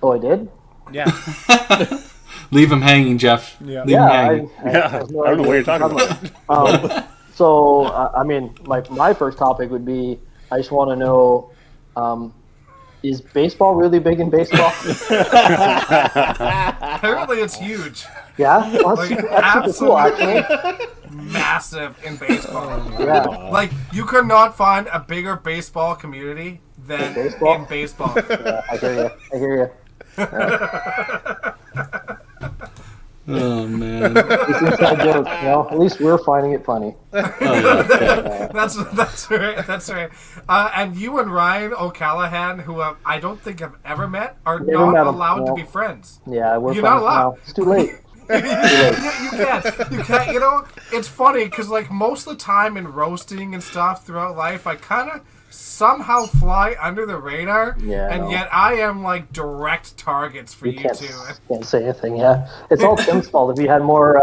Oh, I did? Yeah. Leave him hanging, Jeff. Yeah. Leave him hanging. I don't know what you're talking about. So, my first topic would be, I just want to know, is baseball really big in baseball? Apparently it's huge. Yeah? Well, that's super cool, actually. Massive in baseball. Yeah. Like, you could not find a bigger baseball community than in baseball. Yeah, I hear you. Oh man! It's inside joke, at least we're finding it funny. That's right. And you and Ryan O'Callahan, who I don't think I've ever met, are not allowed to be friends. Yeah, you're not allowed. It's too late. You can't. It's funny because most of the time in roasting and stuff throughout life, I kind of somehow fly under the radar, and yet I am direct targets for you two. Can't say anything. Yeah, it's all Tim's fault. If we had more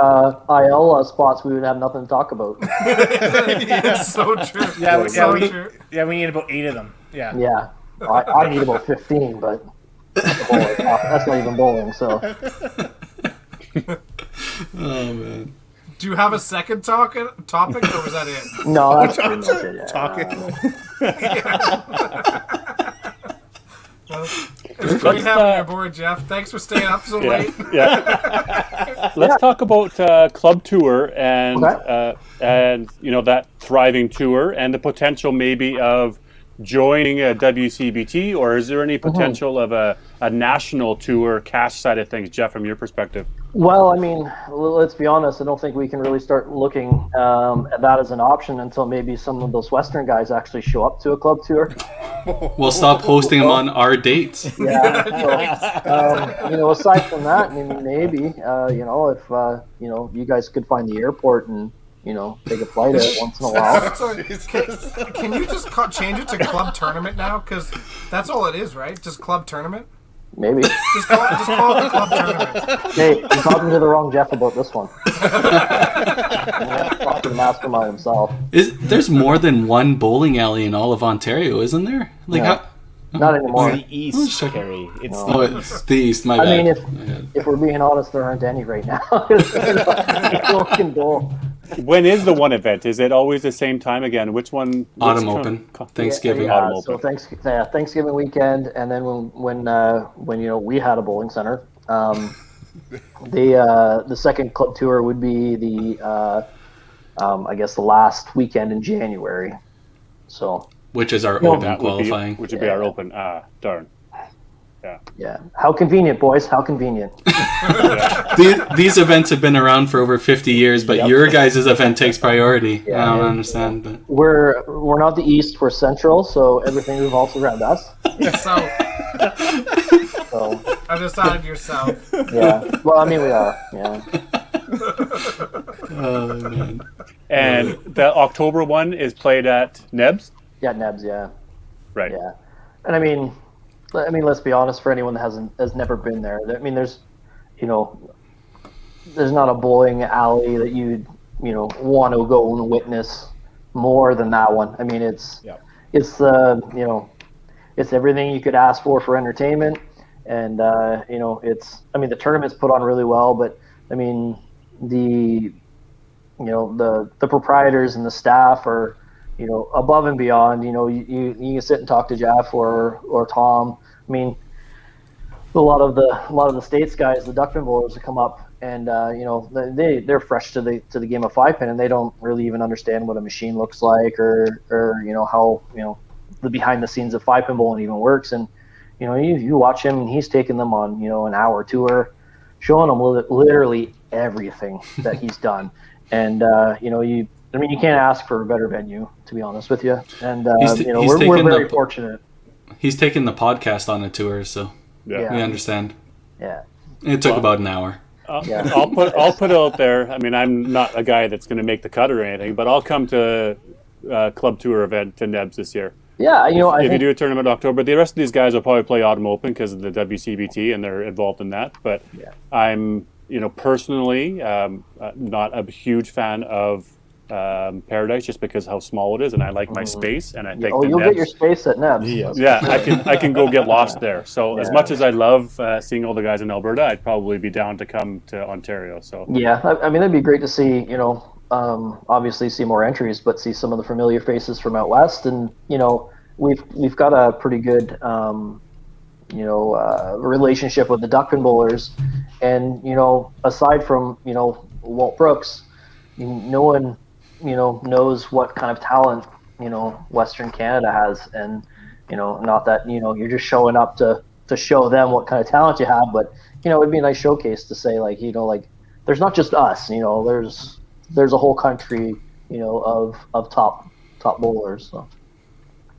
IL spots, we would have nothing to talk about. It's so true. True. Yeah, we need about 8 of them. Yeah. Yeah, I need about 15, but that's not even bowling. So. Oh man. Do you have a second topic, or was that it? No, that's pretty much it. Yeah. Talking. Well, it's great having you aboard, Jeff. Thanks for staying up so late. Yeah. Let's talk about club tour and that thriving tour and the potential maybe of joining a WCBT, or is there any potential of a national tour cash side of things, Jeff, from your perspective? Well, let's be honest. I don't think we can really start looking at that as an option until maybe some of those Western guys actually show up to a club tour. We'll stop posting them on our dates. Yeah. So, aside from that, maybe, if you guys could find the airport and take a flight at it once in a while. Sorry, can you just change it to club tournament now? Because that's all it is, right? Just club tournament. Maybe. Just call it the club tournament. Hey, you're talking to the wrong Jeff about this one. Talk to the mastermind himself. There's more than one bowling alley in all of Ontario, isn't there? Not anymore. It's the East, Kerry. It's the East. My bad. If we're being honest, there aren't any right now. No one can bowl. When is the one event? Is it always the same time again? Which one? Autumn Open. Thanksgiving. Yeah, Autumn so Open. Thanksgiving weekend, and then when we had a bowling center, the second club tour would be the I guess the last weekend in January. So. Which is our open qualifying. Which would be our open. Darn. Yeah. How convenient, boys. How convenient. These events have been around for over 50 years, but your guys' event takes priority. I don't understand. But We're not the East, we're Central, so everything revolves around us. South. So, I decided you're South. Yeah. Well, we are. Yeah. Oh, man. And the October one is played at Nebs? Yeah, Nebs, yeah. Right. Yeah. And let's be honest, for anyone that has never been there, there's not a bowling alley that you'd want to go and witness more than that one. I mean, it's Yeah. it's it's everything you could ask for entertainment, and it's, I mean, the tournament's put on really well, but I mean, the the proprietors and the staff are above and beyond. You can sit and talk to Jeff or Tom. I mean, a lot of the States guys, the duckpin bowlers, that come up, and they're fresh to the game of five pin, and they don't really even understand what a machine looks like, or how the behind the scenes of five pin bowling even works. And you watch him, and he's taking them on an hour tour, showing them literally everything that he's done. And I mean, you can't ask for a better venue, to be honest with you. And we're very fortunate. He's taking the podcast on a tour, so Yeah. we understand. Yeah. It took about an hour. Yeah. I'll put it out there. I mean, I'm not a guy that's going to make the cut or anything, but I'll come to a club tour event to Nebs this year. Yeah, If I you think, do a tournament in October, the rest of these guys will probably play Autumn Open because of the WCBT, and they're involved in that. But Yeah. I'm, personally, not a huge fan of Paradise just because of how small it is, and I like my space. And I think you'll get your space at Nebs. yeah, I can go get lost there. So as much as I love seeing all the guys in Alberta, I'd probably be down to come to Ontario. So Yeah, I mean, it'd be great to see, obviously see more entries, but see some of the familiar faces from out west. And we've got a pretty good relationship with the duckpin bowlers, and aside from Walt Brooks, no one knows what kind of talent Western Canada has. And not that you're just showing up to show them what kind of talent you have, but it'd be a nice showcase to say, like, there's not just us, there's a whole country of top bowlers. So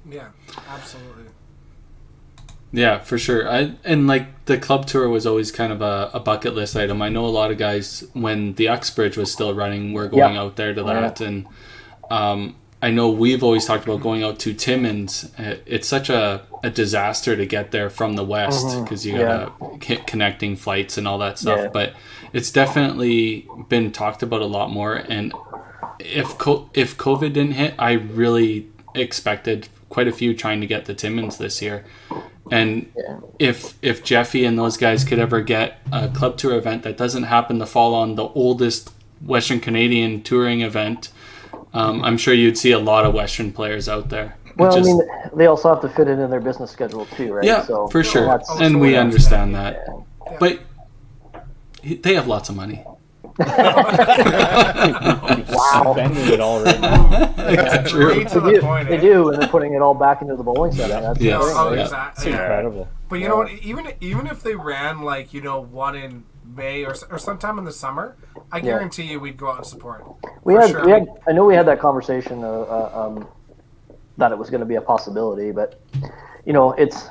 Yeah, absolutely. Yeah, for sure. And like the club tour was always kind of a bucket list item. I know a lot of guys, when the Uxbridge was still running, were going out there to that. And I know we've always talked about going out to Timmins. It's such a disaster to get there from the west because you gotta connecting flights and all that stuff. Yeah. But it's definitely been talked about a lot more. And if COVID didn't hit, I really expected quite a few trying to get to Timmins this year. And if Jeffy and those guys could ever get a club tour event that doesn't happen to fall on the oldest Western Canadian touring event, I'm sure you'd see a lot of Western players out there. Well, I mean, they also have to fit it in their business schedule too, right? Yeah, So, for sure. And we understand that. But they have lots of money. Wow. Spending it all right now. Straight to the point. They do, and they're putting it all back into the bowling center. That's Yes. the thing, right? Exactly. It's incredible. But you know what? Even if they ran like one in May or sometime in the summer, I guarantee you we'd go out and support. I know we had that conversation that it was going to be a possibility, but it's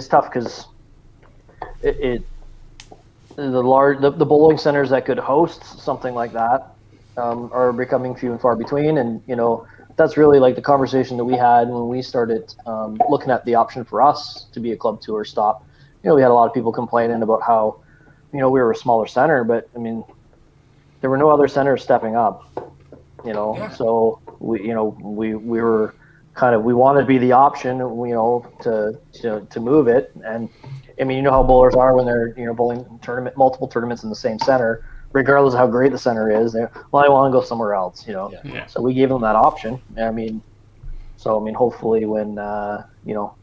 tough because the bowling centers that could host something like that are becoming few and far between. And that's really like the conversation that we had when we started looking at the option for us to be a club tour stop. We had a lot of people complaining about how we were a smaller center, but I mean, there were no other centers stepping up. So we were kind of, we wanted to be the option, to move it. And I mean, how bowlers are when they're bowling multiple tournaments in the same center, regardless of how great the center is. I want to go somewhere else. So we gave them that option. I mean, hopefully when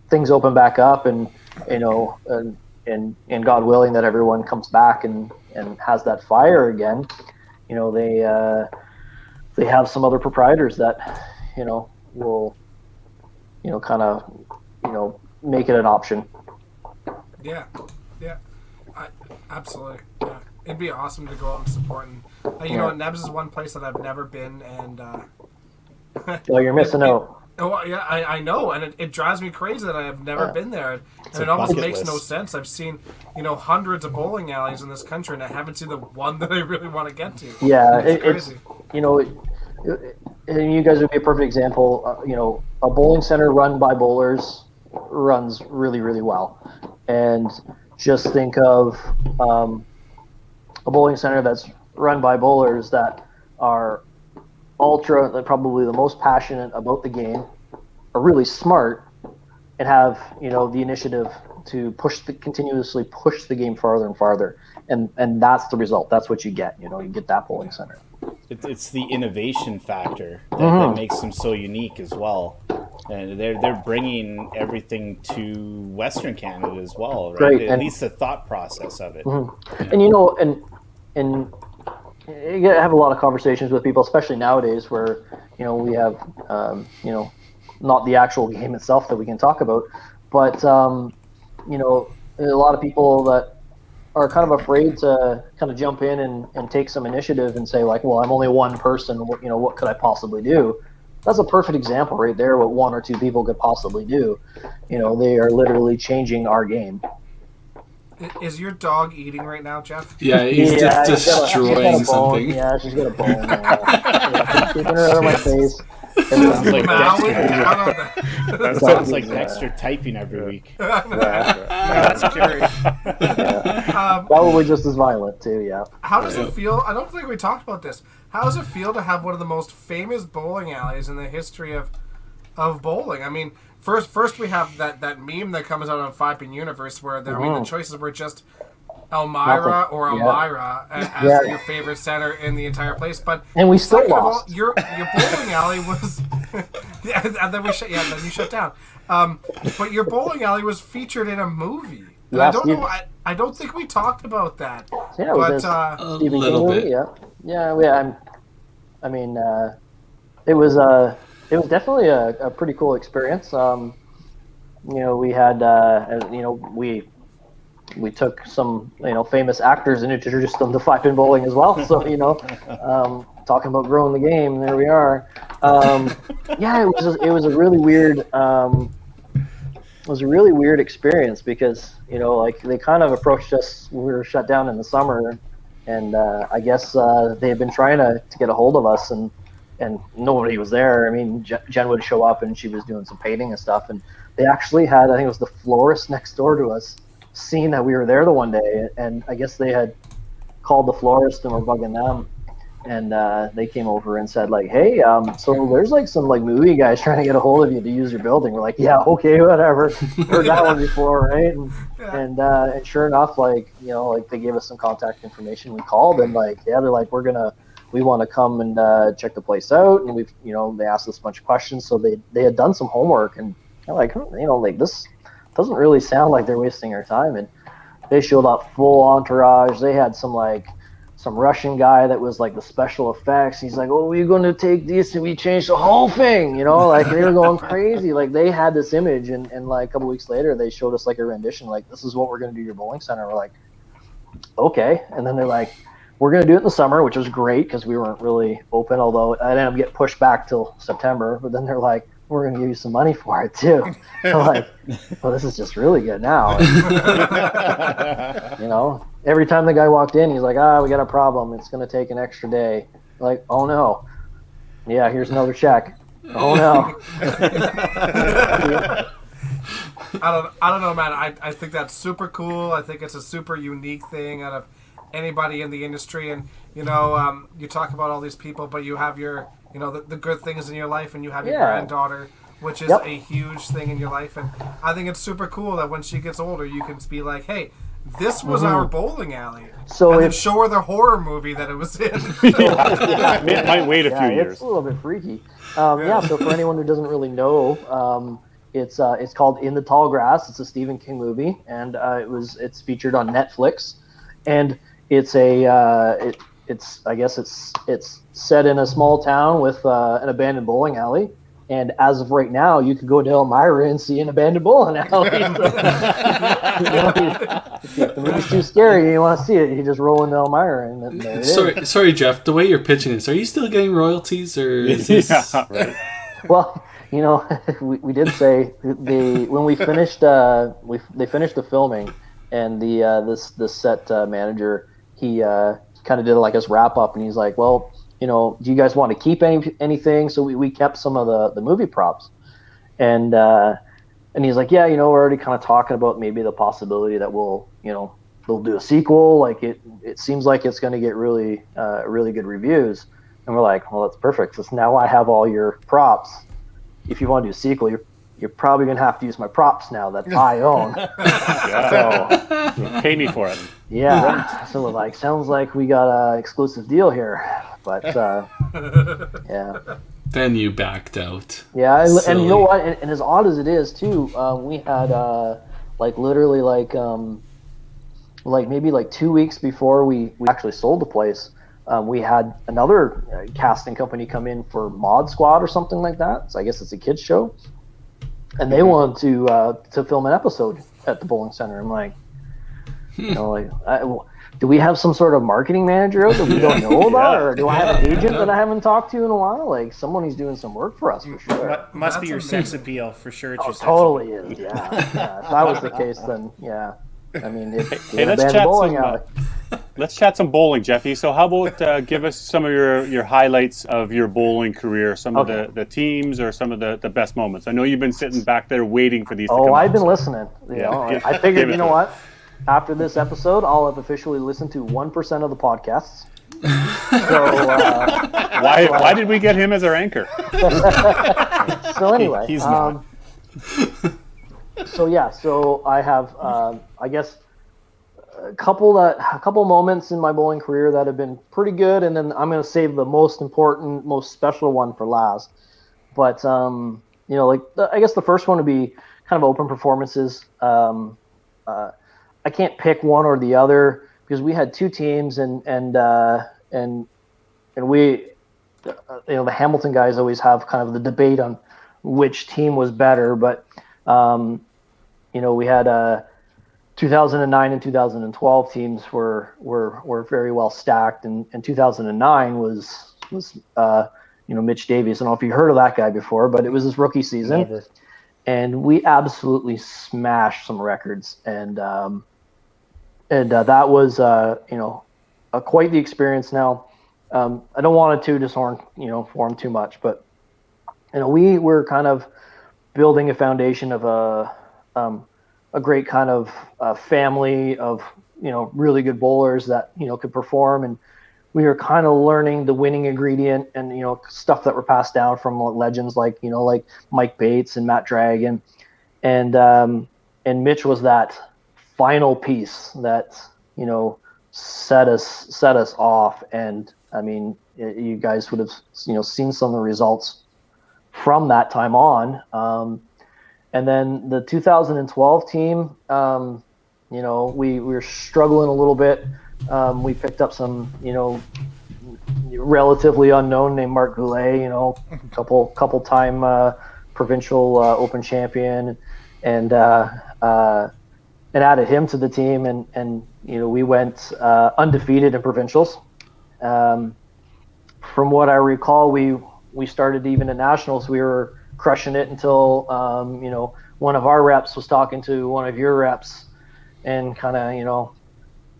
things open back up, and and God willing that everyone comes back and has that fire again, they have some other proprietors that will kind of make it an option. Yeah, absolutely. Yeah, it'd be awesome to go out and support. And Nebs is one place that I've never been, and well, you're missing out. Oh yeah, I know, and it drives me crazy that I have never been there, and it almost makes no sense. I've seen hundreds of bowling alleys in this country, and I haven't seen the one that I really want to get to. Yeah, it's crazy. And you guys would be a perfect example. A bowling center run by bowlers runs really, really well, and just think of a bowling center that's run by bowlers that are ultra, probably the most passionate about the game, are really smart, and have the initiative to continuously push the game farther and farther, and that's the result. That's what you get. You get that bowling center. It's the innovation factor that makes them so unique as well. And they're bringing everything to Western Canada as well, right? Right, At least the thought process of it. And and you have a lot of conversations with people, especially nowadays, where we have not the actual game itself that we can talk about, but a lot of people that are kind of afraid to kind of jump in and take some initiative and say, like, well, I'm only one person, what could I possibly do? That's a perfect example right there, what one or two people could possibly do. They are literally changing our game. Is your dog eating right now, Jeff? Yeah, he's destroying something. Yeah, she's got a bone. Yeah. Keeping her out of my face. Sounds like That sounds like Dexter typing every week. That's scary. Probably just as violent too. Yeah. How does it feel? I don't think we talked about this. How does it feel to have one of the most famous bowling alleys in the history of bowling? I mean, first we have that meme that comes out on 5-Pin Universe where the choices were just Elmira or Elmira as your favorite center in the entire place, and we still lost. Your bowling alley was, and then you shut down. But your bowling alley was featured in a movie. And I don't know. I don't think we talked about that. Yeah, but a little bit. Yeah. I mean, it was definitely a pretty cool experience. We had we took some famous actors and introduced them to 5-pin bowling as well. So talking about growing the game, there we are. It was a really weird. It was a really weird experience because they kind of approached us when we were shut down in the summer, and I guess they had been trying to get a hold of us, and nobody was there. I mean, Jen would show up and she was doing some painting and stuff, and they actually had, I think it was the florist next door to us, seen that we were there the one day, and I guess they had called the florist and were bugging them, and they came over and said, like, hey, so there's like some like movie guys trying to get a hold of you to use your building. We're like, yeah, okay, whatever. Heard that one before, right? And sure enough, like they gave us some contact information. We called and they're like, we want to come and check the place out, and we've they asked us a bunch of questions, so they had done some homework, and they're like, this doesn't really sound like they're wasting our time. And they showed up full entourage. They had some Russian guy that was like the special effects. He's like, oh, we're going to take this and we changed the whole thing. They were going crazy. Like they had this image, and like a couple weeks later they showed us like a rendition, like, this is what we're going to do your bowling center. We're like, okay. And then they're like, we're going to do it in the summer, which was great because we weren't really open, although I ended up getting pushed back till September. But then they're like, we're going to give you some money for it too. I'm like, well, this is just really good now. Every time the guy walked in, he's like, we got a problem. It's going to take an extra day. Like, oh no. Yeah, here's another check. Oh no. I don't know, man. I think that's super cool. I think it's a super unique thing out of anybody in the industry. And you talk about all these people, but you have your the good things in your life, and you have your granddaughter, which is a huge thing in your life. And I think it's super cool that when she gets older, you can be like, hey, this was our bowling alley. So and then show her the horror movie that it was in. It might wait a few years. It's a little bit freaky. So for anyone who doesn't really know, it's called In the Tall Grass. It's a Stephen King movie, and it's featured on Netflix, and it's it's set in a small town with an abandoned bowling alley. And as of right now, you could go to Elmira and see an abandoned bowling alley. If the movie's too scary and you want to see it, you just roll into Elmira. And there it is. Sorry, Jeff. The way you're pitching this, are you still getting royalties, or is this... Right. Well, we did say when we finished they finished the filming, and the set manager, he kind of did like his wrap up, and he's like, well, do you guys want to keep anything? So we kept some of the movie props, and he's like, yeah, we're already kind of talking about maybe the possibility that they'll do a sequel. Like it seems like it's going to get really good reviews. And we're like, well, that's perfect. Because now I have all your props. If you want to do a sequel, you're probably going to have to use my props now that I own. So pay me for it. Yeah. So we're like, sounds like we got an exclusive deal here. But yeah. Then you backed out. Yeah, and Silly. you know what? And as odd as it is too, we had literally maybe 2 weeks before we actually sold the place, we had another casting company come in for Mod Squad or something like that. So I guess it's a kids show, and they wanted to film an episode at the bowling center. I'm like, do we have some sort of marketing manager out that we don't know about, or do I have an agent that I haven't talked to in a while? Like, someone who's doing some work for us for sure. Must be your sex appeal for sure. Oh, totally is. Yeah. If that was the case, then yeah. I mean, let's chat some bowling, Jeffy. So how about give us some of your highlights of your bowling career, some of the teams or some of the best moments. I know you've been sitting back there waiting for these to come I've out, been listening. I figured, you know what? After this episode, I'll have officially listened to 1% of the podcasts. So why did we get him as our anchor? So anyway, he's not. So I have, I guess, a couple moments in my bowling career that have been pretty good, and then I'm going to save the most important, most special one for last. But I guess the first one would be kind of open performances. I can't pick one or the other because we had two teams, and we, the Hamilton guys always have kind of the debate on which team was better, but we had 2009 and 2012 teams were very well stacked, and 2009 was Mitch Davies. I don't know if you heard of that guy before, but it was his rookie season. Never. And we absolutely smashed some records, and that was quite the experience. Now, I don't want to toot his horn, for him too much, but we were kind of building a foundation of a great kind of family of really good bowlers that could perform, and we were kind of learning the winning ingredient and stuff that were passed down from legends like Mike Bates and Matt Dragon, and Mitch was that final piece that set us off. And I mean, you guys would have seen some of the results from that time on. And then the 2012 team, we were struggling a little bit. We picked up some, relatively unknown named Mark Goulet, couple time provincial open champion, and added him to the team, and we went undefeated in provincials. From what I recall, we started even in nationals. We were crushing it until one of our reps was talking to one of your reps and kind of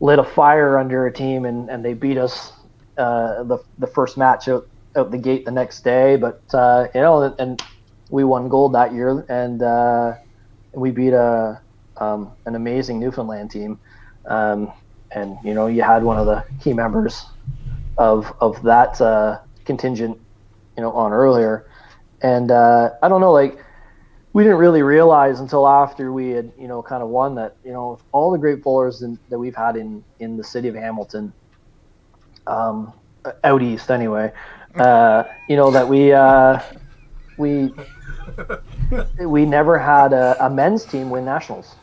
lit a fire under a team, and they beat us the first match out the gate the next day. But and we won gold that year, and we beat an amazing Newfoundland team, and you had one of the key members of that contingent on earlier. And I don't know, we didn't really realize until after we had, kind of won that, all the great bowlers that we've had in the city of Hamilton, out east anyway, that we never had a men's team win nationals,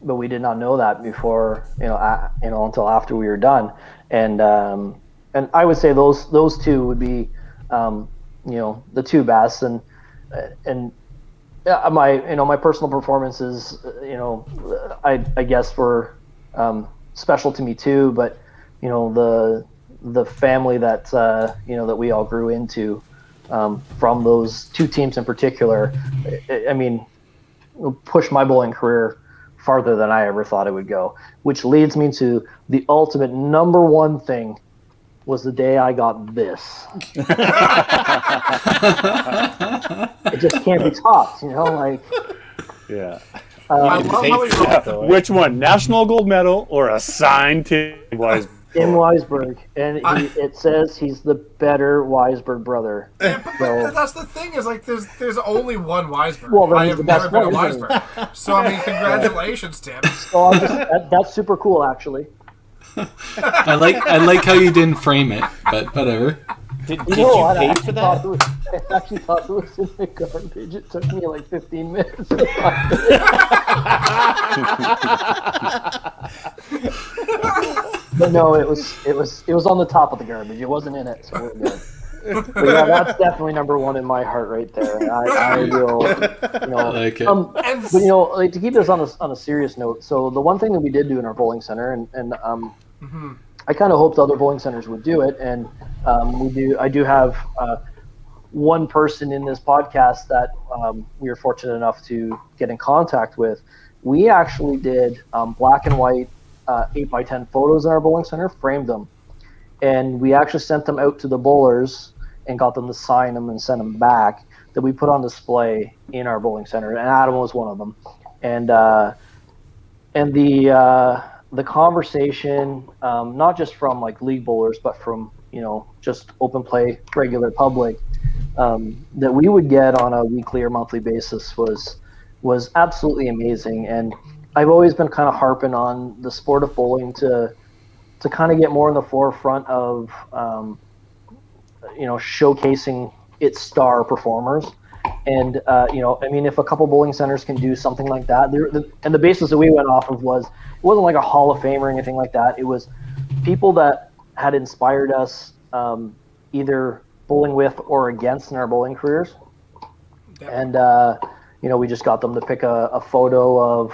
but we did not know that before, until after we were done. And I would say those two would be, the two best, and my personal performances, I guess were special to me too. But the family that that we all grew into from those two teams in particular, I mean, pushed my bowling career farther than I ever thought it would go. Which leads me to the ultimate number one thing. Was the day I got this. It just can't be topped, Yeah. I love how he Which one? National gold medal or a signed team? in Weisberg, and it says he's the better Weisberg brother. Yeah, but that's the thing is like there's only one Weisberg. Well, then I he's have the best never been a one, isn't he? Weisberg. So I mean, congratulations, Tim. So that's super cool, actually. I like how you didn't frame it, but whatever. Did You you know what? pay for that? I actually thought it was in the garbage. It took me like 15 minutes. But no, it was on the top of the garbage. It wasn't in it, so we're good. But yeah, that's definitely number one in my heart right there. I will, I like it. but like to keep this on a serious note. So the one thing that we did do in our bowling center, and I kind of hoped other bowling centers would do it, and I do have one person in this podcast that we were fortunate enough to get in contact with. We actually did black and white 8x10 photos in our bowling center, framed them, and we actually sent them out to the bowlers and got them to sign them and send them back, that we put on display in our bowling center. And Adam was one of them. And the conversation, not just from like league bowlers, but from just open play regular public, that we would get on a weekly or monthly basis was absolutely amazing. And I've always been kind of harping on the sport of bowling to kind of get more in the forefront of showcasing its star performers. And I mean, if a couple bowling centers can do something like that, and the basis that we went off of was, it wasn't like a Hall of Fame or anything like that. It was people that had inspired us, either bowling with or against in our bowling careers. And we just got them to pick a photo of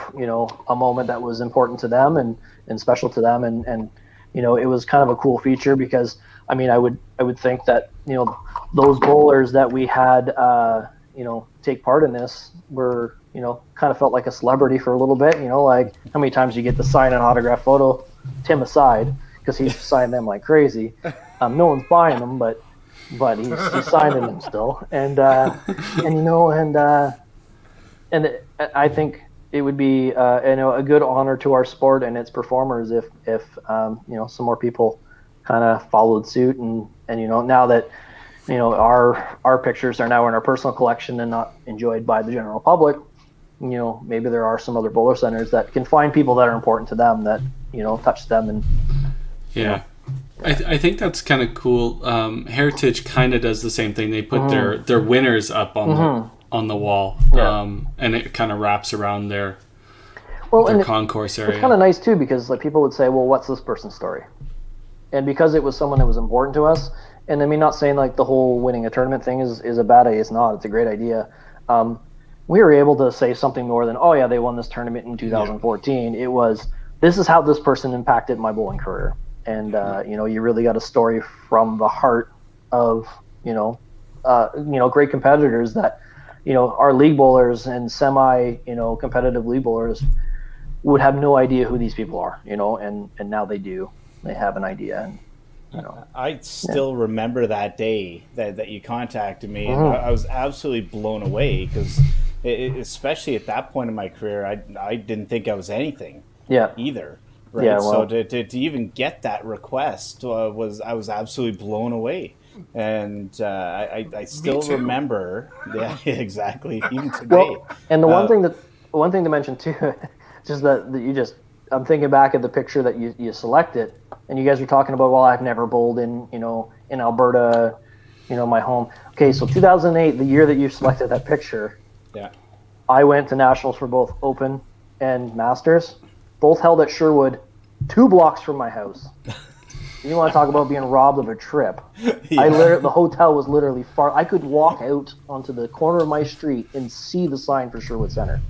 a moment that was important to them and special to them, and it was kind of a cool feature, because I mean, I would think that those bowlers that we had take part in this were kind of felt like a celebrity for a little bit. Like how many times you get to sign an autograph photo, Tim aside, because he's signed them like crazy. No one's buying them, but he's signing them still, and I think it would be a good honor to our sport and its performers if some more people kind of followed suit, and now that our pictures are now in our personal collection and not enjoyed by the general public, maybe there are some other bowler centers that can find people that are important to them, that touch them. And yeah. I think that's kind of cool. Heritage kind of does the same thing. They put their winners up on the wall, and it kind of wraps around their concourse area. It's kind of nice too, because like people would say, well, what's this person's story? And because it was someone that was important to us, and I mean, not saying like the whole winning a tournament thing is a bad idea. It's not. It's a great idea. We were able to say something more than, oh yeah, they won this tournament in 2014. It was, this is how this person impacted my bowling career. And you really got a story from the heart of great competitors that our league bowlers and semi competitive league bowlers would have no idea who these people are, and now they do. They have an idea. And I still remember that day that you contacted me, and I was absolutely blown away, because especially at that point in my career, I didn't think I was anything either. Right. Yeah, well, so to even get that request I was absolutely blown away, and I still remember. Yeah, exactly. Even today. Well, and the one thing to mention too, just that I'm thinking back at the picture that you selected, and you guys were talking about, well, I've never bowled in Alberta, my home. Okay, so 2008, the year that you selected that picture. Yeah. I went to nationals for both Open and Masters. Both held at Sherwood, 2 blocks from my house. You want to talk about being robbed of a trip? Yeah. The hotel was literally far. I could walk out onto the corner of my street and see the sign for Sherwood Center.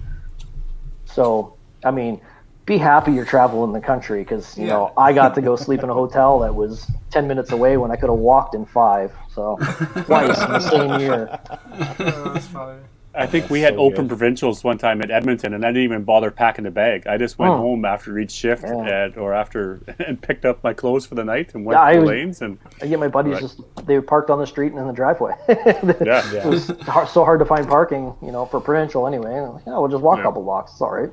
So, I mean, be happy you're traveling the country, because I got to go sleep in a hotel that was 10 minutes away when I could have walked in 5. So twice in the same year. That's funny. I think we had open provincials one time at Edmonton, and I didn't even bother packing the bag. I just went home after each shift and picked up my clothes for the night and went to the lanes. And I get my buddies they were parked on the street and in the driveway. It was so hard to find parking, for provincial anyway. And we'll just walk a couple blocks. It's all right.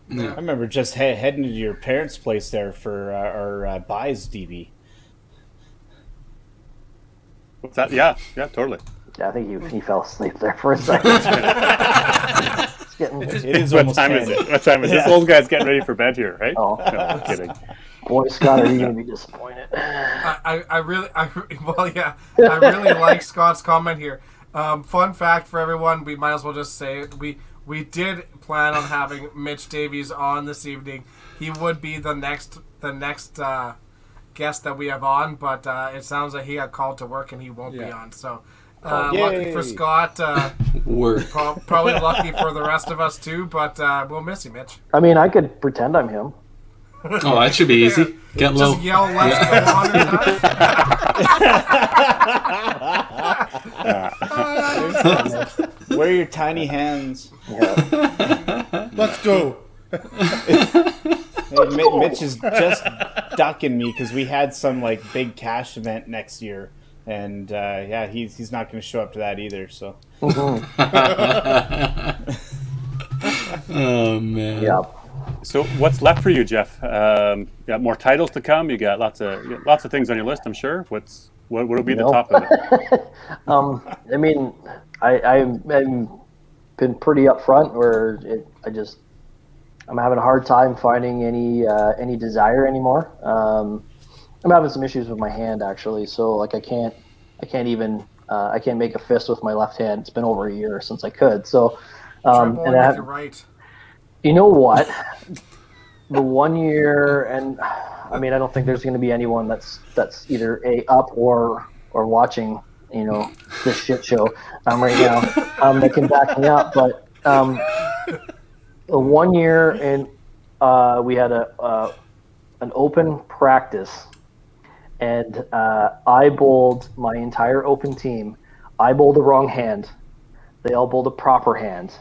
I remember just heading to your parents' place there for our buys, DB. What's that? Yeah, totally. Yeah, I think he fell asleep there for a second. It is What almost time 10. is it? What time is it? This old guy's getting ready for bed here, right? Oh. No, I'm kidding. Boy, Scott, are you going to be disappointed? I really like Scott's comment here. Fun fact for everyone, we might as well just say it. We did plan on having Mitch Davies on this evening. He would be the next guest that we have on, but it sounds like he got called to work and he won't be on. So lucky for Scott, probably lucky for the rest of us too. But we'll miss you, Mitch. I mean, I could pretend I'm him. Oh, that should be easy. Get low. Just yell, "Let's go on!" Where are your tiny hands? Yeah. Let's go. Hey, Mitch is just ducking me because we had some like big cash event next year, and he's not going to show up to that either. So. Oh man. Yeah. So what's left for you, Jeff? You got more titles to come. You got lots of things on your list, I'm sure. What will be the top of it? I mean, I've been pretty upfront where I'm having a hard time finding any desire anymore. I'm having some issues with my hand actually, so like I can't make a fist with my left hand. It's been over a year since I could. So, and you're right. You know what? The 1 year, and I mean, I don't think there's going to be anyone that's either up or watching, this shit show right now that can back me up. But the 1 year, and we had an open practice, and I bowled my entire open team. I bowled the wrong hand. They all bowled a proper hand.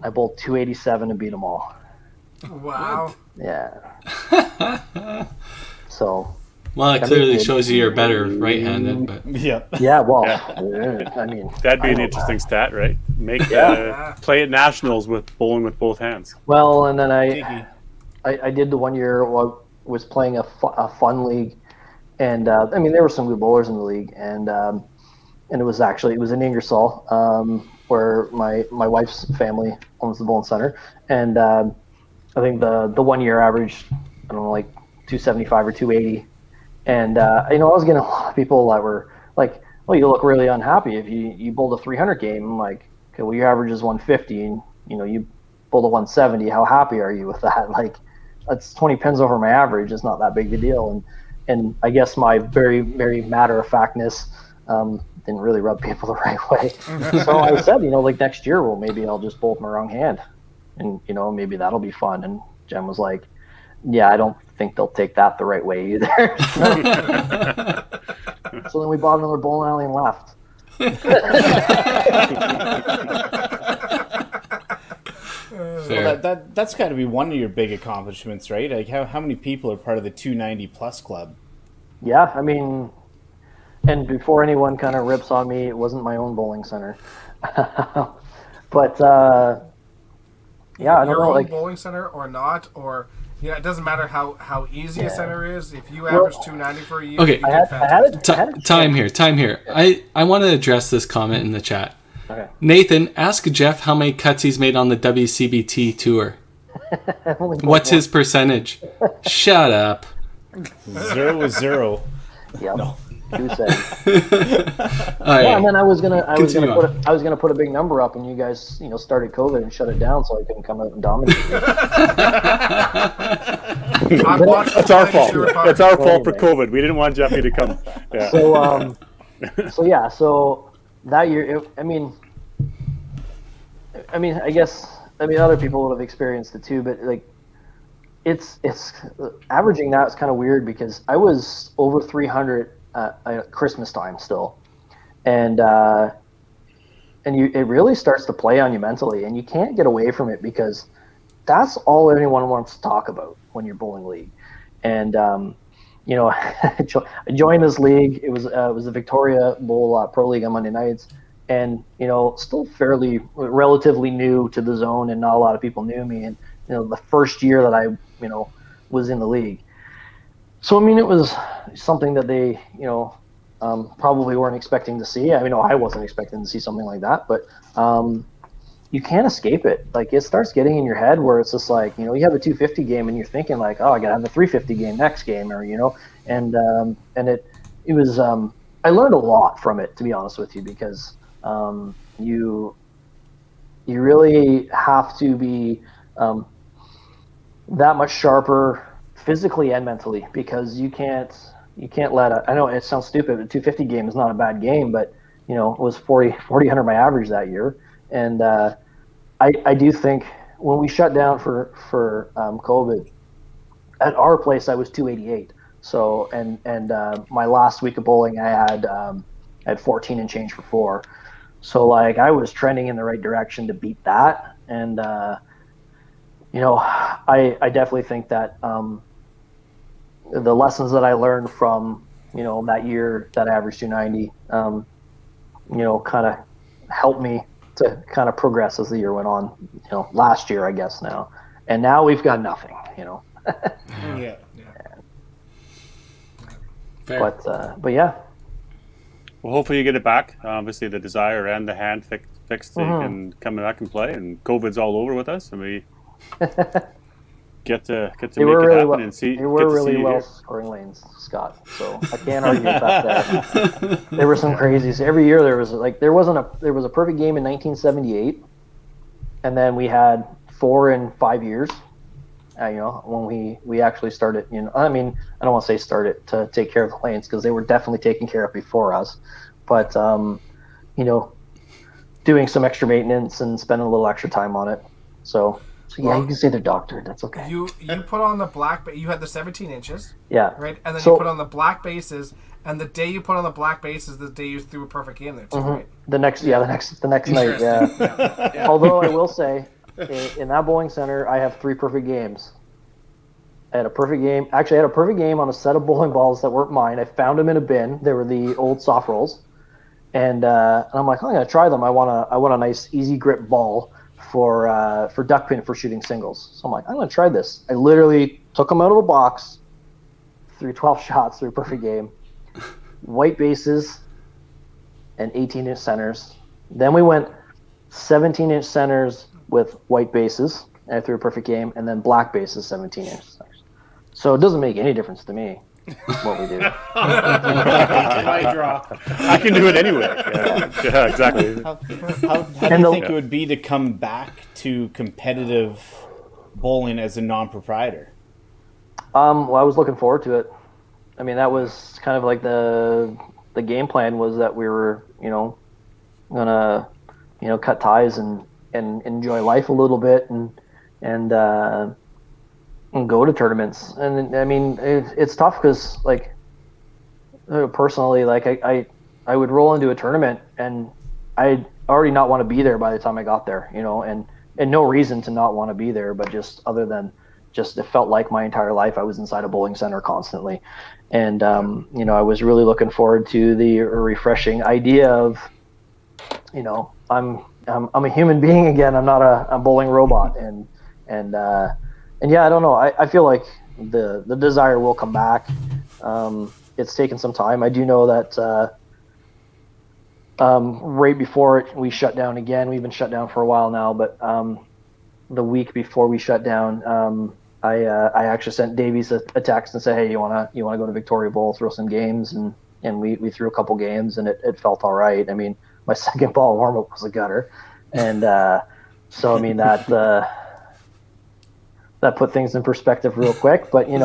I bowled 287 and beat them all. Wow. Yeah. So. Well, it clearly shows you you're better right-handed, but Yeah. Well, I mean, That'd be an interesting stat, right? Play at nationals with bowling with both hands. Well, and then I did the 1 year. Well, was playing a fun league, and I mean there were some good bowlers in the league, and it was in Ingersoll. Where my wife's family owns the bowling center, and I think the 1 year average, I don't know, like 275 or 280, and I was getting a lot of people that were like, "Oh, you look really unhappy if you bowled a 300 game." I'm like, "Okay, well your average is 150, and you bowled a 170. How happy are you with that? Like, that's 20 pins over my average. It's not that big a deal." And I guess my very very matter of factness. Didn't really rub people the right way. So I said, like next year, well, maybe I'll just bowl with my wrong hand, and maybe that'll be fun. And Jen was like, "Yeah, I don't think they'll take that the right way either." So then we bought another bowling alley and left. Well, that's got to be one of your big accomplishments, right? Like how many people are part of the 290 plus club? Yeah, I mean. And before anyone kind of rips on me, it wasn't my own bowling center. But I don't know. Your own Like bowling center or not, or it doesn't matter how easy a center is. If you average 290 for a year, okay. I had Time here. I want to address this comment in the chat. Okay. Nathan, ask Jeff how many cuts he's made on the WCBT tour. What's his percentage? Shut up. 0 is 0. Yep. No. 270. Right. And then I was gonna put a big number up, and you guys, started COVID and shut it down, so I couldn't come out and dominate. That's our fault. It's our fault for COVID. We didn't want Jeffy to come. Yeah. So that year, I guess other people would have experienced it too, but like. It's averaging that is kind of weird because I was over 300 at Christmas time still, and it really starts to play on you mentally, and you can't get away from it because that's all anyone wants to talk about when you're bowling league. And I joined this league. It was the Victoria Bowl Pro League on Monday nights, and still relatively new to the zone, and not a lot of people knew me. And the first year that I was in the league. So I mean, it was something that they probably weren't expecting to see. I mean, no, I wasn't expecting to see something like that, but you can't escape it. Like, it starts getting in your head where it's just like, you have a 250 game and you're thinking like, oh, I gotta have a 350 game next game, or and it was I learned a lot from it, to be honest with you, because you really have to be that much sharper physically and mentally, because you can't I know it sounds stupid, but 250 game is not a bad game, but it was 40 under my average that year. And I do think when we shut down for COVID, at our place I was 288. So and my last week of bowling I had 14 and change for 4. So like I was trending in the right direction to beat that. And I definitely think that the lessons that I learned from that year that I averaged 290 kind of helped me to kind of progress as the year went on, last year, I guess now. And now we've got nothing, Yeah. Fair. But yeah. Well, hopefully you get it back. Obviously, the desire and the hand fixed, so you can come back and play. And COVID's all over with us, and we get to make it happen and see. They were really well scoring lanes, Scott. So I can't argue with that. There were some crazies. Every year there was there was a perfect game in 1978, and then we had 4 in 5 years. When we actually started, I mean, I don't want to say started to take care of the lanes, because they were definitely taken care of before us, but doing some extra maintenance and spending a little extra time on it. So yeah, you can say they're doctored. That's okay. You put on the black, you had the 17 inches. Yeah. Right, and then you put on the black bases, and the day you put on the black bases, the day you threw a perfect game there too, right? The next night, yeah. Although I will say, in that bowling center, I have 3 perfect games. I had a perfect game. Actually, I had a perfect game on a set of bowling balls that weren't mine. I found them in a bin. They were the old soft rolls, and I'm like, I'm gonna try them. I want a nice easy grip ball for duck pin for shooting singles. So I'm like, I'm gonna try this. I literally took them out of a box, threw 12 shots, threw a perfect game, white bases, and 18-inch centers. Then we went 17-inch centers with white bases, and I threw a perfect game, and then black bases, 17-inch centers. So it doesn't make any difference to me what we do. I can do it anyway. Yeah, exactly. How do you think it would be to come back to competitive bowling as a non-proprietor? Well, I was looking forward to it. I mean, that was kind of like the game plan was that we were, gonna, cut ties and enjoy life a little bit and go to tournaments. And I mean, it's tough because personally, I would roll into a tournament and I'd already not want to be there by the time I got there, and no reason to not want to be there, but just other than just it felt like my entire life I was inside a bowling center constantly. And, I was really looking forward to the refreshing idea of, I'm a human being again. I'm not a bowling robot. And yeah, I don't know. I feel like the desire will come back. It's taken some time. I do know that right before we shut down again, we've been shut down for a while now, but the week before we shut down, I actually sent Davies a text and said, hey, you wanna go to Victoria Bowl, throw some games, and we threw a couple games and it felt all right. I mean, my second ball warm-up was a gutter. And so I mean that put things in perspective real quick, but and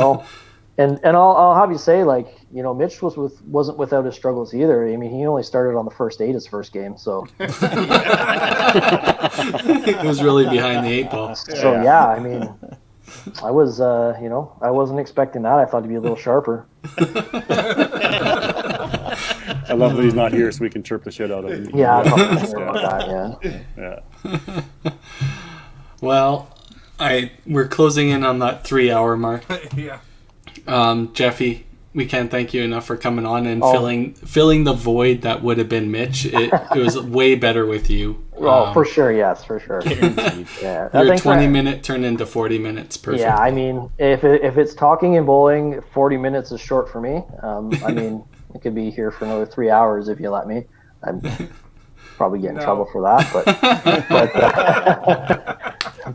I'll have you say, Mitch wasn't without his struggles either. I mean, he only started on the first 8 his first game, so it was really behind the 8 ball. So yeah, I mean, I was I wasn't expecting that. I thought he'd be a little sharper. I love that he's not here, so we can chirp the shit out of him. Yeah, I'm not sure about that. Yeah. Well, we're closing in on that 3-hour mark. Yeah. Jeffy, we can't thank you enough for coming on and filling the void that would have been Mitch. It was way better with you. For sure, yes, for sure. Yeah, Your thanks for 20-minute turned into 40 minutes. Perfect. Yeah, I mean, if it's talking and bowling, 40 minutes is short for me. I mean, I could be here for another 3 hours if you let me. I'm probably get in trouble for that,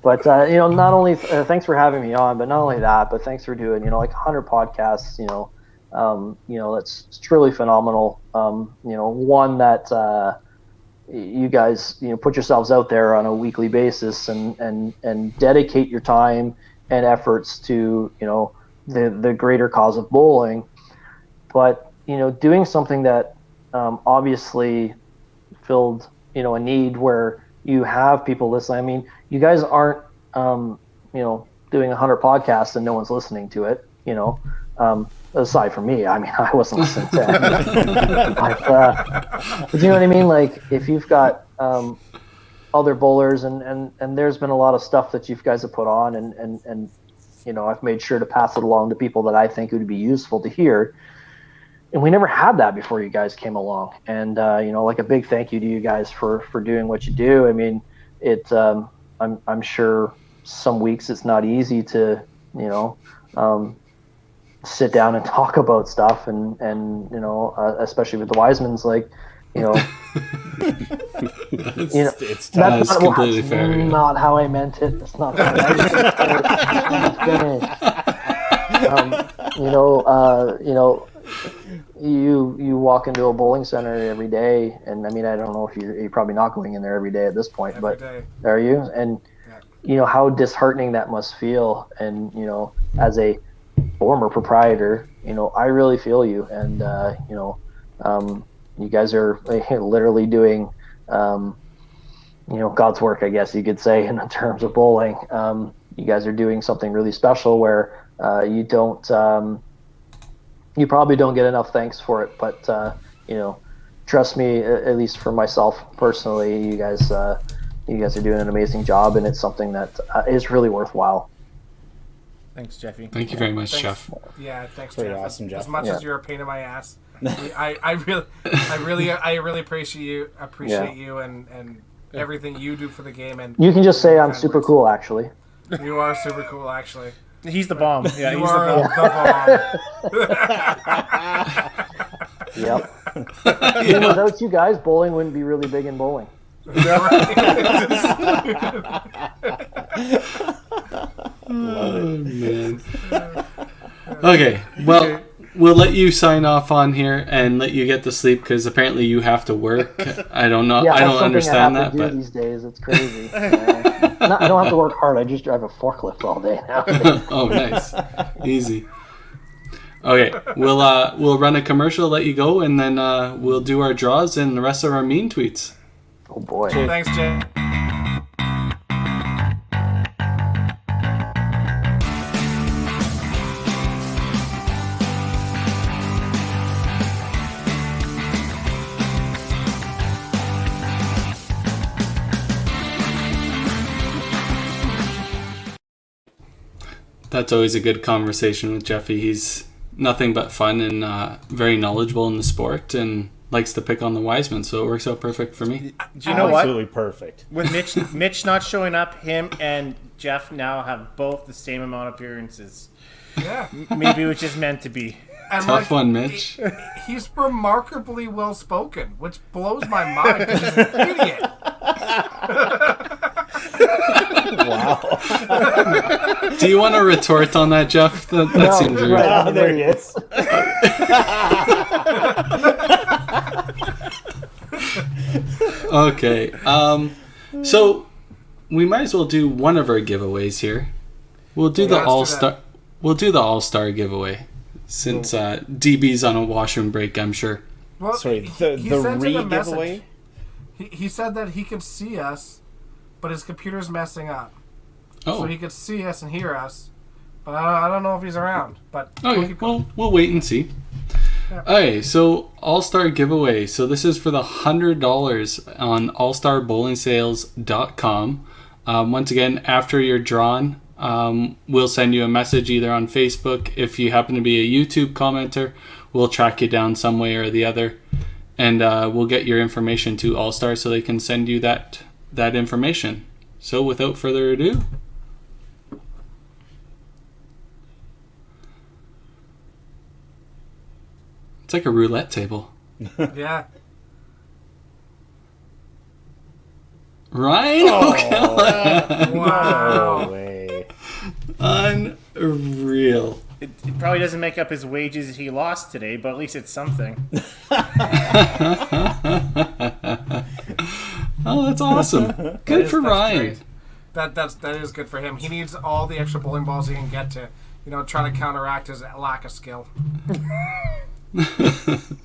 but not only thanks for having me on, but not only that, but thanks for doing like 100 podcasts. That's truly phenomenal. One that you guys put yourselves out there on a weekly basis and dedicate your time and efforts to the greater cause of bowling, but doing something that obviously filled a need where you have people listening. I mean, you guys aren't doing 100 podcasts and no one's listening to it, aside from me. I mean, I wasn't listening to it. But you know what I mean? Like, if you've got other bowlers and there's been a lot of stuff that you guys have put on and I've made sure to pass it along to people that I think would be useful to hear. And we never had that before you guys came along. And, like, a big thank you to you guys for doing what you do. I mean, I'm sure some weeks it's not easy to, sit down and talk about stuff and especially with the Wisemans, like, it's completely fair. Not how I meant it. That's not how I meant it. You walk into a bowling center every day, and I mean, I don't know if you're probably not going in there every day at this point, Every but day. are you? And how disheartening that must feel. And as a former proprietor, I really feel you. And you guys are literally doing God's work, I guess you could say, in terms of bowling. You guys are doing something really special where you probably don't get enough thanks for it, but trust me, at least for myself personally, you guys are doing an amazing job, and it's something that is really worthwhile. Thanks, Jeffy. Thank you very much, Jeff. Yeah, thanks, Pretty Jeff. awesome, Jeff. As much as you're a pain in my ass, I really appreciate you and everything you do for the game. And You can just say I'm super cool, actually. You are super cool, actually. He's the bomb. Yeah, You he's are the bomb. Yep. And without you guys, bowling wouldn't be really big in bowling. Oh, man. Okay, well, we'll let you sign off on here and let you get to sleep because apparently you have to work. I don't know. Yeah, I that's don't something understand I have that, to do these days. It's crazy. I don't have to work hard. I just drive a forklift all day now. Oh, nice, easy. Okay, we'll run a commercial, let you go, and then we'll do our draws and the rest of our mean tweets. Oh boy! Thanks, Jay. That's always a good conversation with Jeffy. He's nothing but fun and very knowledgeable in the sport and likes to pick on the Wiseman, so it works out perfect for me. Do you know what? Absolutely perfect. With Mitch not showing up, him and Jeff now have both the same amount of appearances. Yeah. Maybe it was just meant to be. And Tough one, Mitch. He's remarkably well spoken, which blows my mind. 'Cause he's an idiot. Wow. Do you want to retort on that, Jeff? That seems rude. Right, there he is. Okay. So we might as well do one of our giveaways here. We'll do the let's do All-Star. that. We'll do the All-Star giveaway since DB's on a washroom break, I'm sure. Well, Sorry, he the sent in a message. re-giveaway? He said that he could see us, but his computer's messing up. Oh. So he could see us and hear us, but I don't know if he's around. But Okay, well, we'll wait and see. Yeah. Okay, so All-Star giveaway. So this is for the $100 on allstarbowlingsales.com. Once again, after you're drawn, we'll send you a message either on Facebook. If you happen to be a YouTube commenter, we'll track you down some way or the other. And we'll get your information to All-Star so they can send you that that information. So without further ado, it's like a roulette table. Yeah. Ryan O'Callaghan. Wow. No way. Unreal. It probably doesn't make up his wages he lost today, but at least it's something. Oh, that's awesome. Good for That's Ryan. great. That is good for him. He needs all the extra bowling balls he can get to, try to counteract his lack of skill.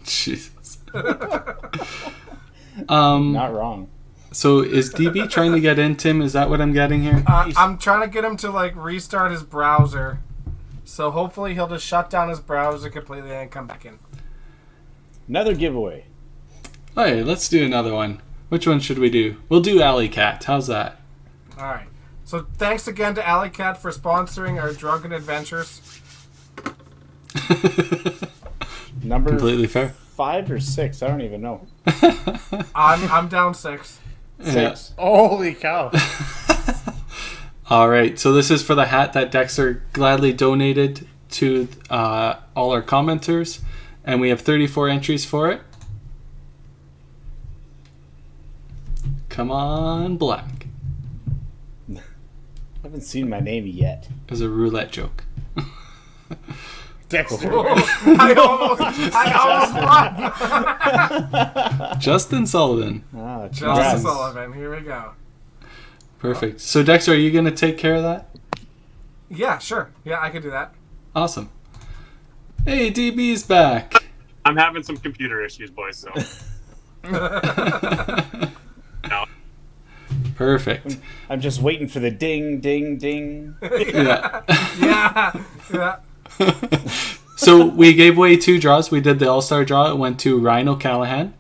Jesus. Not wrong. So is DB trying to get in, Tim? Is that what I'm getting here? I'm trying to get him to restart his browser. So hopefully he'll just shut down his browser completely and come back in. Another giveaway. Hey, let's do another one. Which one should we do? We'll do Alley Cat. How's that? All right. So thanks again to Alley Cat for sponsoring our drunken adventures. Number Completely fair. 5 or 6, I don't even know. I'm down 6. 6. Holy cow. All right. So this is for the hat that Dexter gladly donated to all our commenters. And we have 34 entries for it. Come on, Black. I haven't seen my name yet. It was a roulette joke. Dexter. I almost won. Justin Sullivan. Ah, Justin congrats. Sullivan. Here we go. Perfect. So Dexter, are you going to take care of that? Yeah, sure. Yeah, I could do that. Awesome. Hey, DB's back. I'm having some computer issues, boys. So no. Perfect. I'm just waiting for the ding, ding, ding. Yeah. Yeah. So we gave away 2 draws. We did the All-Star draw. It went to Ryan O'Callaghan.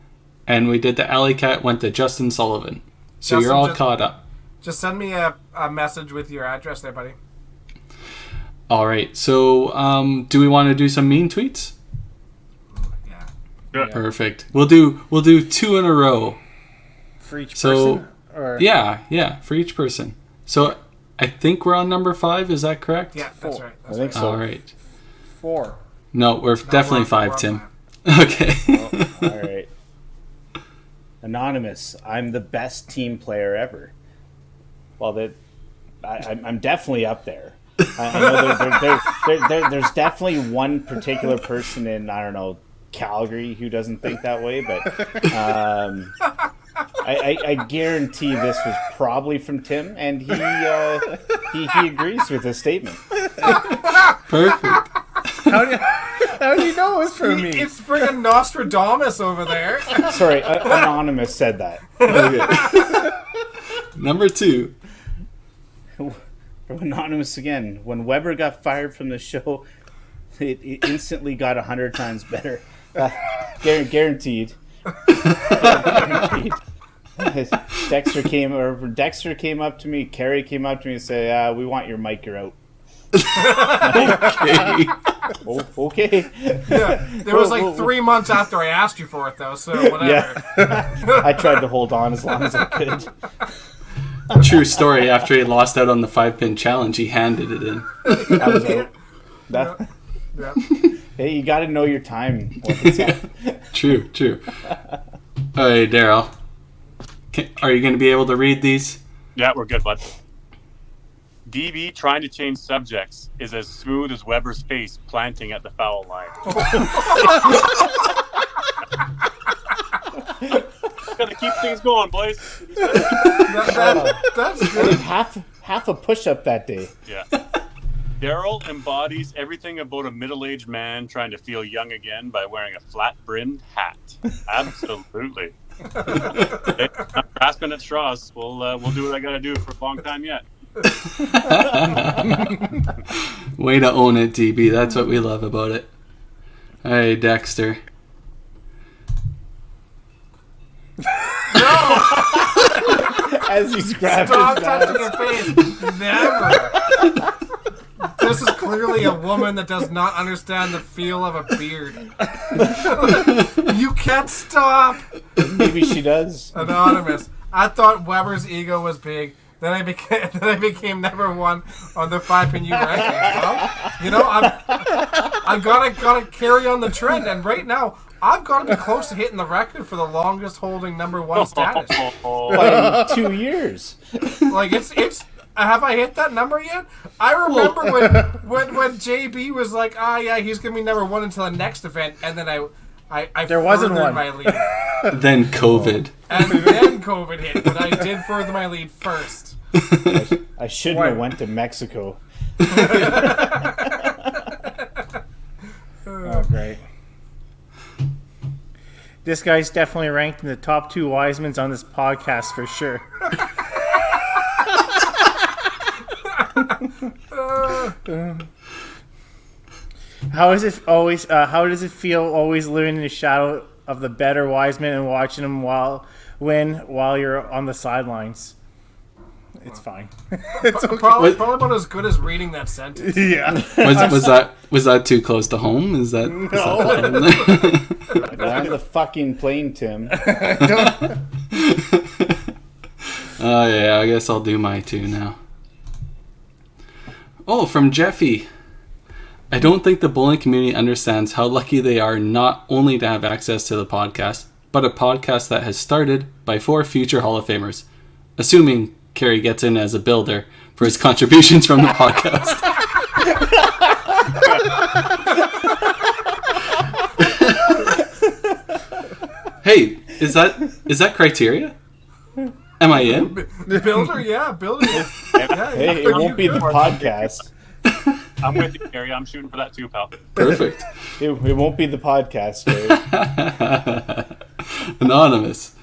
And we did the Alley Cat, went to Justin Sullivan. So Justin, you're all caught up. Just send me a message with your address there, buddy. All right. So do we want to do some mean tweets? Yeah. Good. Perfect. We'll do 2 in a row. For each So, person? Or Yeah, for each person. So I think we're on number 5. Is that correct? Yeah, that's 4. right. I That's think right. so. All right. 4. No, we're definitely we're 5, on Tim. 5. Okay. All right. Anonymous, I'm the best team player ever. Well, I'm definitely up there. I know there's definitely one particular person in, I don't know, Calgary who doesn't think that way, but I guarantee this was probably from Tim, and he agrees with the statement. Perfect. How do you know it was for me? It's friggin' Nostradamus over there. Sorry, Anonymous said that. Okay. Number 2. From Anonymous again. When Weber got fired from the show, it instantly got 100 times better. Guaranteed. Guaranteed. Dexter came up to me, Carrie came up to me and said, we want your mic, you're out. Okay. Oh, okay. Yeah, it was like 3 months after I asked you for it, though, so whatever. Yeah. I tried to hold on as long as I could. True story. After he lost out on the 5-pin challenge, he handed it in. That was out. That, Yeah. hey, you got to know your time. When it's up. True. All right, Daryl. Are you going to be able to read these? Yeah, we're good, bud. DB trying to change subjects is as smooth as Weber's face planting at the foul line. Gotta keep things going, boys. That's I good. did half a push-up that day. Yeah. Daryl embodies everything about a middle-aged man trying to feel young again by wearing a flat-brimmed hat. Absolutely. Hey, I'm grasping at straws. We'll do what I gotta do for a long time yet. Way to own it, DB. That's what we love about it. Hey, Dexter. As he's grabbing Stop his touching ass. your face. Never. This is clearly a woman that does not understand the feel of a beard. You can't stop. Maybe she does. Anonymous. I thought Weber's ego was big. Then I became number one on the 5-pin U rankings. Well, you know, I gotta carry on the trend, and right now I've got to be close to hitting the record for the longest holding number one status. By 2 years. Like it's. Have I hit that number yet? I remember when JB was like, yeah, he's gonna be number one until the next event, and then I there wasn't one. my lead. Then COVID. And then COVID hit, but I did further my lead first. I shouldn't have went to Mexico. Oh, great. This guy's definitely ranked in the top 2 Wisemans on this podcast for sure. How does it feel always living in the shadow of the better Wiseman and watching him while you're on the sidelines? It's fine. It's okay. Probably about as good as reading that sentence. Yeah. Was that too close to home? Is that? Land the fucking plane, Tim. Oh yeah, I guess I'll do my 2 now. Oh, from Jeffy. I don't think the bowling community understands how lucky they are not only to have access to the podcast, but a podcast that has started by 4 future Hall of Famers. Assuming Kerry gets in as a builder for his contributions from the podcast. Hey, is that criteria? Am I in? Builder, yeah, builder. Yeah, Hey, it won't be the podcast. I'm with you, Gary. I'm shooting for that too, pal. Perfect. It won't be the podcast, Dave. Anonymous.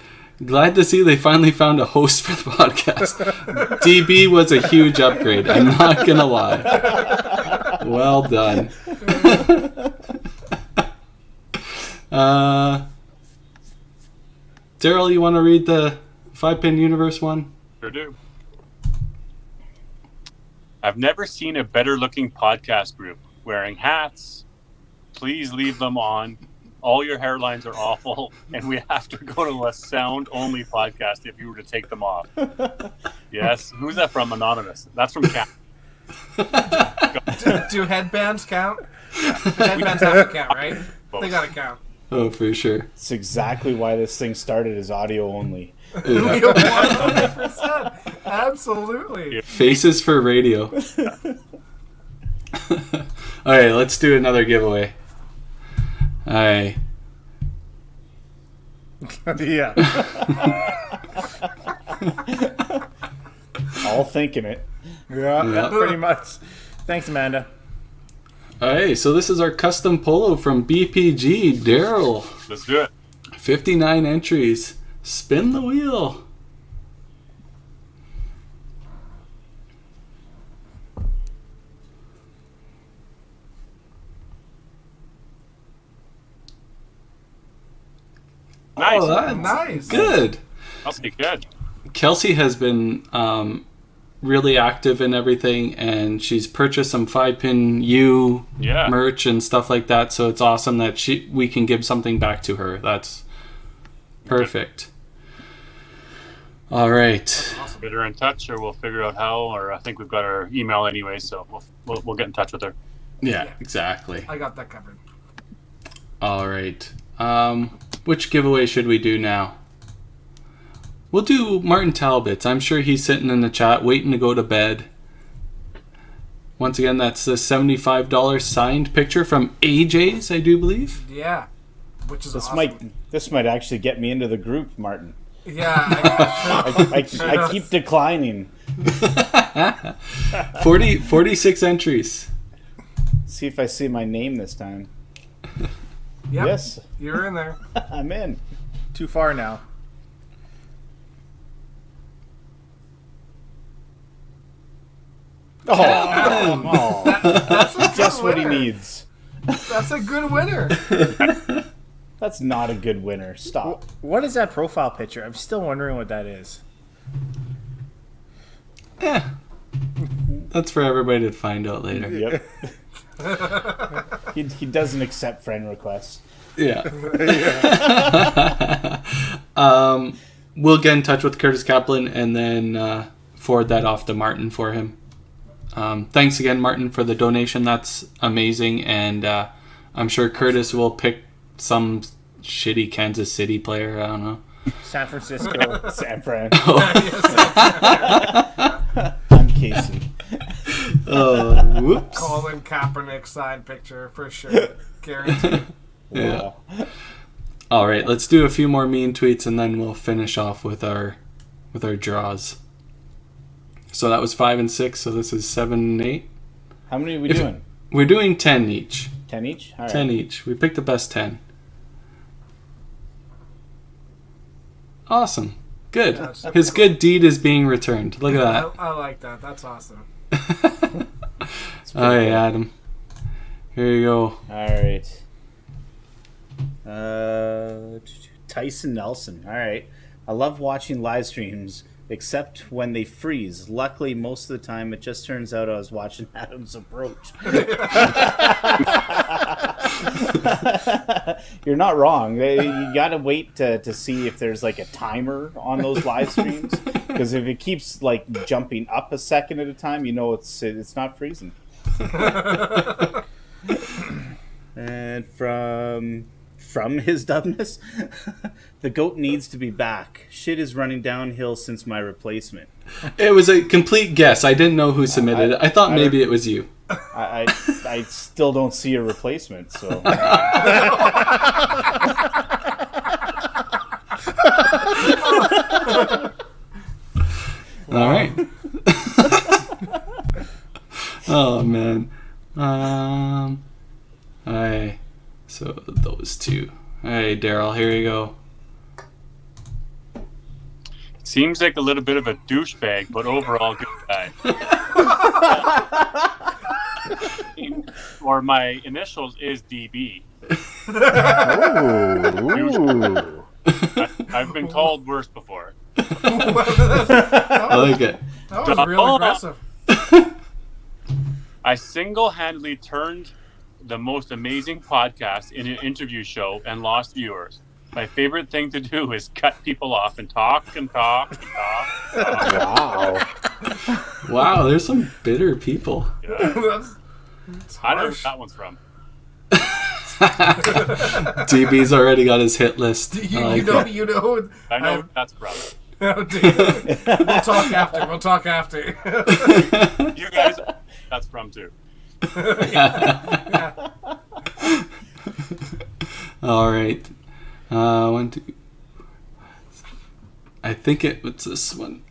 Glad to see they finally found a host for the podcast. DB was a huge upgrade. I'm not gonna lie. Well done. Daryl, you want to read the 5-pin universe one? Sure do. I've never seen a better looking podcast group. Wearing hats. Please leave them on. All your hairlines are awful, and we have to go to a sound-only podcast if you were to take them off. Yes. Who's that from? Anonymous. That's from Cat. Do headbands count? The headbands have to count, right? They gotta count. Oh, for sure. It's exactly why this thing started as audio only. 100%. Absolutely. Faces for radio. All right, let's do another giveaway. Aye. Yeah. All thinking it. Yeah, pretty much. Thanks, Amanda. Alright, so this is our custom polo from BPG. Daryl. Let's do it. 59 entries. Spin the wheel. Nice. Oh, that's Nice. good. Must be good. Kelsey has been really active in everything, and she's purchased some 5-pin U merch and stuff like that, so it's awesome that we can give something back to her. That's perfect. All right. Awesome. Get her in touch, or we'll figure out how, or I think we've got her email anyway, so we'll get in touch with her. Yeah, exactly. I got that covered. All right. Which giveaway should we do now? We'll do Martin Talbot's. I'm sure he's sitting in the chat waiting to go to bed. Once again, that's the $75 signed picture from AJ's, I do believe. Yeah. Which is This awesome. might actually get me into the group, Martin. Yeah. I keep declining. 46 entries. See if I see my name this time. Yep, Yes, you're in there. I'm in. Too far now. Oh, That's a good just what he winner. needs. That's a good winner. That's not a good winner. Stop. What is that profile picture? I'm still wondering what that is. That's for everybody to find out later. Yep. He doesn't accept friend requests. Yeah. we'll get in touch with Curtis Kaplan and then forward that off to Martin for him. Thanks again, Martin, for the donation. That's amazing, and I'm sure Curtis will pick some shitty Kansas City player. I don't know. San Francisco. San Fran. Yeah, I'm Casey. Whoops. Colin Kaepernick signed picture for sure. Guaranteed. Yeah. All right, let's do a few more mean tweets and then we'll finish off with our draws. So that was 5 and 6. So this is 7 and 8. How many are we doing? We're doing 10 each. 10 each? All right. 10 each. We picked the best 10. Awesome. Good. His good deed is being returned. Look at that. I like that. That's awesome. All right, Adam. Here you go. All right. Tyson Nelson. All right. I love watching live streams, except when they freeze. Luckily, most of the time, it just turns out I was watching Adam's approach. You're not wrong. You got to wait to see if there's like a timer on those live streams, because if it keeps like jumping up a second at a time, you know it's not freezing. And from his dumbness, the GOAT needs to be back. Shit is running downhill since my replacement. It was a complete guess. I didn't know who submitted it. I thought maybe it was you. I still don't see a replacement, so. All right. Oh man. Alright. So those two. Alright, Daryl, here you go. Seems like a little bit of a douchebag, but overall good guy. Or my initials is DB. Ooh. I've been called worse before. I like it. That was real aggressive. I single-handedly turned the most amazing podcast in an interview show and lost viewers. My favorite thing to do is cut people off and talk and talk and talk. Wow. Wow, there's some bitter people. Yeah. That's I don't know where harsh. that one's from. DB's already got his hit list. You I like know, it. you know. I know where that's from. Oh, dude. We'll talk after. We'll talk after. You guys, that's from too. Yeah. All right. 1, 2. I think it was this one.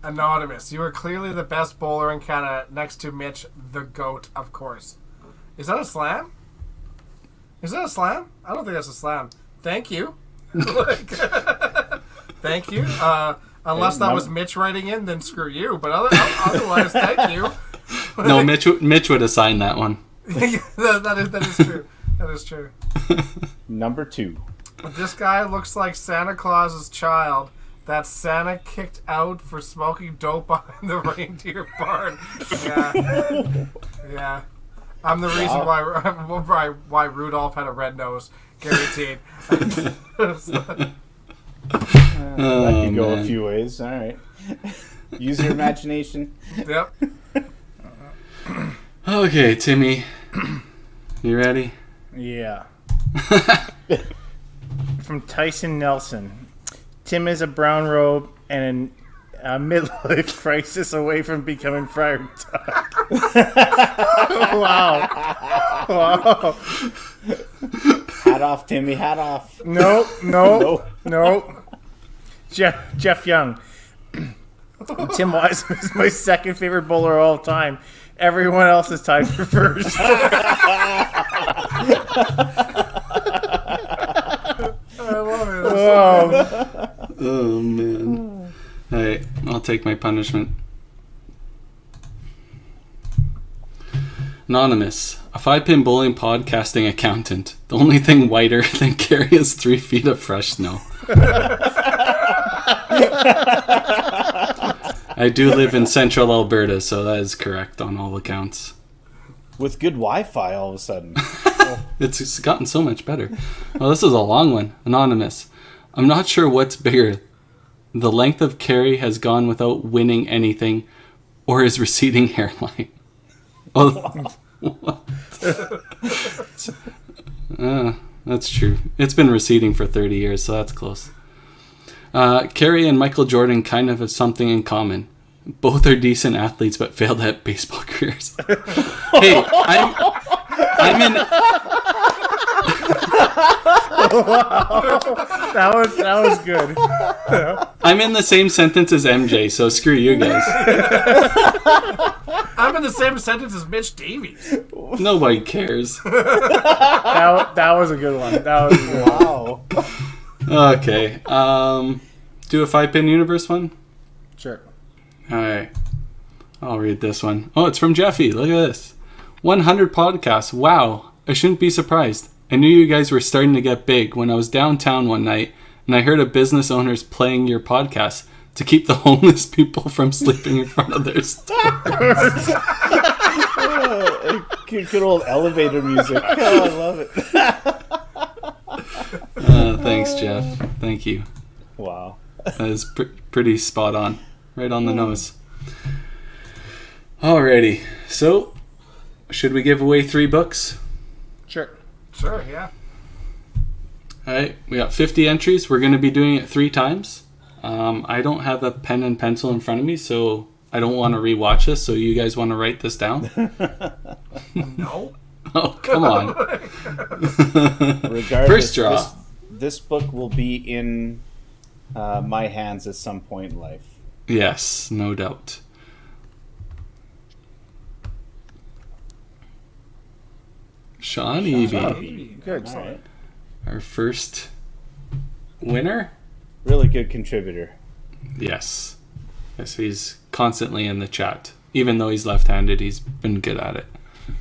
Anonymous. You are clearly the best bowler in Canada, next to Mitch, the GOAT, of course. Is that a slam? Is that a slam? I don't think that's a slam. Thank you. Thank you. Unless that was Mitch writing in, then screw you. But otherwise, thank you. No, Mitch would have signed that one. that is true. That is true. Number 2. This guy looks like Santa Claus's child that Santa kicked out for smoking dope behind the reindeer barn. Yeah. Yeah. I'm the reason why Rudolph had a red nose. Guaranteed. That could go a few ways. All right. Use your imagination. Yep. Okay, Timmy. You ready? Yeah. From Tyson Nelson. Tim is a brown robe and a midlife crisis away from becoming Friar Tuck. Wow. Wow. Hat off, Timmy. Hat off. No. Jeff Young. Tim Wiseman is my second favorite bowler of all time. Everyone else is tied for first. I love it. Oh man. Alright, I'll take my punishment. Anonymous. A 5-pin bowling podcasting accountant. The only thing whiter than Gary is 3 feet of fresh snow. I do live in central Alberta, so that is correct on all accounts. With good Wi-Fi all of a sudden. It's gotten so much better. Well, this is a long one. Anonymous. I'm not sure what's bigger. The length of Carrie has gone without winning anything, or his receding hairline. Oh, that's true. It's been receding for 30 years, so that's close. Carrie and Michael Jordan kind of have something in common. Both are decent athletes, but failed at baseball careers. Hey, I'm in. That was good. I'm in the same sentence as MJ, so screw you guys. I'm in the same sentence as Mitch Davies. Nobody cares. That was a good one. That was good. Wow. Okay. Do a 5-pin universe one? Sure. Alright. I'll read this one. Oh, it's from Jeffy. Look at this. 100 podcasts. Wow. I shouldn't be surprised. I knew you guys were starting to get big when I was downtown one night and I heard of business owners playing your podcast to keep the homeless people from sleeping in front of their stores. Good old elevator music. Oh, I love it. Thanks, Jeff. Thank you. Wow. That is pretty spot on. Right on the nose. Alrighty. So, should we give away 3 books? Sure. Sure, yeah. Alright, we got 50 entries. We're going to be doing it 3 times. I don't have a pen and pencil in front of me, so I don't want to rewatch this. So you guys want to write this down? No. Oh, come on. Regardless, First draw. This book will be in my hands at some point in life. Yes, no doubt. Sean Eby, Good. All right. our first winner. Really good contributor. Yes. Yes, he's constantly in the chat. Even though he's left-handed, he's been good at it.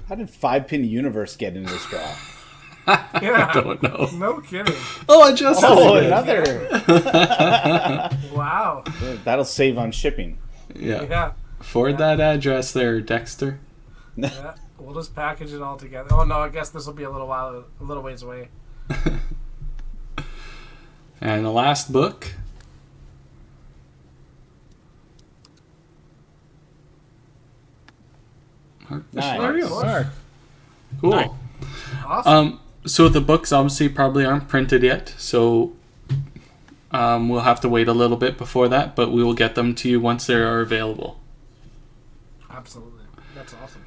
How did 5-pin universe get in this draw? Yeah. I don't know. No kidding. Oh, I just Oh, did. another. Wow. That'll save on shipping. Yeah. Yeah. Forward that address there, Dexter. Yeah. We'll just package it all together. Oh no, I guess this will be a little ways away. And the last book. Nice. There you Of go. course. Cool. Nice. Awesome. So the books obviously probably aren't printed yet, so we'll have to wait a little bit before that, but we will get them to you once they are available. Absolutely. That's awesome.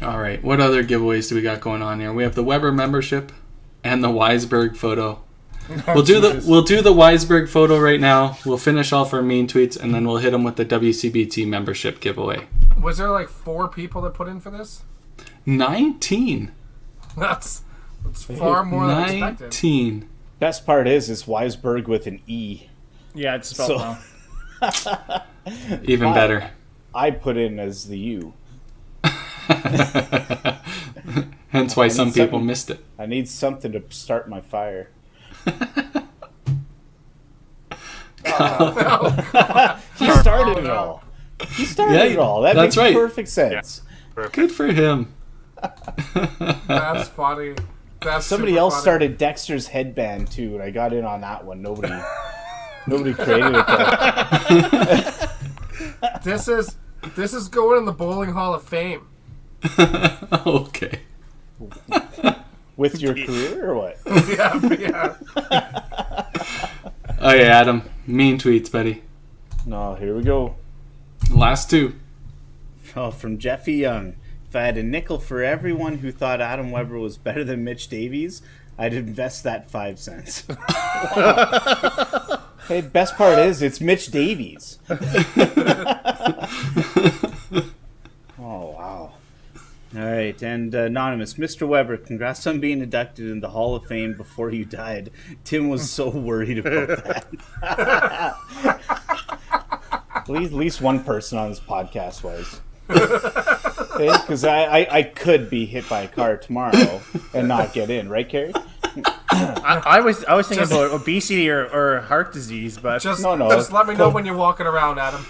All right, what other giveaways do we got going on here? We have the Weber membership and the Weisberg photo. We'll do the Weisberg photo right now. We'll finish off our mean tweets, and then we'll hit them with the WCBT membership giveaway. Was there like 4 people that put in for this? 19. That's far more than expected. 19. Best part is it's Weisberg with an E. Yeah, it's spelled So- wrong. Even better. I put in as the U. Hence why some people something- missed it. I need something to start my fire. He started it all. He started it all. That that's makes right. perfect sense. Good for him. That's funny. That's Somebody super else funny. started Dexter's headband too, and I got in on that one. Nobody created it though. This is going in the Bowling Hall of Fame. Okay. With your career or what? Yeah. Okay, Adam. Mean tweets, buddy. No, here we go. Last 2. Oh, from Jeffy Young. If I had a nickel for everyone who thought Adam Weber was better than Mitch Davies, I'd invest that 5 cents. Hey, best part is it's Mitch Davies. Oh, wow. All right, and Anonymous, Mr. Weber, congrats on being inducted in the Hall of Fame before you died. Tim was so worried about that. At least one person on this podcast was. Because I could be hit by a car tomorrow and not get in, right, Carrie? I was thinking about obesity or heart disease, but Just No. Just let me know when you're walking around, Adam.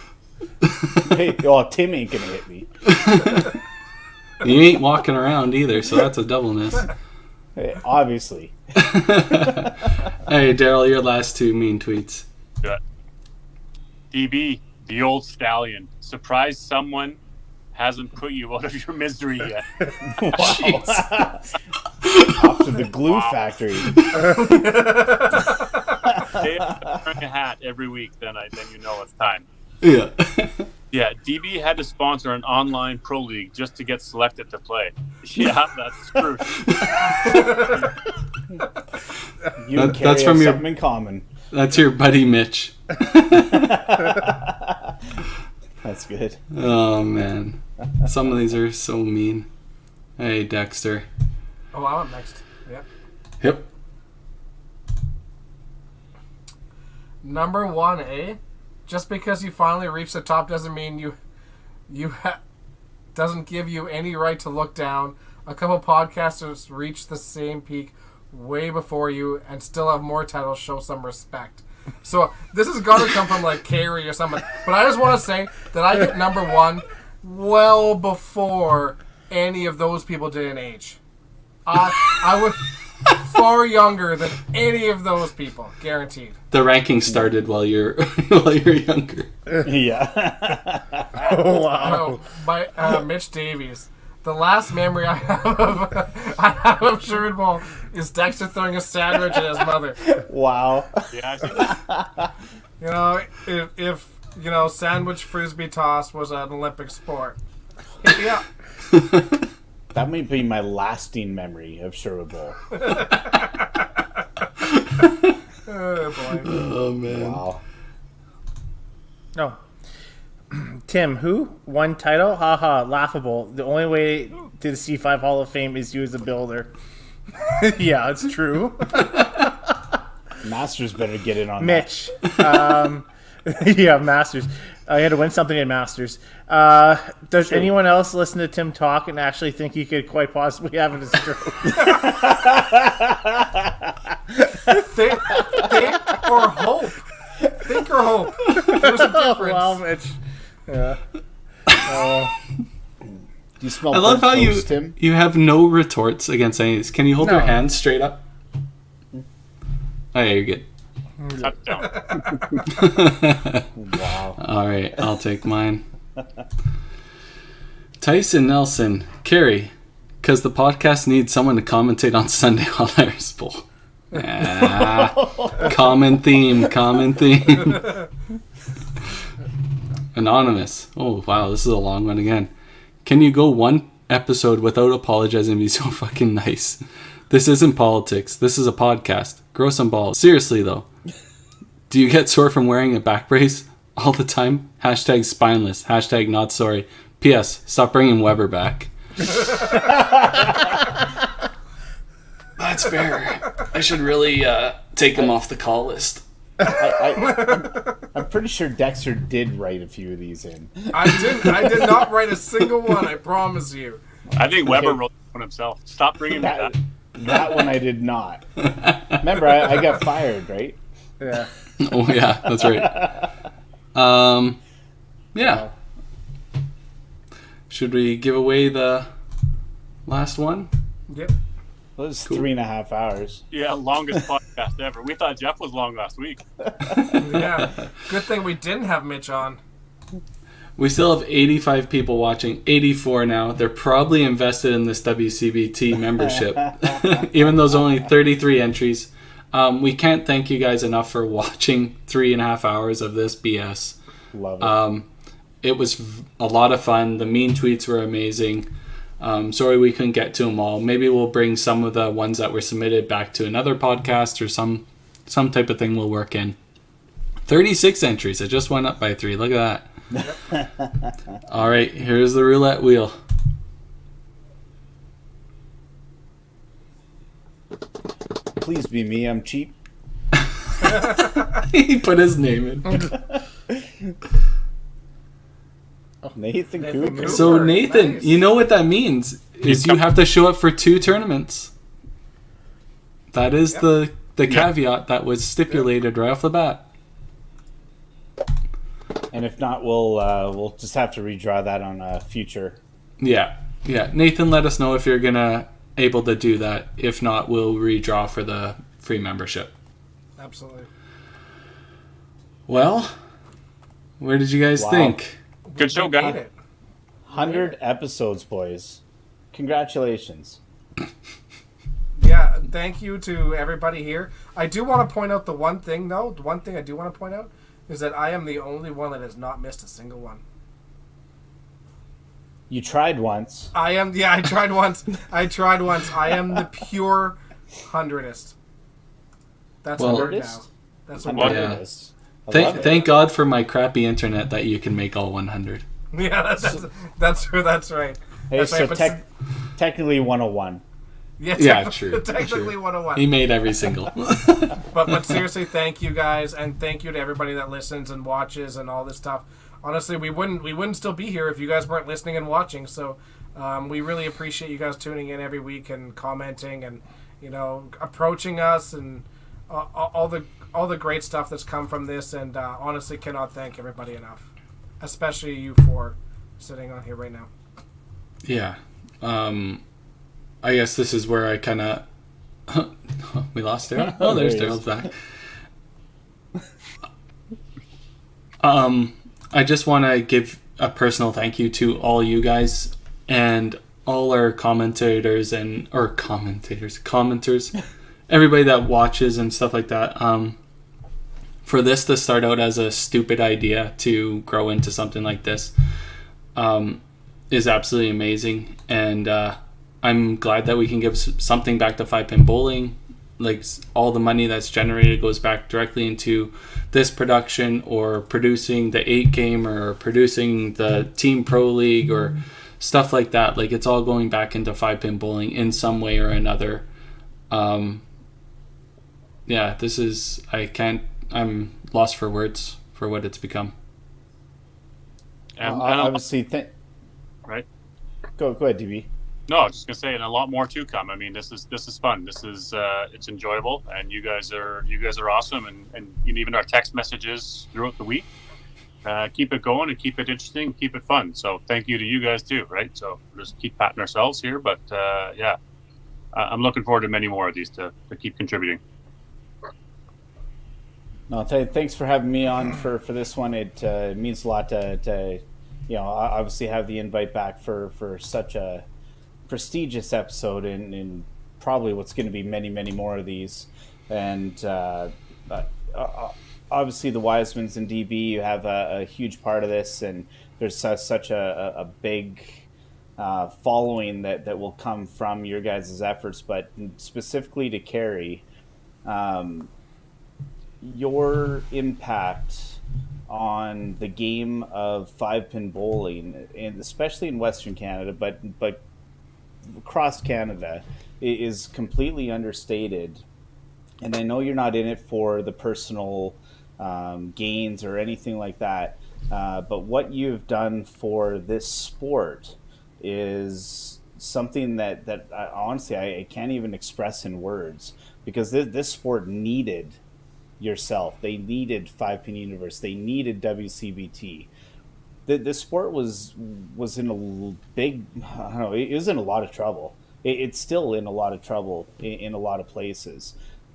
Hey, Tim ain't gonna hit me. You ain't walking around either, so that's a double miss. Hey, obviously. Hey, Daryl, your last two mean tweets. Yeah. DB, the old stallion. Surprised someone hasn't put you out of your misery yet. Off to the glue factory. Wearing a hat every week, then you know it's time. Yeah. Yeah, DB had to sponsor an online pro league just to get selected to play. Yeah, that's true. That's from your something in common. That's your buddy Mitch. That's good. Oh man, some of these are so mean. Hey, Dexter. Oh, I'm up next. Yep. Yep. Number 1A. Just because you finally reached the top doesn't mean doesn't give you any right to look down. A couple podcasters reached the same peak way before you and still have more titles. Show some respect. So this has got to come from like Carey or something. But I just want to say that I hit number 1 well before any of those people did in age. I was far younger than any of those people, guaranteed. The ranking started while you're younger. Yeah. Oh, wow. By Mitch Davies. The last memory I have of Sherwood Bowl is Dexter throwing a sandwich at his mother. Wow. Yeah, I see. You know, if sandwich frisbee toss was an Olympic sport. Hit me up. That might be my lasting memory of Sherwood Bowl. Oh boy. Oh man. Wow. No. Tim, who? One title? Haha, laughable. The only way to the C5 Hall of Fame is you as a builder. Yeah, it's true. Masters better get in on Mitch. Yeah, Masters. I had to win something in Masters. Does anyone else listen to Tim talk and actually think he could quite possibly have a stroke? Think or hope. Think or hope. There's a difference. Wow, Mitch. Yeah. Do you smell I love how burnt toast, Tim? you have no retorts against any of these. Can you hold your hands straight up? Oh yeah, you're good. Cut down. Wow. All right, I'll take mine. Tyson Nelson, Carrie, because the podcast needs someone to commentate on Sunday while there's Bowl. Common theme. Anonymous. Oh wow, this is a long one again. Can you go one episode without apologizing and be so fucking nice? This isn't politics. This is a podcast. Grow some balls. Seriously though. Do you get sore from wearing a back brace all the time? Hashtag spineless. Hashtag not sorry. P.S. Stop bringing Weber back. That's fair. I should really take him off the call list. I'm pretty sure Dexter did write a few of these in. I did not write a single one, I promise you. I think Weber wrote one himself. Stop bringing me that. That one I did not. Remember, I got fired, right? Yeah. Oh yeah, that's right. Yeah. Should we give away the last one? Yep. Well, it was 3.5 hours. Yeah, longest podcast ever. We thought Jeff was long last week. Yeah. Good thing we didn't have Mitch on. We still have 85 people watching, 84 now. They're probably invested in this WCBT membership, even though there's only 33 entries. We can't thank you guys enough for watching 3.5 hours of this BS. Love it. It was a lot of fun. The mean tweets were amazing. Sorry we couldn't get to them all. Maybe we'll bring some of the ones that were submitted back to another podcast or some type of thing we'll work in. 36 entries. It just went up by 3. Look at that. All right, here's the roulette wheel. Please be me. I'm cheap. He put his name in. Nathan Cooper. So Nathan, Nice. you know what that means is you have to show up for 2 tournaments. That is the caveat that was stipulated right off the bat. And if not, we'll just have to redraw that on a future. Yeah. Nathan, let us know if you're gonna able to do that. If not, we'll redraw for the free membership. Absolutely. Well, where did you guys think? Good show, We guy. made it. 100 episodes, boys. Congratulations. Yeah, thank you to everybody here. I do want to point out the one thing, though. The one thing I do want to point out is that I am the only one that has not missed a single one. You tried once. I am. Yeah, I tried once. I am the pure hundredist. That's a word now. Hundredist? That's a word. Yeah. Hundredist. I love it. Thank God for my crappy internet that you can make all 100. Yeah, that's right. Hey, That's so right. technically 101. Yeah, true. Technically True. 101. He made every single. But seriously, thank you guys, and thank you to everybody that listens and watches and all this stuff. Honestly, we wouldn't still be here if you guys weren't listening and watching. So we really appreciate you guys tuning in every week and commenting and approaching us and all the great stuff that's come from this. And honestly, cannot thank everybody enough, especially you four sitting on here right now. Yeah. I guess this is where I kind of... we lost Daryl? Oh, there's Daryl's back. I just want to give a personal thank you to all you guys and all our commenters, everybody that watches and stuff like that. For this to start out as a stupid idea to grow into something like this is absolutely amazing. And I'm glad that we can give something back to 5-Pin Bowling. Like, all the money that's generated goes back directly into this production or producing the 8 game or producing the Team Pro League or stuff like that. Like, it's all going back into 5-Pin Bowling in some way or another. Yeah, this is... I'm lost for words for what it's become. Obviously, right? Go ahead, DB. No, I was just gonna say, and a lot more to come. I mean, this is fun. This is it's enjoyable, and you guys are awesome, and even our text messages throughout the week. Keep it going and keep it interesting, keep it fun. So thank you to you guys too, right? So we'll just keep patting ourselves here, but yeah, I'm looking forward to many more of these to keep contributing. No, thanks for having me on for this one. It means a lot to obviously have the invite back for such a prestigious episode and probably what's going to be many, many more of these. And obviously the Wisemans and DB, you have a huge part of this, and there's such a big following that will come from your guys' efforts. But specifically to Carrie, your impact on the game of 5-Pin Bowling, and especially in Western Canada, but across Canada, is completely understated. And I know you're not in it for the personal gains or anything like that, but what you've done for this sport is something that honestly I can't even express in words, because this sport needed yourself. They needed 5-Pin Universe. They needed WCBT. The sport was in a big, I don't know, it was in a lot of trouble. It's still in a lot of trouble in a lot of places.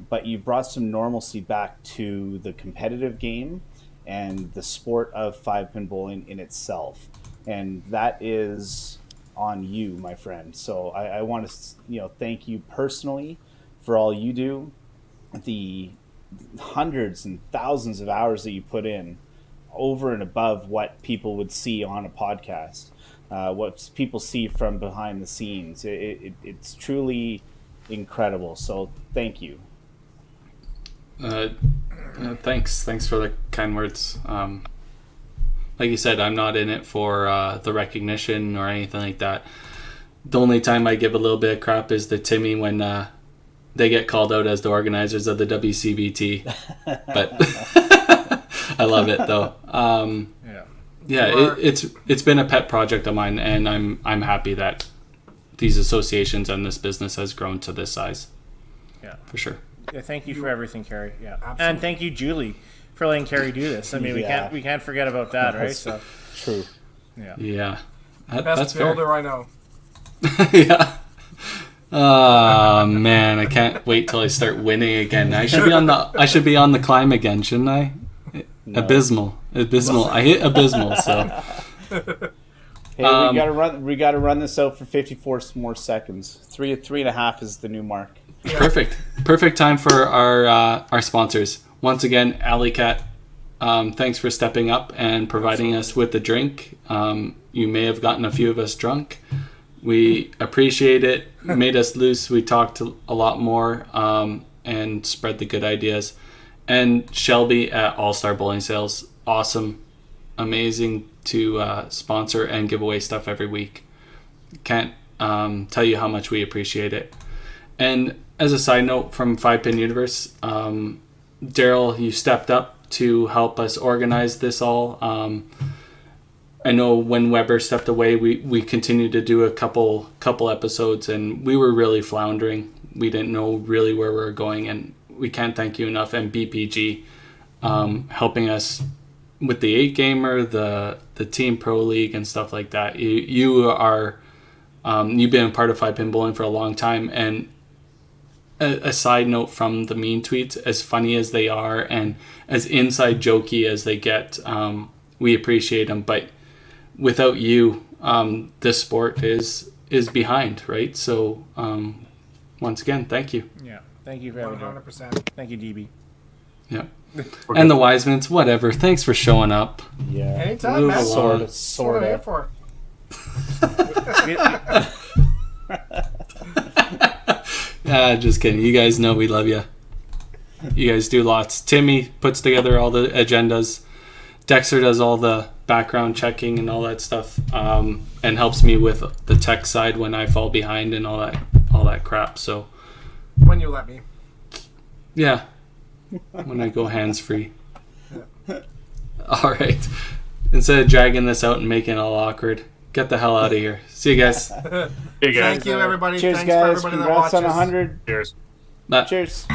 But you brought some normalcy back to the competitive game and the sport of 5-Pin Bowling in itself. And that is on you, my friend. So I want to thank you personally for all you do, the hundreds and thousands of hours that you put in over and above what people would see on a podcast, what people see from behind the scenes. It's truly incredible. So thank you. Thanks for the kind words. Like you said, I'm not in it for the recognition or anything like that. The only time I give a little bit of crap is to Timmy when they get called out as the organizers of the WCBT. But I love it though. It's been a pet project of mine, and I'm happy that these associations and this business has grown to this size. Yeah, for sure. Yeah, thank you for everything, Carrie. Yeah, absolutely. And thank you, Julie, for letting Carrie do this. I mean, we can't forget about that, right? So true. Yeah. Best that's builder fair. I know. Yeah. Oh man, I can't wait till I start winning again. I should be on the climb again, shouldn't I? No. Abysmal. I hit abysmal. So hey, we gotta run this out for 54 more seconds. 3.5 is the new mark. Yeah. Perfect time for our sponsors. Once again, Alley Cat. Thanks for stepping up and providing us with the drink. You may have gotten a few of us drunk. We appreciate it. Made us loose. We talked a lot more and spread the good ideas. And Shelby at All Star Bowling Sales. Awesome. Amazing to sponsor and give away stuff every week. Can't tell you how much we appreciate it. And as a side note from 5-Pin Universe, Daryl, you stepped up to help us organize this all. I know when Weber stepped away, we continued to do a couple episodes, and we were really floundering. We didn't know really where we were going, and we can't thank you enough. And BPG helping us with the 8-gamer, the Team Pro League, and stuff like that. You are you've been a part of 5-Pin Bowling for a long time, and a side note from the mean tweets, as funny as they are and as inside jokey as they get, we appreciate them. But without you, this sport is behind, right? So once again, thank you. Yeah, thank you for everything. 100%. Thank you, DB. Yeah. And the Wisemans, whatever. Thanks for showing up. Yeah. Anytime, man. Sort of. For. Just kidding. You guys know we love you. You guys do lots. Timmy puts together all the agendas. Dexter does all the background checking and all that stuff, and helps me with the tech side when I fall behind and all that crap. So when you let me. Yeah. When I go hands free. Yeah. All right. Instead of dragging this out and making it all awkward, get the hell out of here. See you guys. Hey guys. Thank you, everybody. Cheers, Thanks guys. for everybody Congrats that watches. on 100. Cheers. Bye. Cheers.